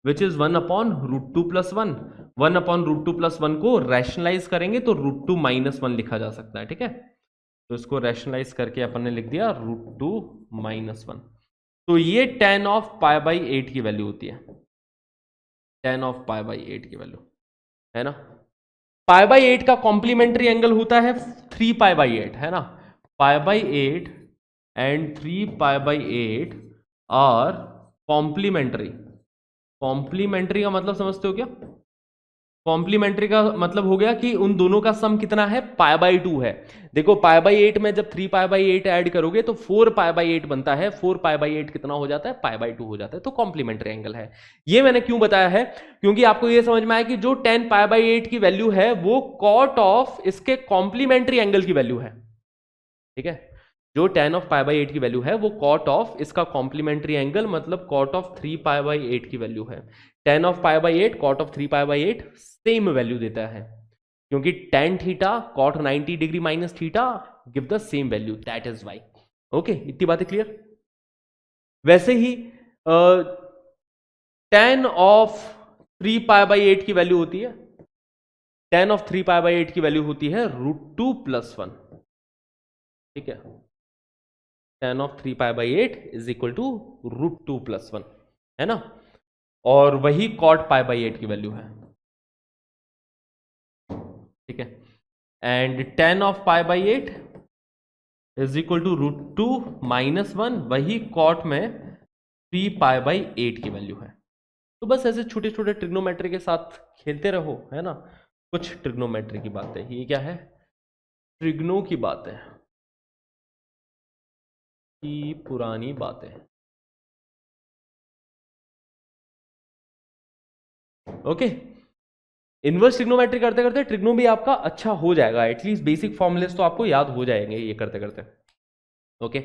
which is 1 upon √2 + 1। 1 upon √2 + 1 को rationalise करेंगे तो √2 - 1 लिखा जा सकता है, ठीक है। तो इसको रैशनलाइज करके अपन ने लिख दिया √2 - 1। तो ये tan ऑफ पाई बाई 8 की वैल्यू होती है, tan ऑफ पाई बाई 8 की वैल्यू, है ना। पाई बाई 8 का कॉम्प्लीमेंट्री एंगल होता है 3 पाई बाई 8, है ना। Pi by 8 and 3 pi by 8 are complementary. Complementary का मतलब समझते हो क्या, कॉम्प्लीमेंट्री का मतलब हो गया कि उन दोनों का सम कितना है, पाई बाई 2 है। देखो पाई बाई 8 में जब 3 पाई बाई 8 ऐड करोगे तो 4 पाई बाई 8 बनता है, 4 पाई बाई 8 कितना हो जाता है, पाई बाई 2 हो जाता है। तो कॉम्प्लीमेंट्री एंगल है। ये मैंने क्यों बताया है, क्योंकि आपको ये समझ में आया कि जो 10 पाई बाई 8 की वैल्यू है वो कॉट ऑफ इसके कॉम्प्लीमेंट्री एंगल की वैल्यू है, ठीक है। जो tan ऑफ पाई बाई 8 की वैल्यू है वो कॉट ऑफ इसका कॉम्प्लीमेंट्री एंगल, मतलब कॉट ऑफ 3 पाई बाई 8 की वैल्यू है। tan of pi by 8 cot of 3 pi by 8 same value देता है, क्योंकि tan theta cot 90 degree minus theta give the same value, that is y. Okay, इतनी बातें clear. वैसे ही tan ऑफ 3 पाई बाई 8 की वैल्यू होती है, tan ऑफ 3 पाई बाई 8 की वैल्यू होती है √2 + 1, ठीक है। tan of 3 pi by 8 is equal to √2 + 1, है ना। और वही cot पाई बाई 8 की वैल्यू है, ठीक है। And tan of pi by 8 is equal to √2 - 1, वही cot में 3 पाई बाई 8 की वैल्यू है। तो बस ऐसे छोटे छोटे ट्रिग्नोमेट्री के साथ खेलते रहो, है ना। कुछ ट्रिग्नोमेट्री की बातें, ये क्या है, ट्रिग्नो की बातें की पुरानी बातें। ओके, इनवर्स ट्रिग्नोमेट्री करते करते ट्रिग्नो भी आपका अच्छा हो जाएगा, एटलीस्ट बेसिक फॉर्मूलेस तो आपको याद हो जाएंगे ये करते करते। ओके,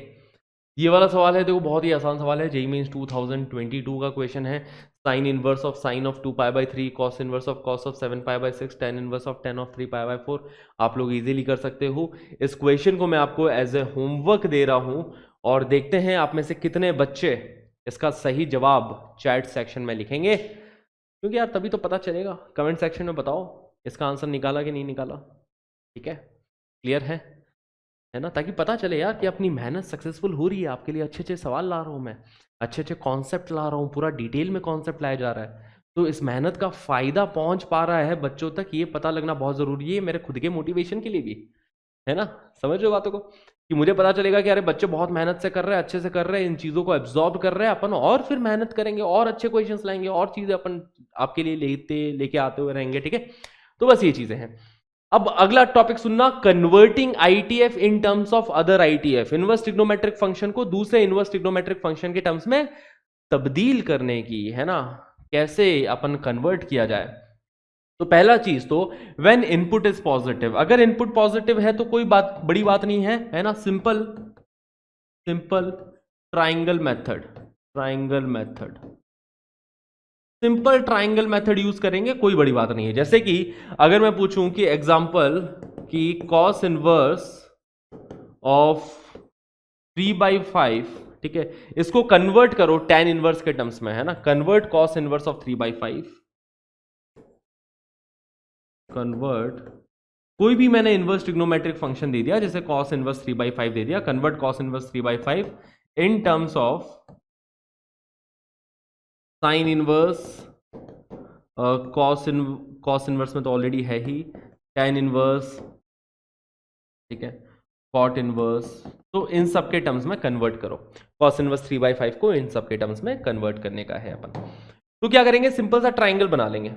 ये वाला सवाल है, देखो बहुत ही आसान सवाल है, जेईई मेंस 2022 का क्वेश्चन है। Sine inverse of sine of 2 pi by 3, cos inverse of cos of 7 pi by 6, ten inverse of 10 of 3 pi by 4। आप लोग इजीली कर सकते हो। इस क्वेश्चन को मैं आपको एज ए होमवर्क दे रहा हूं, और देखते हैं आप में से कितने बच्चे इसका सही जवाब चैट सेक्शन में लिखेंगे, क्योंकि यार तभी तो पता चलेगा। कमेंट सेक्शन में बताओ इसका आंसर निकाला कि नहीं निकाला? ठीक है, क्लियर है ना, ताकि पता चले यार कि अपनी मेहनत सक्सेसफुल हो रही है। आपके लिए अच्छे अच्छे सवाल ला रहा हूँ मैं, अच्छे अच्छे कॉन्सेप्ट ला रहा हूँ, पूरा डिटेल में कॉन्सेप्ट लाया जा रहा है। तो इस मेहनत का फायदा पहुंच पा रहा है बच्चों तक, ये पता लगना बहुत जरूरी है मेरे खुद के मोटिवेशन के लिए भी, है ना। समझ रहे हो बातों को, कि मुझे पता चलेगा कि अरे बच्चे बहुत मेहनत से कर रहे हैं, अच्छे से कर रहे हैं, इन चीजों को एब्जॉर्ब कर रहे हैं अपन, और फिर मेहनत करेंगे और अच्छे क्वेश्चंस लाएंगे और चीजें अपन आपके लिए लेके आते हुए रहेंगे। ठीक है, तो बस ये चीजें हैं। अब अगला टॉपिक सुनना, converting ITF in terms of other ITF. Inverse trigonometric function को दूसरे इनवर्स ट्रिग्नोमेट्रिक फंक्शन के टर्म्स में तब्दील करने की, है ना, कैसे अपन कन्वर्ट किया जाए। तो पहला चीज तो व्हेन इनपुट इज पॉजिटिव, अगर इनपुट पॉजिटिव है तो कोई बात बड़ी बात नहीं है ना, simple triangle method simple triangle method use करेंगे, कोई बड़ी बात नहीं है। जैसे कि अगर मैं पूछूं कि एग्जांपल कि cos इनवर्स ऑफ 3/5, ठीक है, इसको कन्वर्ट करो tan इनवर्स के टर्म्स में, है ना, convert cos inverse of 3/5, convert कोई भी मैंने इनवर्स ट्रिग्नोमेट्रिक फंक्शन दे दिया, जैसे cos इनवर्स 3/5 दे दिया, convert cos inverse 3/5 in terms of sine inverse, cos inverse में तो ऑलरेडी है ही, tan इनवर्स, ठीक है, कॉट इनवर्स, तो इन सब के टर्म्स में कन्वर्ट करो। cos इनवर्स 3/5 को इन सब के टर्म्स में कन्वर्ट करने का है अपन। तो क्या करेंगे, सिंपल सा ट्राइंगल बना लेंगे।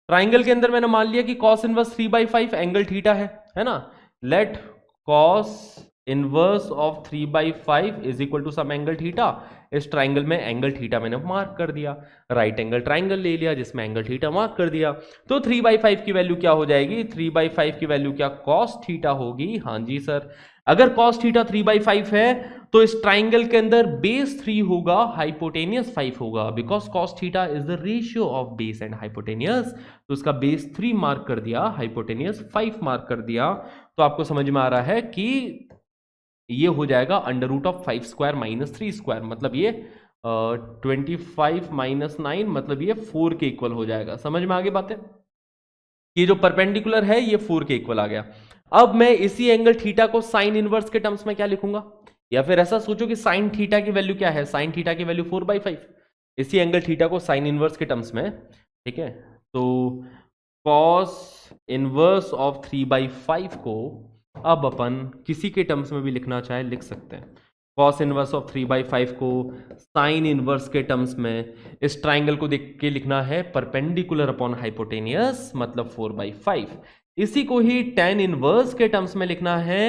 ट्राइंगल के अंदर मैंने मान लिया कि cos इनवर्स 3/5 एंगल थीटा है ना, let cos inverse of 3/5 is equal to some angle theta. इस ट्राइंगल में एंगल थीटा मैंने मार्क कर दिया, राइट एंगल ट्राइंगल ले लिया जिसमें एंगल थीटा मार्क कर दिया। तो 3/5 की वैल्यू क्या हो जाएगी, 3/5 की वैल्यू क्या cos थीटा होगी। हाँ जी सर, अगर cos थीटा 3/5 है तो इस ट्राइंगल के अंदर बेस 3 होगा, हाइपोटेनियस 5 होगा, because cos theta is the ratio of base and hypotenuse. तो इसका बेस 3 मार्क कर दिया, हाइपोटेनियस 5 मार्क कर दिया। तो आपको समझ में आ रहा है कि ये हो जाएगा under root of 5 square minus 3 square, मतलब ये 25 माइनस 9, मतलब ये 4 के इक्वल हो जाएगा। समझ में आ गई बातें, ये जो परपेंडिकुलर है ये 4 के इक्वल आ गया। अब मैं इसी एंगल थीटा को साइन इनवर्स के टर्म्स में क्या लिखूंगा, या फिर ऐसा सोचो कि साइन थीटा की वैल्यू क्या है, साइन थीटा की वैल्यू 4/5, इसी एंगल थीटा को साइन इनवर्स के टर्म्स में, ठीक है। तो cos इनवर्स ऑफ 3/5 को अब अपन किसी के टर्म्स में भी लिखना चाहे लिख सकते हैं। cos इनवर्स ऑफ 3/5 को साइन इनवर्स के टर्म्स में इस ट्राइंगल को देख के लिखना है परपेंडिकुलर अपॉन हाइपोटेनियस, मतलब 4/5। इसी को ही tan इनवर्स के टर्म्स में लिखना है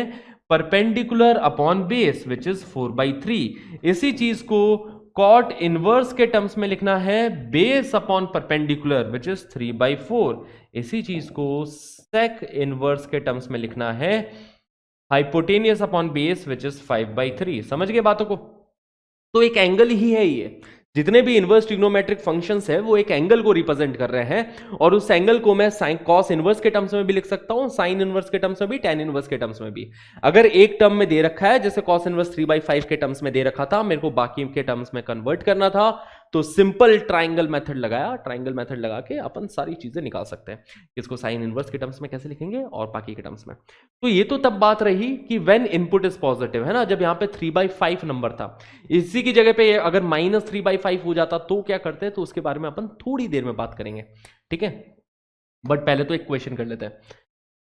perpendicular upon base which is 4/3। इसी चीज को cot इनवर्स के टर्म्स में लिखना है base upon perpendicular which is 3/4। इसी चीज को sec इनवर्स के टर्म्स में लिखना है hypotenuse upon base which is 5/3। समझ गए बातों को, तो एक एंगल ही है ये, जितने भी इनवर्स ट्रिग्नोमेट्रिक फंक्शंस है वो एक एंगल को रिप्रेजेंट कर रहे हैं, और उस एंगल को मैं साइन cos इनवर्स के टर्म्स में भी लिख सकता हूं, साइन इनवर्स के टर्म्स में भी, tan इनवर्स के टर्म्स में भी। अगर एक टर्म में दे रखा है, जैसे cos इनवर्स 3/5 के टर्म्स में दे रखा था, मेरे को बाकी के टर्म्स में कन्वर्ट करना था, तो सिंपल ट्राइंगल मेथड लगाया, ट्राइंगल मेथड लगा के अपन सारी चीजें निकाल सकते हैं, इसको साइन इनवर्स के टर्म्स में कैसे लिखेंगे और बाकी के टर्म्स में। तो ये तो तब बात रही कि व्हेन इनपुट इज पॉजिटिव, है ना, जब यहां पे 3/5 नंबर था, इसी की जगह पे अगर -3/5 हो जाता तो क्या करते, तो उसके बारे में अपन थोड़ी देर में बात करेंगे, ठीक है। बट पहले तो एक क्वेश्चन कर लेते हैं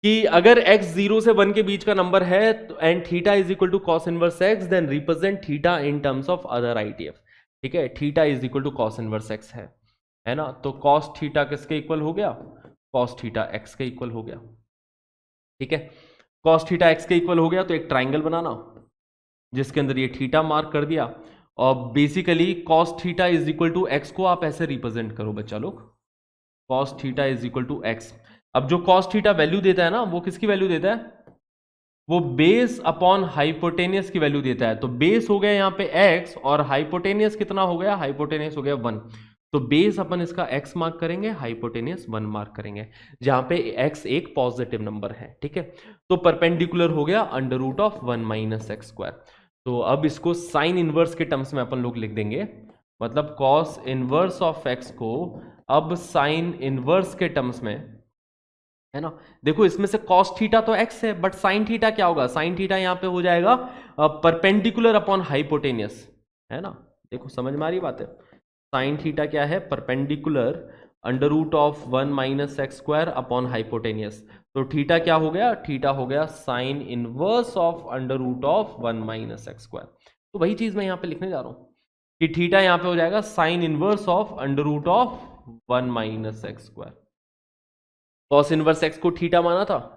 कि अगर x 0 से 1 के बीच का नंबर है and theta is equal to cos inverse x, then represent theta in terms of other ITF, ठीक है। Theta is equal to cos inverse x है ना, तो cos थीटा किसके इक्वल हो गया, cos थीटा x के इक्वल हो गया, ठीक है। cos थीटा x के इक्वल हो गया, तो एक ट्राइंगल बनाना जिसके अंदर ये थीटा मार्क कर दिया, और basically cos theta is equal to x को आप ऐसे रिप्रेजेंट करो बच्चा लोग, cos theta is equal to x। अब जो cos थीटा वैल्यू देता है ना, वो किसकी वैल्यू देता है, वो बेस अपॉन हाइपोटेनियस की वैल्यू देता है। तो बेस हो गया यहाँ पे x, और हाइपोटेनियस कितना हो गया, हाइपोटेनियस हो गया 1। तो बेस अपन इसका x मार्क करेंगे, हाइपोटेनियस 1 मार्क करेंगे, जहां पे x एक पॉजिटिव नंबर है, ठीक है। तो परपेंडिकुलर हो गया under root of 1 minus x square. तो अब इसको साइन इनवर्स के टर्म्स में अपन लोग लिख देंगे, मतलब cos इनवर्स ऑफ x को अब साइन इनवर्स के टर्म्स में
है ना। देखो इसमें से cos थीटा तो x है, बट sin थीटा क्या होगा, sin थीटा यहां पे हो जाएगा परपेंडिकुलर अपॉन हाइपोटेनियस, है ना। देखो समझ में आ रही बात है, sin थीटा क्या है, perpendicular under root of 1 minus x square upon hypotenuse. तो थीटा क्या हो गया, थीटा हो गया sine inverse of under root of 1 minus x square. तो वही चीज मैं यहां पे लिखने जा रहा हूं कि थीटा यहां पे हो जाएगा sine inverse of under root of 1 minus x square. Cos inverse x को थीटा माना था,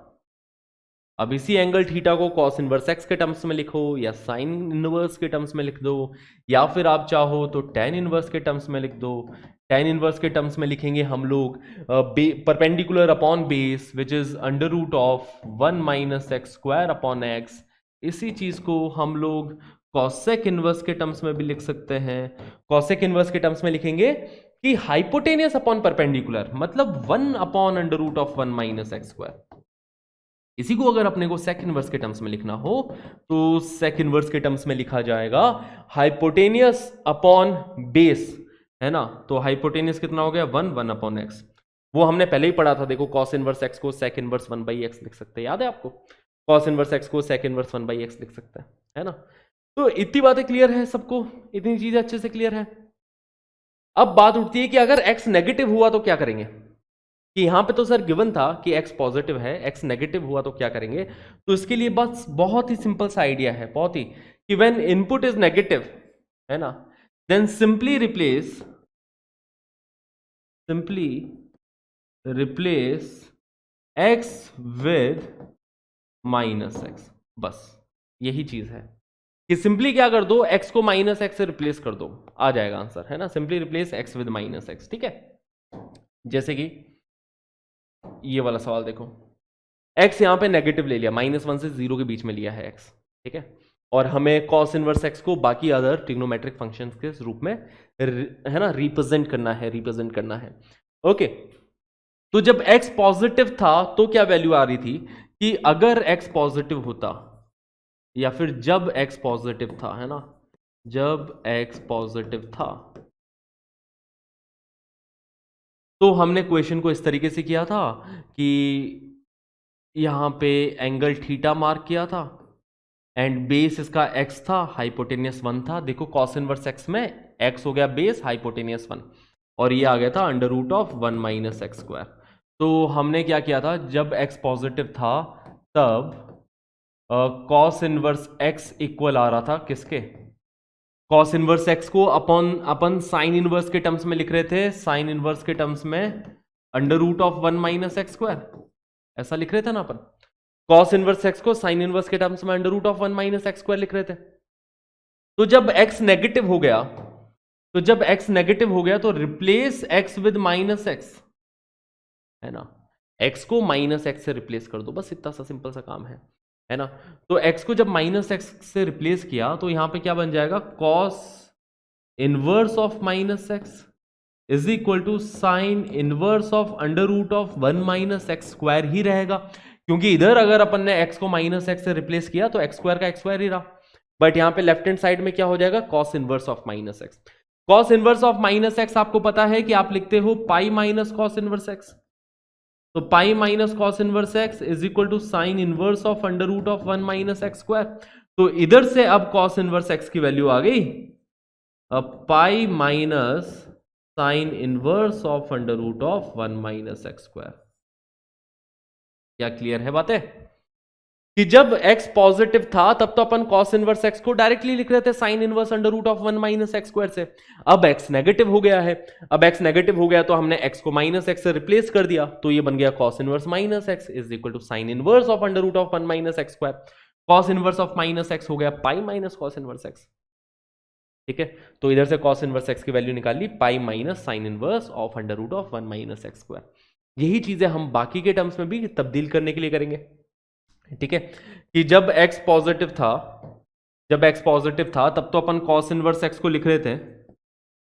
अब इसी एंगल थीटा को कॉस इनवर्स एक्स के टर्म्स में लिखो या साइन इनवर्स के टर्म्स में लिख दो, या फिर आप चाहो तो टेन इनवर्स के टर्म्स में लिख दो। टेन इनवर्स के टर्म्स में लिखेंगे हम लोग perpendicular upon base which is under root of 1 minus x square upon x. इसी चीज को हम लोग कॉसेक इनवर्स के टर्म्स में भी लिख सकते हैं। कॉसेक इनवर्स के टर्म्स में लिखेंगे कि हाइपोटेनियस अपॉन परपेंडिकुलर, मतलब 1 upon under root of 1 minus x square. इसी को अगर अपने को सेक इनवर्स के टर्म्स में लिखना हो तो सेक इनवर्स के टर्म्स में लिखा जाएगा हाइपोटेनियस अपॉन बेस, है ना। तो हाइपोटेनियस कितना हो गया, 1 अपॉन एक्स। वो हमने पहले ही पढ़ा था, देखो कॉस इनवर्स एक्स को सेक इनवर्स 1/x लिख सकते हैं, याद है आपको। कॉस इनवर्स एक्स को सेक इनवर्स 1/x लिख सकते हैं, है ना। तो इतनी बातें क्लियर है सबको, इतनी चीजें अच्छे से क्लियर है। अब बात उठती है कि अगर एक्स नेगेटिव हुआ तो क्या करेंगे, कि यहां पे तो सर गिवन था कि x पॉजिटिव है, x नेगेटिव हुआ तो क्या करेंगे। तो इसके लिए बस बहुत ही सिंपल सा आइडिया है, बहुत ही, कि व्हेन इनपुट इज नेगेटिव, है ना, then simply replace x with minus x. बस यही चीज है कि सिंपली क्या कर दो, x को माइनस एक्स से रिप्लेस कर दो, आ जाएगा आंसर, है ना। Simply replace x with minus x, ठीक है। जैसे कि ये वाला सवाल देखो, x यहां पे नेगेटिव ले लिया, -1 से 0 के बीच में लिया है x, ठीक है। और हमें cos इनवर्स x को बाकी अदर ट्रिग्नोमेट्रिक फंक्शंस के रूप में है ना रिप्रेजेंट करना है। ओके, तो जब x पॉजिटिव था तो क्या वैल्यू आ रही थी, कि अगर x पॉजिटिव होता, या फिर जब x पॉजिटिव था, है ना, जब x पॉजिटिव था, तो हमने क्वेश्चन को इस तरीके से किया था कि यहां पे एंगल थीटा मार्क किया था एंड बेस इसका x था, हाइपोटेनियस 1 था। देखो कॉस इनवर्स x में x हो गया बेस, हाइपोटेनियस 1, और ये आ गया था under root of 1 minus x square. तो हमने क्या किया था, जब x पॉजिटिव था तब कॉस इनवर्स x इक्वल आ रहा था किसके, कॉस इनवर्स x को अपन साइन इनवर्स के टर्म्स में लिख रहे थे, साइन इनवर्स के टर्म्स में under root of 1 minus x square, ऐसा लिख रहे थे ना अपन। कॉस इनवर्स एक्स को साइन इनवर्स के टर्म्स में under root of 1 minus x square लिख रहे थे। तो जब x नेगेटिव हो गया, तो replace x with minus x, है ना। x को माइनस एक्स से रिप्लेस कर दो, बस इतना सा सिंपल सा काम है ना। तो x को जब माइनस एक्स से रिप्लेस किया तो यहां पे क्या बन जाएगा, cos inverse of minus x is equal to sine inverse of under root of 1 minus x square ही रहेगा, क्योंकि इधर अगर अपन ने x को माइनस एक्स से रिप्लेस किया तो एक्स स्क्वायर का एक्स स्क्वायर ही रहा। बट यहां पे लेफ्ट हैंड साइड में क्या हो जाएगा, cos inverse of minus x. Cos inverse of minus x आपको पता है कि आप लिखते हो pi minus cos inverse x. तो pi minus cos inverse x is equal to sine inverse of under root of 1 minus x square. तो इधर से अब कॉस इनवर्स एक्स की वैल्यू आ गई, अब pi minus sine inverse of under root of 1 minus x square. क्या clear है बातें, कि जब x पॉजिटिव था तब तो अपन cos इनवर्स x को डायरेक्टली लिख रहे थे sine inverse under root of 1 minus x square से। अब x नेगेटिव हो गया है, अब x नेगेटिव हो गया तो हमने x को माइनस एक्स से रिप्लेस कर दिया, तो ये बन गया cos inverse minus x is equal to sine inverse of under root of 1 minus x square. cos inverse of minus x हो गया pi minus cos inverse x, ठीक है। तो इधर से cos इनवर्स एक्स की वैल्यू निकाल ली, pi minus sine inverse of under root of 1 minus x square. यही चीजें हम बाकी के टर्म्स में भी तब्दील करने के लिए करेंगे, ठीक है। कि जब x पॉजिटिव था तब तो अपन cos इनवर्स x को लिख रहे थे।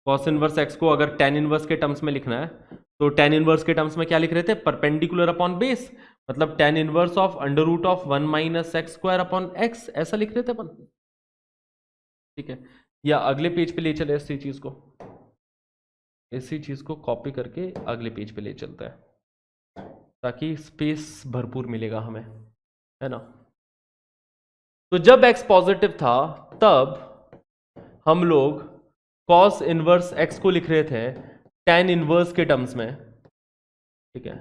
cos इनवर्स x को अगर tan इनवर्स के टर्म्स में लिखना है तो tan इनवर्स के टर्म्स में क्या लिख रहे थे, परपेंडिकुलर अपॉन बेस, मतलब tan inverse of under root of 1 minus x square upon x, ऐसा लिख रहे थे अपन, ठीक है। या अगले पेज पे ले चले इसी चीज को कॉपी करके अगले पेज पे ले चलता है। ताकि स्पेस भरपूर मिलेगा हमें, है ना। तो जब x पॉजिटिव था तब हम लोग cos इनवर्स x को लिख रहे थे tan इनवर्स के टर्म्स में, ठीक है,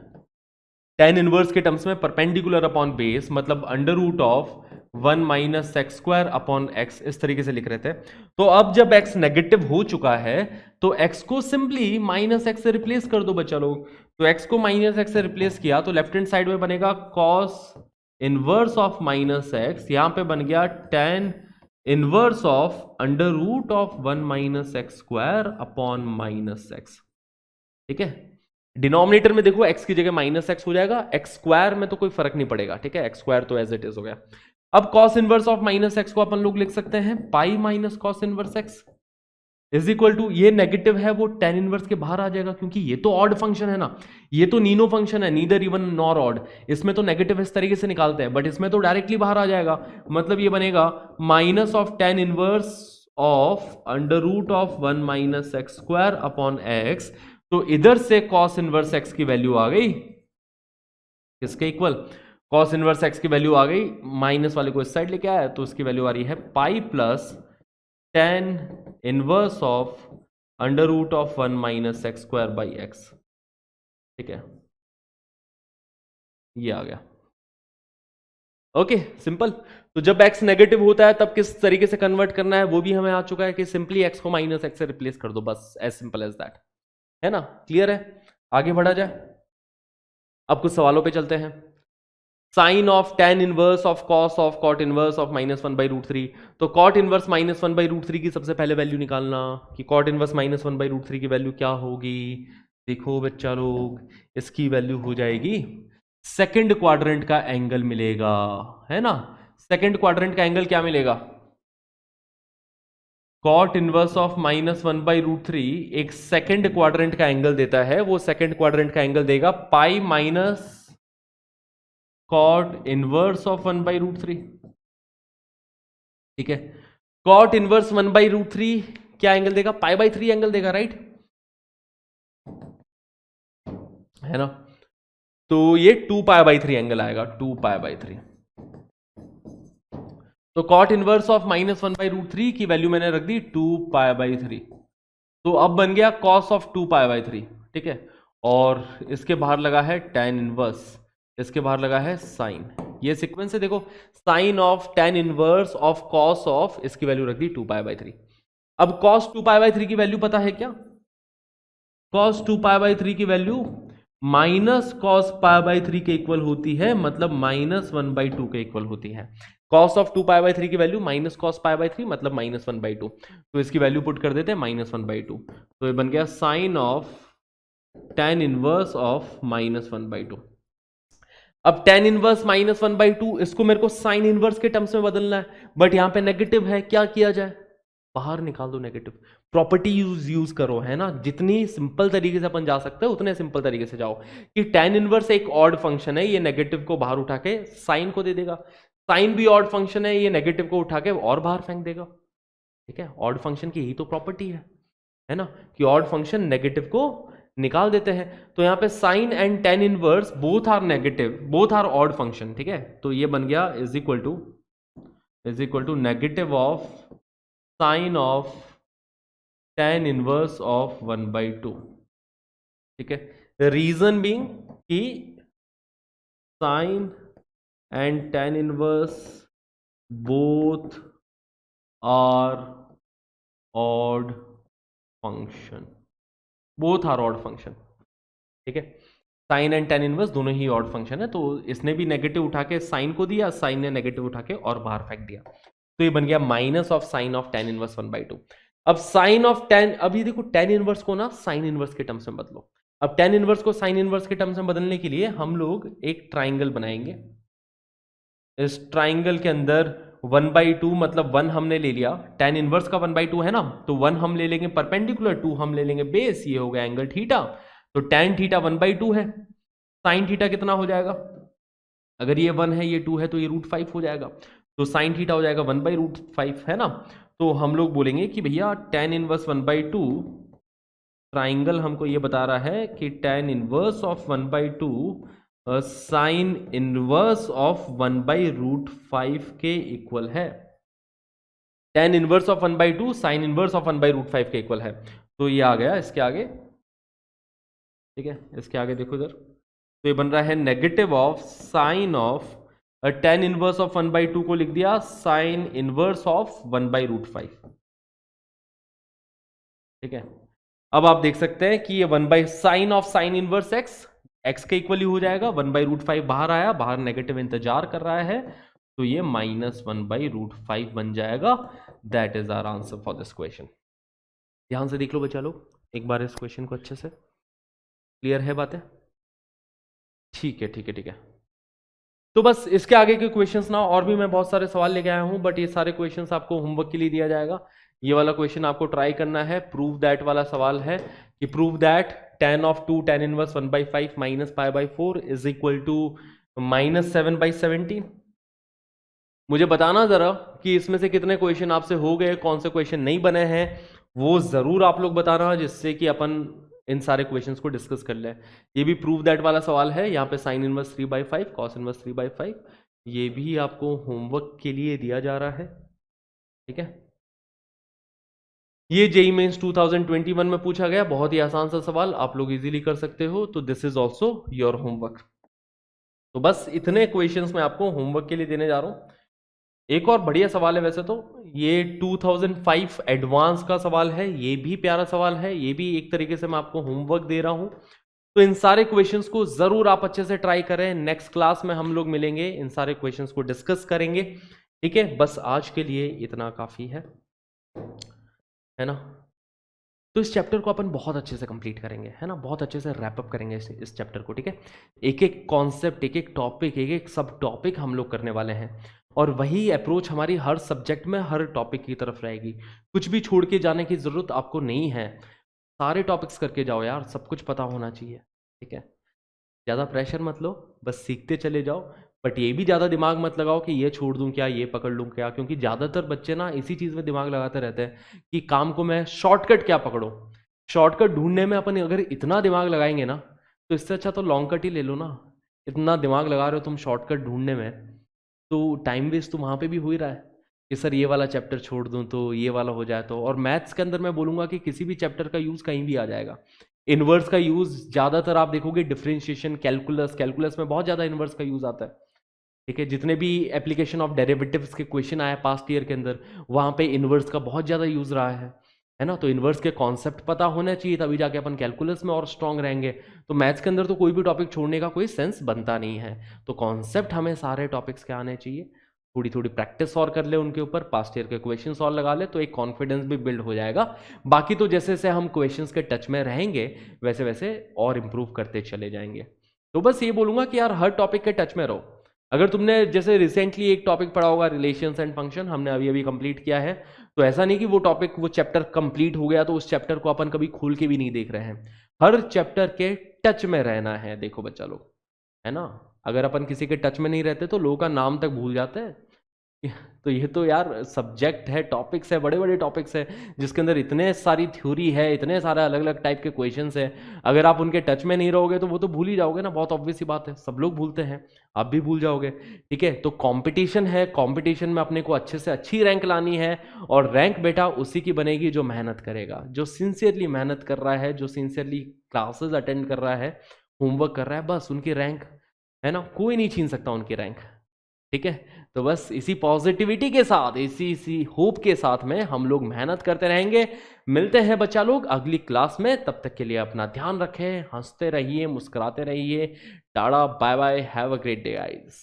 tan इनवर्स के टर्म्स में परपेंडिकुलर अपॉन बेस, मतलब under root of 1 minus x square upon x, इस तरीके से लिख रहे थे। तो अब जब x नेगेटिव हो चुका है तो x को सिंपली माइनस एक्स से रिप्लेस कर दो बच्चा लोग। तो x को माइनस एक्स से रिप्लेस किया तो लेफ्ट हैंड साइड में बनेगा cos inverse of minus x, यहां पे बन गया tan inverse of under root of 1 minus x square upon minus x, ठीक है। डिनोमिनेटर में देखो x की जगह माइनस एक्स हो जाएगा, एक्स स्क्वायर में तो कोई फर्क नहीं पड़ेगा, ठीक है, एक्स स्क्वायर तो एज इट इज हो गया। अब cos inverse of minus x को अपन लोग लिख सकते हैं pi minus cos inverse x is equal to, ये नेगेटिव है वो tan इनवर्स के बाहर आ जाएगा, क्योंकि ये तो ऑड फंक्शन है ना, ये तो नीनो फंक्शन है, नीदर इवन नॉर ऑड। इसमें तो नेगेटिव इस तरीके से निकालते हैं, बट इसमें तो डायरेक्टली बाहर आ जाएगा। मतलब ये बनेगा minus of tan inverse of under root of 1 minus x square upon x. तो इधर से cos इनवर्स x की वैल्यू आ गई किसके इक्वल, cos इनवर्स x की वैल्यू आ गई, माइनस वाले को इस साइड लेके आया तो उसकी वैल्यू आ रही है pi plus tan inverse of under root of 1 minus x square by x, ठीक है, ये आ गया। Okay simple. तो जब x नेगेटिव होता है तब किस तरीके से कन्वर्ट करना है वो भी हमें आ चुका है कि सिंपली x को माइनस एक्स से रिप्लेस कर दो, बस एज सिंपल एज दैट, है ना, क्लियर है। आगे बढ़ा जाए, अब कुछ सवालों पे चलते हैं। Sine of tan inverse of cos of cot inverse of minus 1 by root 3। तो cot inverse minus 1 by root 3 की सबसे पहले वैल्यू निकालना कि cot inverse minus 1 by root 3 की वैल्यू क्या होगी। देखो बच्चा लोग, इसकी वैल्यू हो जाएगी सेकंड क्वाड्रेंट का एंगल मिलेगा, है ना। सेकंड क्वाड्रेंट का एंगल क्या मिलेगा, cot inverse of minus 1 by root 3 एक सेकंड क्वाड्रेंट का एंगल देता है, वो सेकंड क्वाड्रेंट का एंगल देगा pi minus cot inverse of 1 by root 3, ठीक है। cot इनवर्स 1 बाई रूट 3 क्या एंगल देगा, पाई बाई 3 एंगल देगा, राइट, है ना। तो ये 2 पाई बाई 3 एंगल आएगा, 2 पाई बाई 3। तो cot inverse of minus 1 by root 3 की वैल्यू मैंने रख दी 2 पाई बाई 3। तो अब बन गया cos ऑफ 2 पाई बाई 3, ठीक है। और इसके बाहर लगा है tan इनवर्स, इसके बाहर लगा है साइन, ये सीक्वेंस है देखो, sine of tan inverse of cos of, इसकी वैल्यू रख दी 2 पाई बाई 3। अब cos 2 पाई बाई 3 की वैल्यू पता है क्या, cos 2 पाई बाई 3 की value minus cos pi by 3 के इक्वल होती है, मतलब माइनस 1 बाई 2 के इक्वल होती है। cos ऑफ 2 पाई बाई 3 की value minus cos pi by 3 मतलब माइनस 1 बाई 2, तो इसकी वैल्यू पुट कर देते हैं माइनस 1 बाई 2। तो ये बन गया sine of tan inverse of minus 1 by 2। अब tan इनवर्स माइनस 1 बाई 2 इसको मेरे को साइन इनवर्स के टर्म्स में बदलना है, बट यहां पे नेगेटिव है, क्या किया जाए, बाहर निकाल दो नेगेटिव, प्रॉपर्टी यूज करो, है ना। जितनी सिंपल तरीके से अपन जा सकते हैं उतने सिंपल तरीके से जाओ कि tan इनवर्स एक ऑड फंक्शन है, ये नेगेटिव को बाहर उठा के साइन को दे देगा, साइन भी ऑड फंक्शन है, ये नेगेटिव को उठा के और बाहर फेंक देगा, ठीक है। ऑड फंक्शन की यही तो प्रॉपर्टी है ना, कि ऑड फंक्शन नेगेटिव को निकाल देते हैं। तो यहां पे sine and tan inverse both are negative, both are odd function, ठीक है। तो ये बन गया is equal to negative of sine of tan inverse of 1 by 2, ठीक है। रीजन बीइंग कि sine and tan inverse both are odd function, both are odd function, ठीक है। साइन एंड tan इनवर्स दोनों ही ऑड फंक्शन है, तो इसने भी नेगेटिव उठा के साइन को दिया, साइन ने नेगेटिव उठा के और बाहर फेंक दिया, तो ये बन गया minus of sine of tan inverse 1 by 2। अब साइन ऑफ tan, अब ये देखो tan इनवर्स को ना साइन इनवर्स के टर्म्स में बदलो। अब tan इनवर्स को साइन इनवर्स के टर्म्स में बदलने के लिए हम लोग एक ट्राइंगल बनाएंगे, इस ट्राइंगल के अंदर 1 बाई 2 मतलब 1 हमने ले लिया, tan इनवर्स का 1 बाई 2 है ना, तो 1 हम ले लेंगे परपेंडिकुलर, 2 हम ले लेंगे बेस, ये हो गया एंगल थीटा। तो tan थीटा 1 बाई 2 है, साइन थीटा कितना हो जाएगा, अगर ये 1 है ये 2 है तो ये √5 हो जाएगा, तो साइन थीटा हो जाएगा 1 बाई √5, है ना। तो हम लोग बोलेंगे कि भैया tan इनवर्स 1 बाई 2, ट्राइंगल हमको ये बता रहा है कि tan inverse of 1 by 2 sign inverse of 1/√5 के इक्वल है। tan inverse of 1/2 sign inverse of 1/√5 के इक्वल है। तो ये आ गया इसके आगे, ठीक है, इसके आगे देखो इधर, तो ये बन रहा है negative of sine of tan inverse of 1/2 को लिख दिया साइन इनवर्स ऑफ 1/√5, ठीक है। अब आप देख सकते हैं कि ये 1/साइन ऑफ साइन इनवर्स x के इक्वल ही हो जाएगा। 1/√5 बाहर आया, बाहर नेगेटिव इंतजार कर रहा है, तो ये -1/√5 बन जाएगा। That is our answer for this question. ध्यान से देख लो बच्चा लोग एक बार इस क्वेश्चन को अच्छे से। क्लियर है बातें? ठीक है, ठीक है, ठीक है। तो बस इसके आगे के क्वेश्चंस ना, और भी मैं बहुत सारे सवाल लेके आया हूं, बट ये सारे क्वेश्चंस आपको होमवर्क के लिए दिया जाएगा। ये वाला क्वेश्चन आपको ट्राई करना है। प्रूव दैट वाला सवाल है कि prove that tan of 2 tan inverse 1/5 - π/4 is equal to -7/17। मुझे बताना जरा कि इसमें से कितने क्वेश्चन आपसे हो गए, कौन से क्वेश्चन नहीं बने हैं, वो जरूर आप लोग बताना, जिससे कि अपन इन सारे क्वेश्चंस को डिस्कस कर लें। ये भी प्रूव दैट वाला सवाल है। यहाँ पे साइन इनवर्स 3/5 कॉस इनवर्स 3/5, ये भी आपको होमवर्क के लिए दिया जा रहा है, ठीक है। ये जेईई मेंस 2021 में पूछा गया, बहुत ही आसान सा सवाल, आप लोग इजीली कर सकते हो। तो this is also your homework. तो बस इतने क्वेश्चंस मैं आपको होमवर्क के लिए देने जा रहा हूं। एक और बढ़िया सवाल है वैसे तो, ये 2005 एडवांस का सवाल है, ये भी प्यारा सवाल है, ये भी एक तरीके से मैं आपको होमवर्क दे रहा हूं। तो इन सारे क्वेश्चंस को जरूर आप अच्छे से ट्राई करें। नेक्स्ट क्लास में हम लोग मिलेंगे, इन सारे क्वेश्चंस को डिस्कस करेंगे, ठीक है। बस आज के लिए इतना काफी है ना। तो इस चैप्टर को अपन बहुत अच्छे से कंप्लीट करेंगे, है ना, बहुत अच्छे से रैप अप करेंगे इस चैप्टर को, ठीक है। एक एक कॉन्सेप्ट, एक एक टॉपिक, एक एक सब टॉपिक हम लोग करने वाले हैं, और वही अप्रोच हमारी हर सब्जेक्ट में, हर टॉपिक की तरफ रहेगी। कुछ भी छोड़ के जाने की जरूरत आपको नहीं है, सारे टॉपिक्स करके जाओ यार, सब कुछ पता होना चाहिए, ठीक है। ज़्यादा प्रेशर मत लो, बस सीखते चले जाओ। बट ये भी ज़्यादा दिमाग मत लगाओ कि ये छोड़ दूं क्या, ये पकड़ लूं क्या, क्योंकि ज़्यादातर बच्चे ना इसी चीज़ में दिमाग लगाते रहते हैं कि काम को मैं शॉर्टकट क्या पकड़ूं। शॉर्टकट ढूंढने में अपन अगर इतना दिमाग लगाएंगे ना, तो इससे अच्छा तो लॉन्ग कट ही ले लो ना। इतना दिमाग लगा रहे हो तुम शॉर्टकट ढूंढने में, तो टाइम वेस्ट तो वहाँ पे भी हो ही रहा है कि सर ये वाला चैप्टर छोड़ दूं तो ये वाला हो जाए। तो और मैथ्स के अंदर मैं बोलूँगा कि किसी भी चैप्टर का यूज़ कहीं भी आ जाएगा। इनवर्स का यूज़ ज़्यादातर आप देखोगे डिफरेंशिएशन, कैलकुलस में बहुत ज़्यादा इनवर्स का यूज़ आता है, ठीक है। जितने भी एप्लीकेशन ऑफ डेरिवेटिव्स के क्वेश्चन आए पास्ट ईयर के अंदर, वहाँ पे इनवर्स का बहुत ज़्यादा यूज़ रहा है ना। तो इनवर्स के कॉन्सेप्ट पता होना चाहिए, तभी जाके अपन कैलकुलस में और स्ट्रांग रहेंगे। तो मैथ्स के अंदर तो कोई भी टॉपिक छोड़ने का कोई सेंस बनता नहीं है। तो कॉन्सेप्ट हमें सारे टॉपिक्स के आने चाहिए, थोड़ी थोड़ी प्रैक्टिस और कर ले उनके ऊपर, पास्ट ईयर के क्वेश्चंस और लगा ले, तो एक कॉन्फिडेंस भी बिल्ड हो जाएगा। बाकी तो जैसे जैसे हम क्वेश्चंस के टच में रहेंगे, वैसे वैसे और इम्प्रूव करते चले जाएंगे। तो बस ये बोलूँगा कि यार हर टॉपिक के टच में रहो। अगर तुमने जैसे रिसेंटली एक टॉपिक पढ़ा होगा रिलेशंस एंड फंक्शन, हमने अभी अभी कंप्लीट किया है, तो ऐसा नहीं कि वो टॉपिक, वो चैप्टर कंप्लीट हो गया तो उस चैप्टर को अपन कभी खोल के भी नहीं देख रहे हैं। हर चैप्टर के टच में रहना है। देखो बच्चा लोग, है ना, अगर अपन किसी के टच में नहीं रहते तो लोगों का नाम तक भूल जाते हैं। तो ये तो यार सब्जेक्ट है, टॉपिक्स है, बड़े बड़े टॉपिक्स है, जिसके अंदर इतने सारी थ्योरी है, इतने सारे अलग अलग टाइप के क्वेश्चंस है। अगर आप उनके टच में नहीं रहोगे तो वो तो भूल ही जाओगे ना, बहुत ऑब्वियस सी बात है, सब लोग भूलते हैं, आप भी भूल जाओगे, ठीक है। तो कंपटीशन है, कंपटीशन में अपने को अच्छे से अच्छी रैंक लानी है, और रैंक बेटा उसी की बनेगी जो मेहनत करेगा, जो सिंसियरली मेहनत कर रहा है, जो सिंसियरली क्लासेस अटेंड कर रहा है, होमवर्क कर रहा है, बस उनकी रैंक, है ना, कोई नहीं छीन सकता उनकी रैंक, ठीक है। तो बस इसी पॉजिटिविटी के साथ, इसी होप के साथ में हम लोग मेहनत करते रहेंगे। मिलते हैं बच्चा लोग अगली क्लास में, तब तक के लिए अपना ध्यान रखें, हंसते रहिए, मुस्कुराते रहिए। Tata, bye bye, have a great day guys.